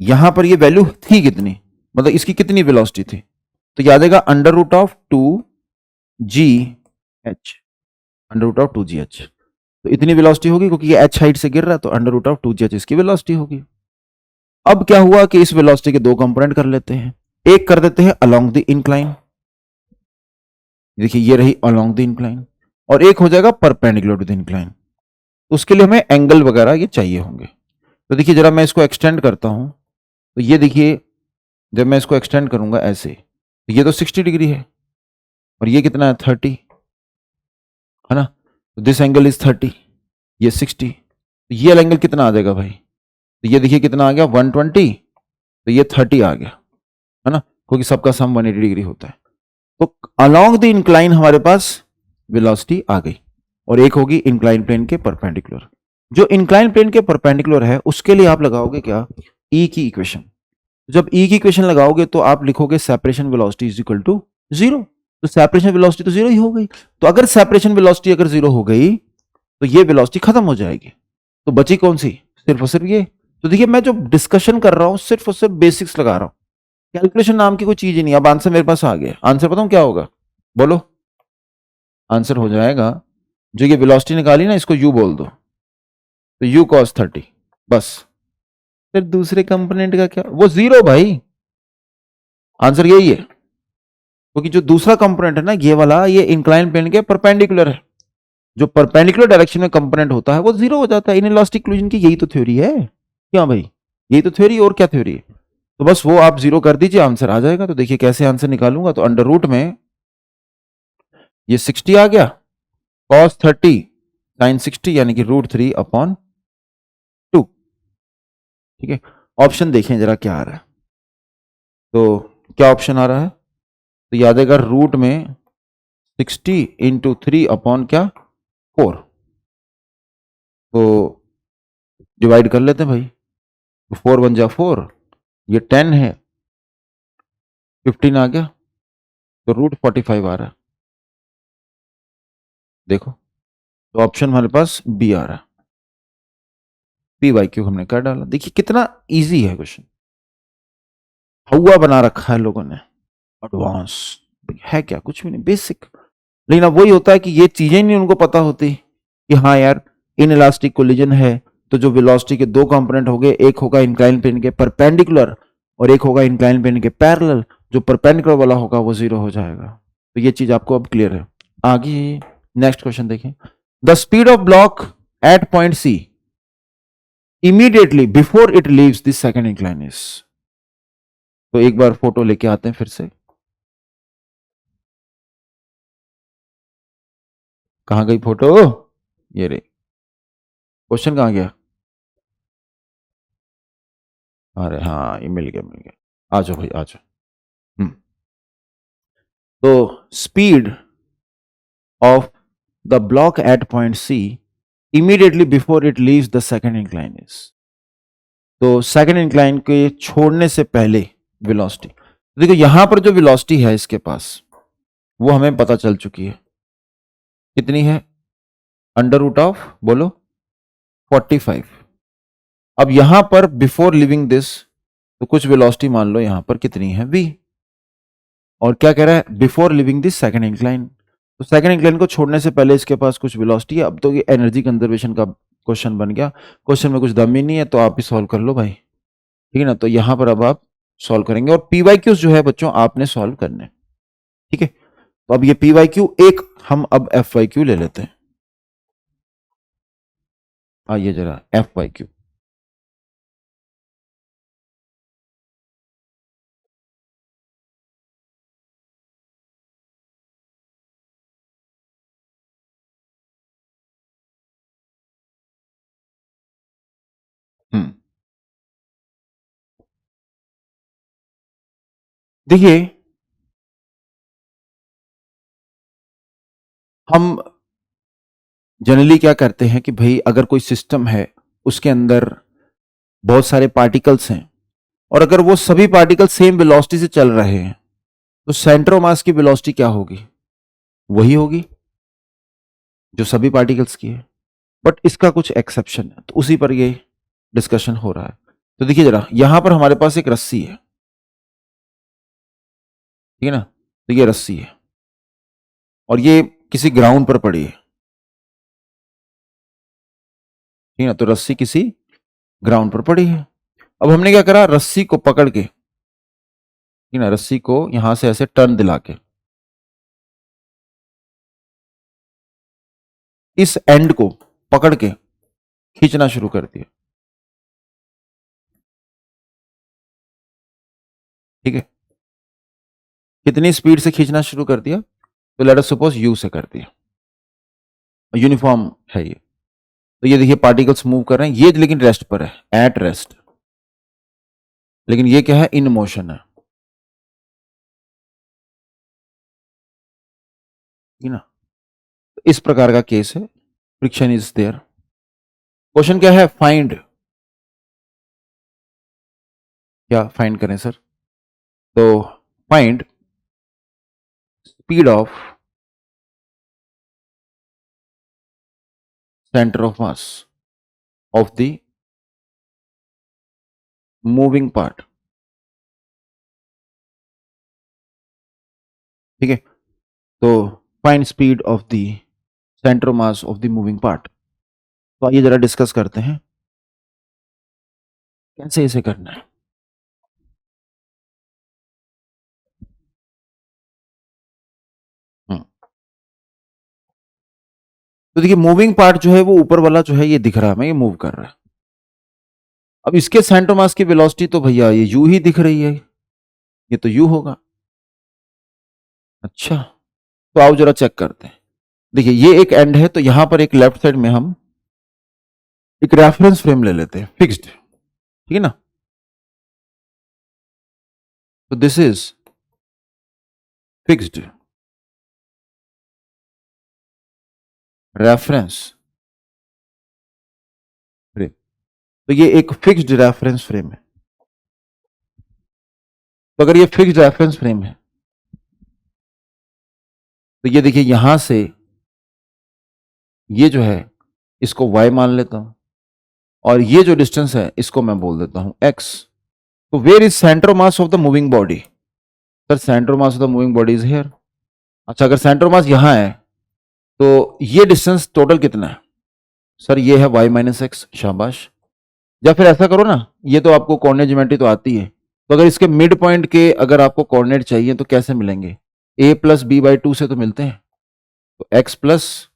यहां पर ये वैल्यू थी कितनी, मतलब इसकी कितनी वेलोसिटी थी, तो याद आएगा √2GH, √2GH। तो इतनी वेलोसिटी होगी क्योंकि ये h हाइट से गिर रहा है, तो √2GH इसकी वेलोसिटी होगी। अब क्या हुआ कि इस वेलोसिटी के दो कंपोनेंट कर लेते हैं, एक कर देते हैं अलोंग द इंक्लाइन, देखिए ये रही अलोंग द इंक्लाइन, और एक हो जाएगा परपेंडिकुलर टू द इंक्लाइन। उसके लिए हमें एंगल वगैरह ये चाहिए होंगे। तो देखिए जरा मैं इसको एक्सटेंड करता हूं, तो ये देखिए जब मैं इसको एक्सटेंड करूंगा ऐसे, तो ये तो 60 डिग्री है, और ये कितना है 30, है ना, तो दिस एंगल इज 30, ये 60, तो ये एंगल कितना आ जाएगा भाई, तो ये देखिए कितना आ गया 120, तो ये 30 आ गया, है ना, क्योंकि सबका सम 180 डिग्री होता है। तो अलोंग द इंक्लाइन हमारे पास वेलोसिटी आ गई, और एक होगी इंक्लाइन प्लेन के परपेंडिकुलर। जो इंक्लाइन प्लेन के परपेंडिकुलर है उसके लिए आप लगाओगे क्या, ई की इक्वेशन। जब ई की इक्वेशन लगाओगे तो आप लिखोगे separation velocity is equal to zero. तो सेपरेशन वेलोसिटी तो जीरो ही हो गई। तो अगर सेपरेशन वेलोसिटी अगर जीरो हो गई तो ये वेलोसिटी खत्म हो जाएगी। तो बची कौन सी, सिर्फ और सिर्फ ये। तो देखिए मैं जो डिस्कशन कर रहा हूं सिर्फ और सिर्फ बेसिक्स लगा रहा हूं, कैलकुलेशन नाम की कोई चीज ही नहीं। अब आंसर मेरे पास आ गया, आंसर बताऊं क्या होगा, बोलो। आंसर हो जाएगा, जो ये वेलोसिटी निकाली ना इसको यू बोल दो, तो यू कॉस 30, बस। फिर दूसरे कंपोनेंट का क्या, वो जीरो भाई, आंसर यही है। क्योंकि जो दूसरा कंपोनेंट है ना ये वाला, ये इंक्लाइन प्लेन के परपेंडिकुलर है। जो परपेंडिकुलर डायरेक्शन में कंपोनेंट होता है वो जीरो हो जाता है। इनइलास्टिक कोलिजन की यही तो थ्योरी है, क्या भाई, यही तो थ्योरी, और क्या थ्योरी है। तो बस वो आप जीरो कर दीजिए, आंसर आ जाएगा। तो देखिए कैसे आंसर निकालूंगा, तो अंडर रूट में ये 60 आ गया, cos 30 sin 60 यानी कि √3/2। ठीक है, ऑप्शन देखें जरा क्या आ रहा है। तो क्या ऑप्शन आ रहा है, तो याद आएगा रूट में 60 इंटू 3 क्या 4। तो डिवाइड कर लेते हैं भाई, तो 4 1 जा 4, ये 10 है, 15 आ गया, तो √45 आ रहा है। देखो, तो ऑप्शन हमारे पास बी आ रहा है, P/Q हमने कर डाला। देखिए कितना इजी है क्वेश्चन, हवा बना रखा है लोगों ने, एडवांस है क्या, कुछ भी नहीं, बेसिक। लेकिन अब वही होता है कि ये चीजें नहीं उनको पता होती कि हाँ यार इन इलास्टिक कोलिजन है, तो जो वेलोसिटी के दो कंपोनेंट हो गए, एक होगा इंक्लाइन प्लेन के परपेंडिकुलर और एक होगा इंक्लाइन प्लेन के पैरेलल। जो परपेंडिकुलर वाला होगा वो जीरो हो जाएगा। तो ये चीज आपको अब क्लियर है। आगे नेक्स्ट क्वेश्चन देखें, the speed of block at point C immediately before it leaves this second incline is. तो एक बार फोटो लेके आते हैं फिर से, कहां गई फोटो, ये रे, क्वेश्चन कहां गया, अरे हाँ ये मिल गया मिल गया, आ जाओ भाई आ जाओ। तो speed of the block at point C immediately before it leaves the second incline is. तो सेकंड इंक्लाइन के छोड़ने से पहले वेलोसिटी, देखो यहां पर जो वेलोसिटी है इसके पास वो हमें पता चल चुकी है, कितनी है, √, बोलो 45। अब यहां पर बिफोर लिविंग दिस, तो कुछ वेलोसिटी मान लो यहां पर कितनी है v, और क्या कह रहा है before living this second incline. तो सेकंड इंक्लाइन को छोड़ने से पहले इसके पास कुछ वेलोसिटी है। अब तो ये एनर्जी कंजर्वेशन का क्वेश्चन बन गया, क्वेश्चन में कुछ दम ही नहीं है, तो आप ही सॉल्व कर लो भाई, ठीक है ना। तो यहां पर अब आप सॉल्व करेंगे, और P/Q जो है बच्चों आपने सॉल्व करने, ठीक है। तो अब ये P/Q एक, हम अब F/Q ले लेते हैं। आइए जरा F/Q, देखिए हम जनरली क्या करते हैं कि भाई अगर कोई सिस्टम है उसके अंदर बहुत सारे पार्टिकल्स हैं, और अगर वो सभी पार्टिकल सेम वेलोसिटी से चल रहे हैं, तो सेंटर ऑफ मास की वेलोसिटी क्या होगी, वही होगी जो सभी पार्टिकल्स की है। बट इसका कुछ एक्सेप्शन है, तो उसी पर ये डिस्कशन हो रहा है। तो देखिए जरा, यहां पर हमारे पास एक रस्सी है, ठीक है ना, तो ये रस्सी है और ये किसी ग्राउंड पर पड़ी है, ठीक है ना। तो रस्सी किसी ग्राउंड पर पड़ी है। अब हमने क्या करा, रस्सी को पकड़ के, ठीक है ना, रस्सी को यहां से ऐसे टर्न दिला के इस एंड को पकड़ के खींचना शुरू कर दिया, ठीक है। कितनी स्पीड से खींचना शुरू कर दिया, तो लेट अस सपोज यू से कर दिया, यूनिफॉर्म है ये। तो ये देखिए पार्टिकल्स मूव कर रहे हैं, ये लेकिन रेस्ट पर है, एट रेस्ट, लेकिन ये क्या है, इन मोशन है। ठीक है ना। इस प्रकार का केस है, फ्रिक्शन इज देयर। क्वेश्चन क्या है, फाइंड, क्या फाइंड करें सर, तो find speed of centre of mass of the moving part. ठीक है, तो find speed of the centre of mass of the moving part. तो आइए जरा डिस्कस करते हैं कैसे इसे करना है। तो देखिए मूविंग पार्ट जो है वो ऊपर वाला जो है ये दिख रहा है, मैं ये मूव कर रहा है। अब इसके सेंटर मास की वेलोसिटी तो भैया ये यू ही दिख रही है, ये तो यू होगा। अच्छा, तो आओ जरा चेक करते हैं। देखिए ये एक एंड है, तो यहां पर एक लेफ्ट साइड में हम एक रेफरेंस फ्रेम ले लेते हैं फिक्स्ड, ठीक है ना। तो this is fixed reference frame. तो ये एक फिक्स्ड रेफरेंस फ्रेम है। तो अगर ये फिक्स्ड रेफरेंस फ्रेम है तो ये देखिए यहां से ये जो है इसको y मान लेता हूं, और ये जो डिस्टेंस है इसको मैं बोल देता हूं x। तो where is centre mass of the moving body, sir centre mass of the moving body is here. अच्छा, अगर सेंटर मास यहां है तो ये डिस्टेंस टोटल कितना है, सर ये है y माइनस एक्स, शाबाश। या फिर ऐसा करो ना, ये तो आपको कोऑर्डिनेट ज्योमेट्री तो आती है, तो अगर इसके मिड पॉइंट के अगर आपको कोऑर्डिनेट चाहिए तो कैसे मिलेंगे, a plus b by two से तो मिलते हैं, तो x plus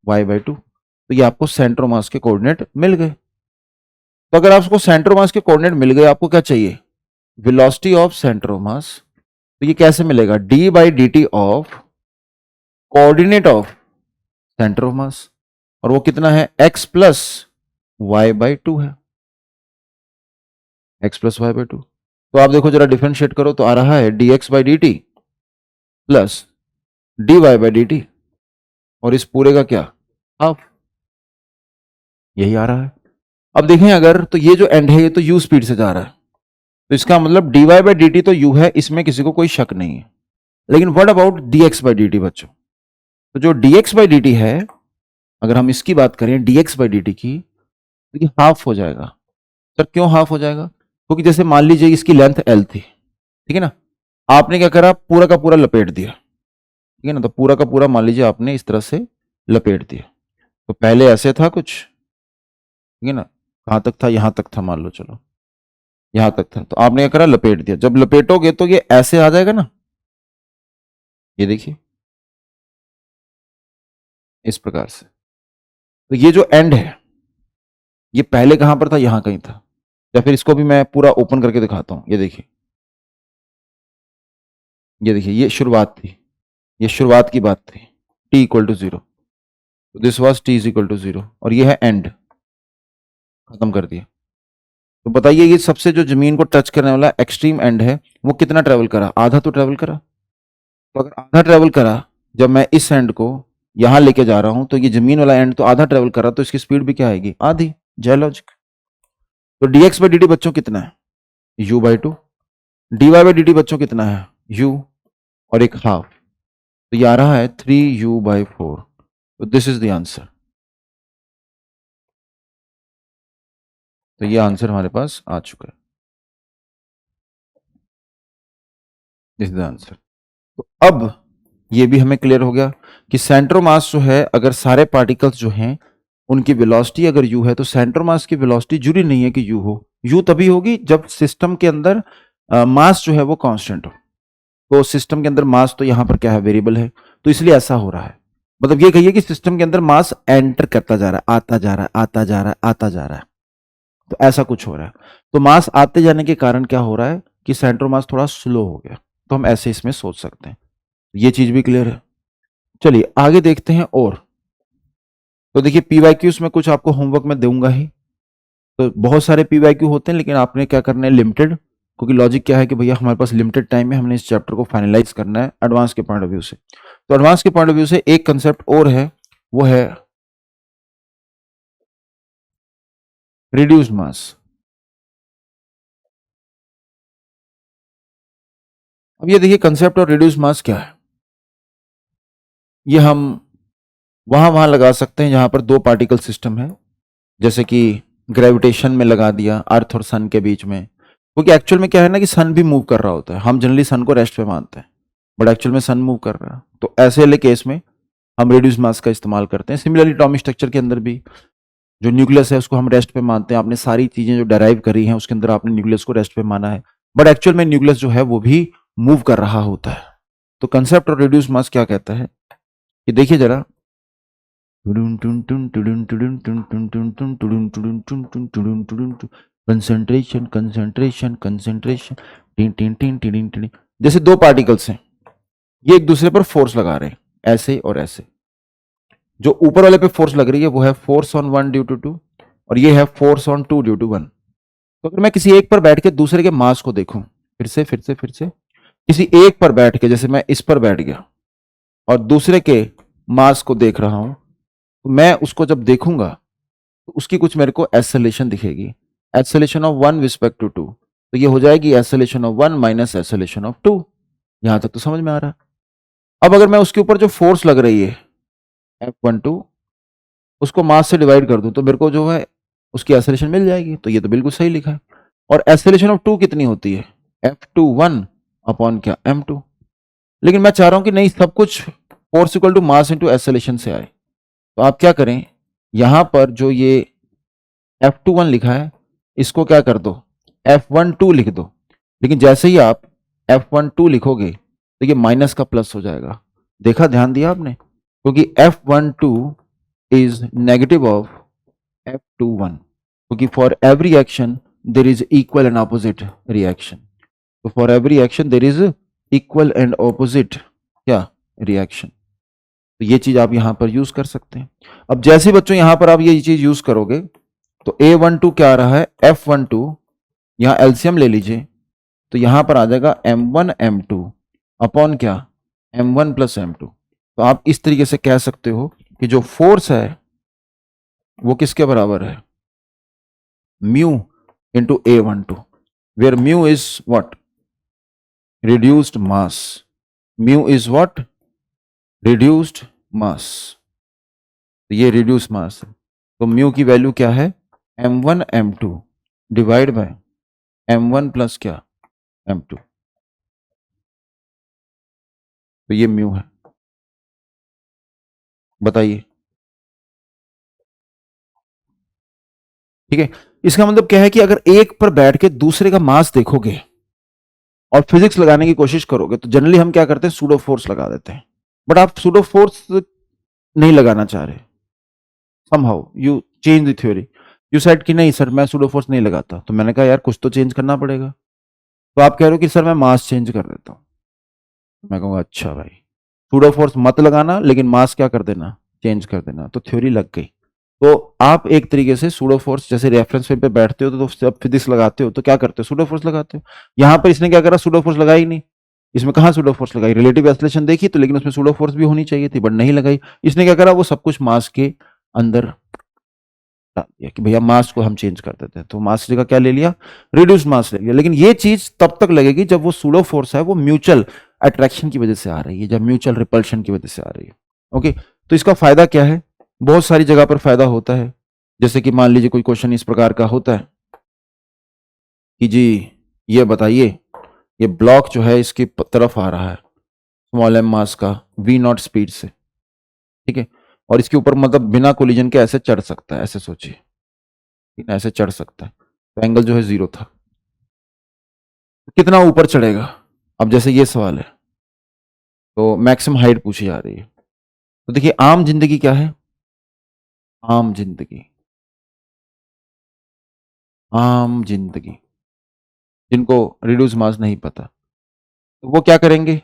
y by two. तो ये आपको सेंटर मास के कोऑर्डिनेट मिल गए। तो अगर आपको सेंटर मास के कोऑर्डिनेट मिल गए, आपको क्या चाहिए, velocity of centre of mass. तो ये कैसे मिलेगा, d by d t of coordinate of centre of mass, और वो कितना है, x plus y by two है, x plus y by two. तो आप देखो जरा डिफरेंशिएट करो तो आ रहा है d x by d t plus d y by d t, और इस पूरे का क्या, हाफ, यही आ रहा है। अब देखें अगर, तो ये जो एंड है ये तो u स्पीड से जा रहा है, तो इसका मतलब dy बाई डी टी तो u है, इसमें किसी को कोई शक नहीं है। लेकिन what about dx by d T बच्चों, तो जो dx बाई डी टी है, अगर हम इसकी बात करें dx बाई डी टी की, तो ये हाफ हो जाएगा। सर क्यों हाफ हो जाएगा, क्योंकि जैसे मान लीजिए इसकी लेंथ l थी, ठीक है ना, आपने क्या करा, पूरा का पूरा लपेट दिया, ठीक है ना, तो पूरा का पूरा मान लीजिए आपने इस तरह से लपेट दिया। तो पहले ऐसे था कुछ, ठीक है ना, कहां तक था, यहां तक था, मान लो चलो यहां तक था, तो आपने क्या करा, लपेट दिया। जब लपेटोगे तो ये ऐसे आ जाएगा ना, ये देखिए इस प्रकार से। तो ये जो एंड है ये पहले कहां पर था, यहां कहीं था। या फिर इसको भी मैं पूरा ओपन करके दिखाता हूं, ये देखिए, ये देखिए, ये शुरुआत थी, ये शुरुआत की बात थी, t equal to zero, this was t is equal to zero, और ये है एंड, खत्म कर दिया। तो बताइए ये सबसे जो जमीन को टच करने वाला एक्सट्रीम एंड है वो कितना ट्रेवल करा, आधा तो ट्रेवल करा। तो अगर आधा ट्रेवल करा, जब मैं इस एंड को यहां लेके जा रहा हूं तो ये जमीन वाला एंड तो आधा ट्रेवल करा, तो इसकी स्पीड भी क्या आएगी, आधी, जय लॉजिक। तो dx बाई डी टी बच्चों कितना है, u by two, dy by d T बच्चों कितना है, u, और एक हाफ, तो ये आ रहा है 3u बाई फोर। तो दिस इज द आंसर। तो ये आंसर हमारे पास आ चुका है, दिस इज द आंसर। तो अब ये भी हमें क्लियर हो गया कि सेंटर मास जो है, अगर सारे पार्टिकल्स जो हैं उनकी वेलोसिटी अगर u है, तो सेंटर मास की वेलोसिटी जरूरी नहीं है कि u हो। u तभी होगी जब सिस्टम के अंदर मास जो है वो कांस्टेंट हो। तो सिस्टम के अंदर मास तो यहां पर क्या है, वेरिएबल है, तो इसलिए ऐसा हो रहा है। मतलब ये कहिए कि सिस्टम के अंदर मास एंटर करता जा रहा है, आता जा रहा है, आता जा रहा है, आता जा रहा है, तो ऐसा कुछ हो रहा है। तो मास आते जाने के कारण क्या हो रहा है कि सेंटर मास थोड़ा स्लो हो गया, तो हम ऐसे इसमें सोच सकते हैं। ये चीज भी क्लियर है। चलिए आगे देखते हैं। और तो देखिए पीवाईक्यूज में कुछ आपको होमवर्क में दूंगा ही, तो बहुत सारे पीवाईक्यू होते हैं, लेकिन आपने क्या करना है, लिमिटेड, क्योंकि लॉजिक क्या है कि भैया हमारे पास लिमिटेड टाइम है, हमने इस चैप्टर को फाइनलाइज करना है एडवांस के पॉइंट ऑफ व्यू से। तो एडवांस के पॉइंट ऑफ व्यू से एक कंसेप्ट और है, वो है रिड्यूस्ड मास। अब ये देखिए कंसेप्ट और रिड्यूस्ड मास क्या है, ये हम वहां लगा सकते हैं जहां पर दो पार्टिकल सिस्टम है, जैसे कि ग्रेविटेशन में लगा दिया अर्थ और सन के बीच में, क्योंकि एक्चुअल में क्या है ना कि सन भी मूव कर रहा होता है। हम जनरली सन को रेस्ट पे मानते हैं, बट एक्चुअल में सन मूव कर रहा है, तो ऐसे वाले केस में हम रिड्यूस मास का इस्तेमाल करते हैं। सिमिलरली एटॉमिक स्ट्रक्चर के अंदर भी जो न्यूक्लियस है उसको हम रेस्ट पे मानते हैं। आपने सारी चीजें जो डेराइव करी हैं उसके अंदर आपने न्यूक्लियस को रेस्ट पे माना है, बट एक्चुअल में न्यूक्लियस जो है वो भी मूव कर रहा होता है। तो कंसेप्ट और रिड्यूस मास क्या कहता है कि देखिए जरा, कंसंट्रेशन कंसंट्रेशन कंसंट्रेशन, जैसे दो पार्टिकल्स हैं, ये एक दूसरे पर फोर्स लगा रहे हैं ऐसे और ऐसे। जो ऊपर वाले पे फोर्स लग रही है वो है फोर्स ऑन 1 ड्यू टू 2, और ये है फोर्स ऑन 2 ड्यू टू 1। तो अगर मैं किसी एक पर बैठ के दूसरे के मास को देखूं, फिर से किसी एक पर बैठ के, जैसे मैं इस पर बैठ गया और दूसरे के मास को देख रहा हूं, तो मैं उसको जब देखूंगा तो उसकी कुछ मेरे को एक्सेलेरेशन दिखेगी, एक्सेलेरेशन ऑफ 1 रिस्पेक्ट टू 2, तो ये हो जाएगी acceleration of 1 minus acceleration of 2। यहां तक तो समझ में आ रहा है। अब अगर मैं उसके ऊपर जो फोर्स लग रही है F12 उसको मास से डिवाइड कर दूं तो मेरे को जो है उसकी एक्सेलरेशन मिल जाएगी, तो ये तो बिल्कुल सही लिखा है। और एक्सेलरेशन ऑफ 2 कितनी होती है, F21 अपॉन क्या m2। लेकिन मैं चाह रहा हूं कि नहीं, सब कुछ force equal to mass into acceleration से आए, तो आप क्या करें, यहां पर जो ये F21 लिखा है इसको क्या कर दो, F12 लिख दो। लेकिन जैसे ही आप F12 लिखोगे तो ये माइनस का प्लस हो जाएगा। देखा, ध्यान दिया आपने, क्योंकि F12 is negative of F21, क्योंकि for every action there is equal and opposite reaction, तो for every action there is equal and opposite क्या reaction। तो ये चीज आप यहां पर यूज कर सकते हैं। अब जैसे बच्चों यहां पर आप ये चीज यूज करोगे तो A12 क्या आ रहा है, F12, यहां एलसीएम ले लीजिए, तो यहां पर आ जाएगा M1 M2 अपॉन क्या M1 प्लस M2। तो आप इस तरीके से कह सकते हो कि जो फोर्स है वो किसके बराबर है, mu into A12, where mu is what, reduced mass. Mu is what, reduced mass. तो ये रिड्यूस्ड मास है, तो म्यू की वैल्यू क्या है, M1 M2 divide by M1 plus क्या M2, तो ये म्यू है। बताइए, ठीक है। इसका मतलब क्या है कि अगर एक पर बैठ के दूसरे का मास देखोगे और फिजिक्स लगाने की कोशिश करोगे तो जनरली हम क्या करते हैं, सूडो फोर्स लगा देते हैं। बट आप सूडो फोर्स नहीं लगाना चाह रहे, somehow you change the theory, you said कि नहीं सर मैं सूडो फोर्स नहीं लगाता। तो मैंने कहा यार कुछ तो चेंज करना पड़ेगा, तो आप कह रहे हो कि सर मैं मास चेंज कर देता हूं। मैं कहूँगा अच्छा भाई, सूडो फोर्स मत लगाना, लेकिन मास क्या कर देना, चेंज कर देना, तो थ्योरी लग गई। तो आप एक तरीके से सूडो फोर्स, जैसे रेफरेंस फ्रेम पे बैठते हो तो जब फिजिक्स लगाते हो तो क्या करते हो, सूडो फोर्स लगाते हो। यहां पर इसने क्या करा, सूडो फोर्स लगाई नहीं। इसमें कहाँ सूडो फोर्स लगाई, रिलेटिव एक्सेलरेशन देखी तो, लेकिन उसमें सूडो फोर्स भी होनी चाहिए थी, बट नहीं लगाई। इसने क्या करा, वो सब कुछ मास के अंदर डाल दिया कि भैया मास को हम चेंज कर देते हैं, तो मास जगह क्या ले लिया, रिड्यूस्ड मास ले लिया। लेकिन ये चीज तब तक लगेगी जब वो सूडो फोर्स है वो म्यूचुअल अट्रैक्शन की वजह से आ रही है, जब म्यूचुअल रिपल्शन की वजह से आ रही है। ओके, तो इसका फायदा क्या है, बहुत सारी जगह पर फायदा होता है। जैसे कि मान लीजिए कोई क्वेश्चन इस प्रकार का होता है कि जी ये बताइए, ये ब्लॉक जो है इसकी तरफ आ रहा है स्मॉल एम मास का V0 स्पीड से, ठीक है, और इसके ऊपर मतलब बिना कोलिजन के ऐसे चढ़ सकता है, ऐसे सोचिए ऐसे चढ़ सकता है, तो एंगल जो है 0 था। कितना ऊपर चढ़ेगा, अब जैसे ये सवाल है तो मैक्सिमम हाइट पूछी जा रही है। तो देखिए आम जिंदगी क्या है, आम जिंदगी, आम जिंदगी जिनको रिड्यूस मास नहीं पता तो वो क्या करेंगे,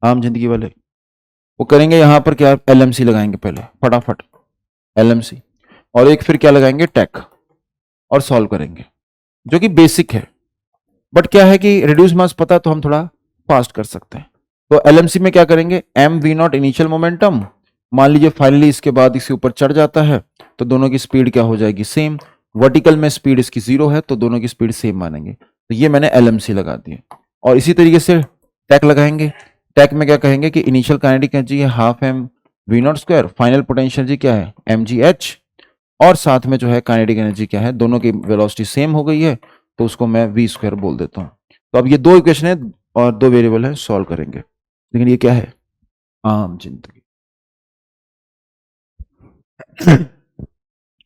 आम जिंदगी वाले वो करेंगे यहां पर क्या, LMC लगाएंगे पहले फटाफट, LMC, और एक फिर क्या लगाएंगे, टेक, और सॉल्व करेंगे, जो कि बेसिक है। बट क्या है कि रिड्यूस मास पता तो हम थोड़ा फास्ट कर सकते हैं। तो एलएमसी में क्या करेंगे, m v naught initial momentum, मान लीजिए फाइनली इसके बाद इसके ऊपर चढ़ जाता है तो दोनों की स्पीड क्या हो जाएगी, सेम। वर्टिकल में स्पीड इसकी 0 है तो दोनों की स्पीड सेम मानेंगे, तो ये मैंने एलएमसी लगा दी। और इसी तरीके से टैक लगाएंगे। टैक में क्या कहेंगे कि इनिशियल काइनेटिक एनर्जी है half m v naught square, final potential energy क्या है एम जी एच, और साथ में जो है काइनेटिक एनर्जी क्या है, दोनों की वेलोसिटी सेम हो गई है तो उसको मैं वी स्क्वायर बोल देता हूँ। तो अब ये दो इक्वेशन है और दो वेरिएबल है, सॉल्व करेंगे। लेकिन ये क्या है, आम जिंदगी।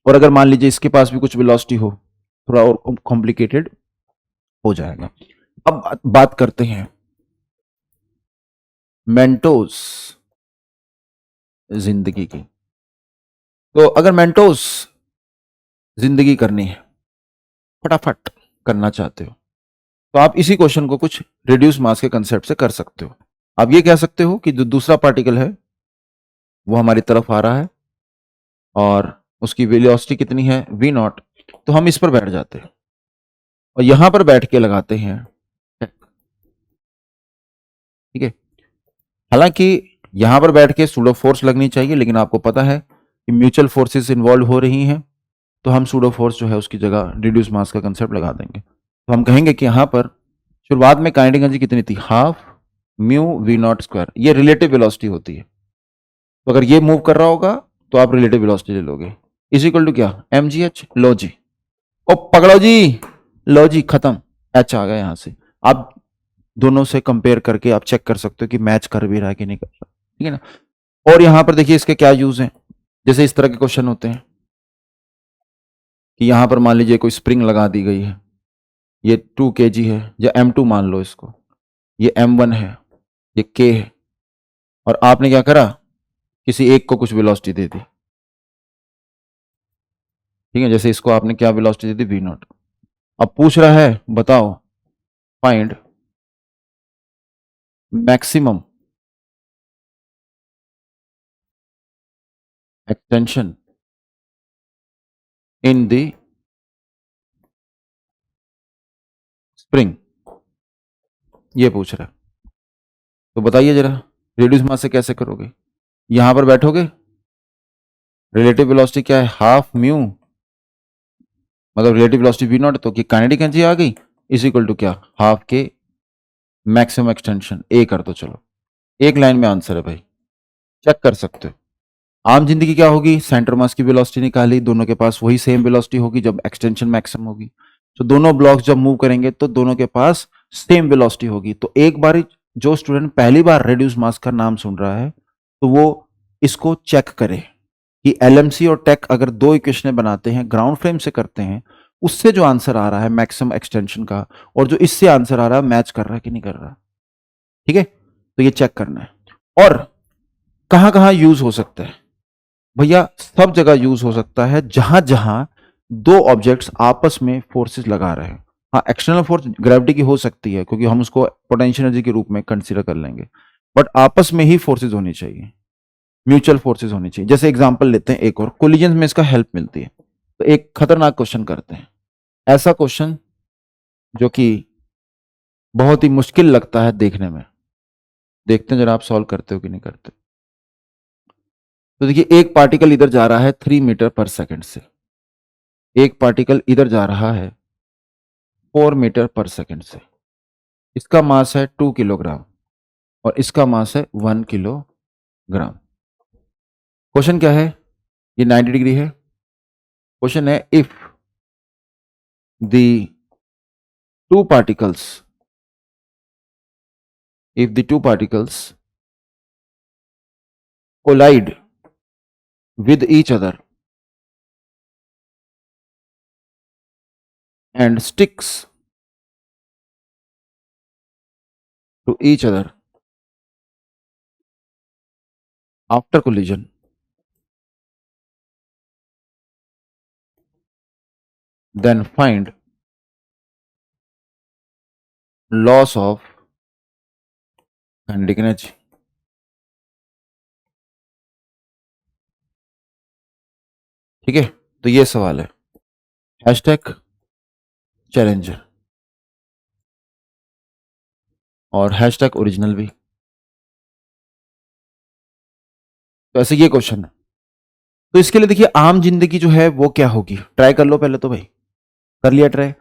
और अगर मान लीजिए इसके पास भी कुछ वेलोसिटी हो, थोड़ा और कॉम्प्लिकेटेड हो जाएगा। अब बात करते हैं मेंटोस जिंदगी की। तो अगर मेंटोस जिंदगी करनी है, फटाफट करना चाहते हो, तो आप इसी क्वेश्चन को कुछ रिड्यूस मास के कंसेप्ट से कर सकते हो। आप ये कह सकते हो कि जो दूसरा पार्टिकल है वो हमारी तरफ आ रहा है और उसकी वेलोसिटी कितनी है वी नॉट, तो हम इस पर बैठ जाते हैं और यहां पर बैठ के लगाते हैं, ठीक है। हालांकि यहां पर बैठ के सूडो फोर्स लगनी चाहिए, लेकिन आपको पता है कि म्यूचुअल फोर्सेस इन्वॉल्व हो रही हैं, तो हम सूडो फोर्स जो है उसकी जगह रिड्यूस मास का कंसेप्ट लगा देंगे। तो हम कहेंगे कि यहां पर शुरुआत में काइनेटिक एनर्जी कितनी थी, half mu v naught square, ये रिलेटिव वेलोसिटी होती है। तो अगर ये मूव कर रहा होगा तो आप रिलेटिव वेलोसिटी ले लोगे, इज इक्वल टू क्या एम जी एच, लो जी, ओ पकड़ो जी, लो जी खत्म, एच आ गया यहां से। आप दोनों से कंपेयर करके आप चेक कर सकते हो कि मैच कर भी रहा है कि नहीं कर रहा, ठीक है ना। और यहां पर देखिए इसके क्या यूज हैं, जैसे इस तरह के क्वेश्चन होते हैं कि यहां पर मान लीजिए कोई स्प्रिंग लगा दी गई है, ये 2 kg है या M2 मान लो इसको, ये M1 है, ये K है, और आपने क्या करा, किसी एक को कुछ वेलोसिटी दे दी, ठीक है। जैसे इसको आपने क्या वेलोसिटी दे दी वी नॉट। अब पूछ रहा है बताओ find maximum extension in the spring, ये पूछ रहा है। तो बताइए जरा रिड्यूस मास से कैसे करोगे, यहां पर बैठोगे, रिलेटिव वेलोसिटी क्या है हाफ म्यू, मतलब रिलेटिव वेलोसिटी वी नॉट, तो कि काइनेटिक एनर्जी आ गई इज इक्वल टू क्या हाफ के मैक्सिमम एक्सटेंशन, ए कर दो। चलो एक लाइन में आंसर है भाई, चेक कर सकते हो। आम जिंदगी क्या होगी, सेंटर मास की वेलोसिटी निकाली, दोनों के पास वही सेम वेलोसिटी होगी जब एक्सटेंशन मैक्सिमम होगी, तो दोनों ब्लॉक्स जब मूव करेंगे तो दोनों के पास सेम वेलोसिटी होगी। तो एक बार जो स्टूडेंट पहली बार रिड्यूस मास का नाम सुन रहा है तो वो इसको चेक करे कि एलएमसी और टेक अगर दो इक्वेशन बनाते हैं, ग्राउंड फ्रेम से करते हैं, उससे जो आंसर आ रहा है मैक्सिमम एक्सटेंशन का और जो इससे आंसर आ रहा है मैच कर रहा है कि नहीं कर रहा, ठीक है। तो ये चेक करना है। और कहां कहां यूज हो सकता है भैया, सब जगह यूज हो सकता है जहां जहां दो ऑब्जेक्ट्स आपस में फोर्सेस लगा रहे हैं। हाँ एक्सटर्नल फोर्स ग्रेविटी की हो सकती है क्योंकि हम उसको पोटेंशियल एनर्जी के रूप में कंसीडर कर लेंगे, बट आपस में ही फोर्सेस होनी चाहिए, म्यूचुअल फोर्सेस होनी चाहिए। जैसे एग्जांपल लेते हैं एक और, कोलिजन में इसका हेल्प मिलती है। तो एक खतरनाक क्वेश्चन करते हैं, ऐसा क्वेश्चन जो कि बहुत ही मुश्किल लगता है देखने में, देखते हैं जरा आप सॉल्व करते हो कि नहीं करते। तो देखिए एक पार्टिकल इधर जा रहा है 3 मीटर पर सेकंड से, एक पार्टिकल इधर जा रहा है 4 मीटर पर सेकंड से, इसका मास है 2 किलोग्राम और इसका मास है 1 किलोग्राम। क्वेश्चन क्या है, ये 90 डिग्री है। क्वेश्चन है if the two particles if the two particles collide with each other and sticks to each other after collision, then find loss of kinetic energy। ठीक है, तो ये सवाल है, हैशटैग चैलेंजर। और हैशटैग ओरिजिनल भी। तो ऐसे ये क्वेश्चन है। तो इसके लिए देखिए आम जिंदगी जो है वो क्या होगी, ट्राई कर लो पहले तो भाई, कर लिया ट्राई।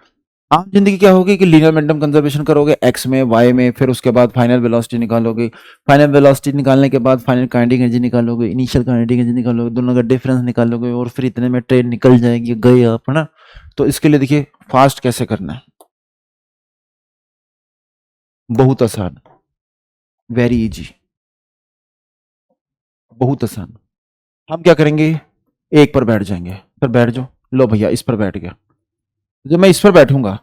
आम जिंदगी क्या होगी कि लीनियर मोमेंटम कंजर्वेशन करोगे एक्स में वाई में, फिर उसके बाद फाइनल वेलोसिटी निकालोगे, फाइनल वेलोसिटी निकालने के बाद फाइनल काइनेटिक एनर्जी निकालोगे, इनिशियल काइनेटिक एनर्जी निकालोगे, दोनों का डिफरेंस निकालोगे, और फिर इतने में ट्रेन निकल जाएगी, गए आप, है ना। तो इसके लिए देखिए फास्ट कैसे करना है, बहुत आसान, वेरी इजी, बहुत आसान। हम क्या करेंगे, एक पर बैठ जाएंगे, फिर बैठ जाओ, लो भैया इस पर बैठ गया। जब मैं इस पर बैठूंगा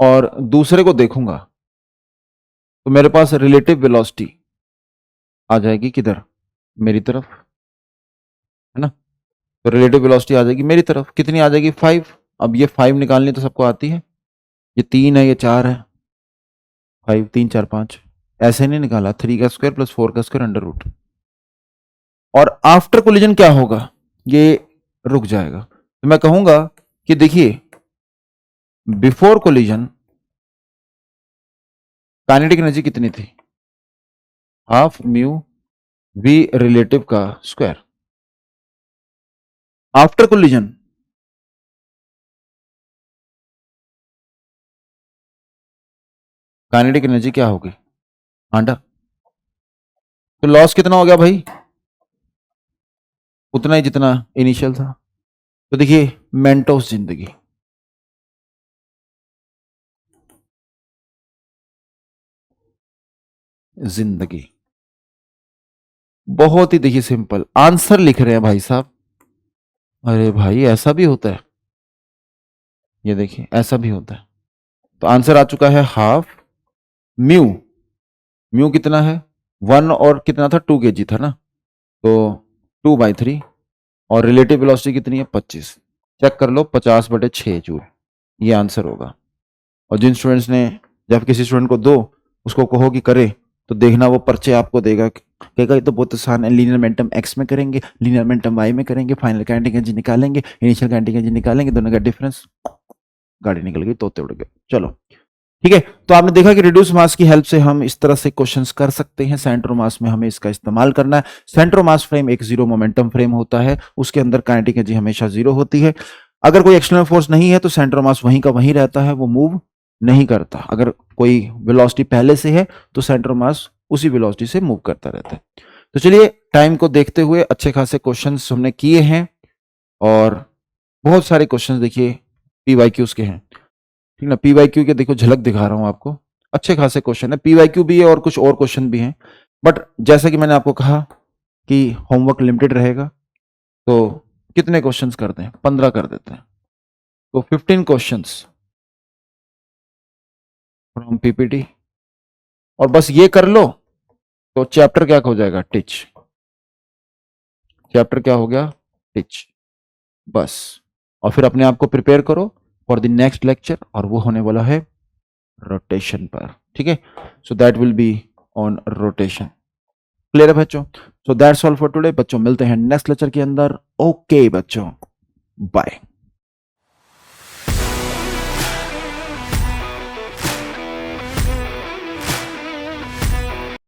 और दूसरे को देखूंगा तो मेरे पास रिलेटिव वेलोसिटी आ जाएगी किधर, मेरी तरफ, है ना। तो रिलेटिव वेलोसिटी आ जाएगी मेरी तरफ, कितनी आ जाएगी 5। अब ये 5 निकालनी तो सबको आती है, ये 3 है ये 4 है, 5 3 4 5, ऐसे नहीं निकाला, 3 का स्क्वायर प्लस 4 का स्क्वायर अंडर रूट। और आफ्टर कोलिजन क्या होगा, ये रुक जाएगा। तो मैं कहूंगा कि देखिए बिफोर कोलिजन काइनेटिक एनर्जी कितनी थी, हाफ म्यू वी रिलेटिव का square. After collision kinetic energy क्या होगी, आंडा। तो लॉस कितना हो गया भाई, उतना ही जितना इनिशियल था। तो देखिए मेंटोस जिंदगी, जिंदगी बहुत ही देखिए सिंपल, आंसर लिख रहे हैं भाई साहब। अरे भाई ऐसा भी होता है, ये देखिए ऐसा भी होता है। तो आंसर आ चुका है हाफ म्यू, म्यू कितना है 1 और कितना था 2 kg था ना, तो 2/3 और रिलेटिव वेलोसिटी कितनी है 25, चेक कर लो 50/6 जूल, ये आंसर होगा। और जिन स्टूडेंट्स ने, जब किसी स्टूडेंट को दो उसको कहो कि करे, तो देखना वो पर्चे आपको देगा, कहेगा ये तो बहुत आसान है, लीनियर मोमेंटम एक्स में करेंगे, लीनियर मोमेंटम वाई में करेंगे, फाइनल काइनेटिक एनर्जी निकालेंगे, इनिशियल काइनेटिक एनर्जी निकालेंगे, दोनों का डिफरेंस, गाड़ी निकल गई, तोते उड़ गए। चलो ठीक है, तो आपने देखा कि रिड्यूस मास की हेल्प से हम इस तरह से क्वेश्चंस कर सकते हैं। सेंट्रो मास में हमें इसका इस्तेमाल करना है। सेंट्रो मास फ्रेम एक जीरो मोमेंटम फ्रेम होता है, उसके अंदर काइनेटिक एनर्जी हमेशा जीरो होती है। अगर कोई एक्सटर्नल फोर्स नहीं है तो सेंट्रो मास वहीं का वहीं रहता है, वो मूव नहीं करता। अगर कोई वेलोसिटी पहले से है तो सेंट्रो मास उसी वेलोसिटी से मूव करता रहता है। तो चलिए टाइम को देखते हुए अच्छे खासे क्वेश्चंस हमने किए हैं, और बहुत सारे क्वेश्चंस देखिए पीवाईक्यूज के हैं, ठीक ना। पीवाईक्यू के देखो झलक दिखा रहा हूं आपको, अच्छे खासे क्वेश्चन है, पीवाईक्यू भी है और कुछ और क्वेश्चन भी हैं। बट जैसा कि मैंने आपको कहा कि होमवर्क लिमिटेड रहेगा, तो कितने क्वेश्चंस करते हैं, 15 कर देते हैं। तो 15 क्वेश्चंस फ्रॉम पीपीटी, और बस ये कर लो तो चैप्टर क्या हो जाएगा, टिच। चैप्टर क्या हो गया, टिच, बस। और फिर अपने आप को प्रिपेयर करो फॉर द नेक्स्ट लेक्चर, और वो होने वाला है रोटेशन पर, ठीक है। So that will be on rotation. Clear है बच्चों। So that's all for today बच्चों, मिलते हैं नेक्स्ट लेक्चर के अंदर। ओके बच्चों, बाय।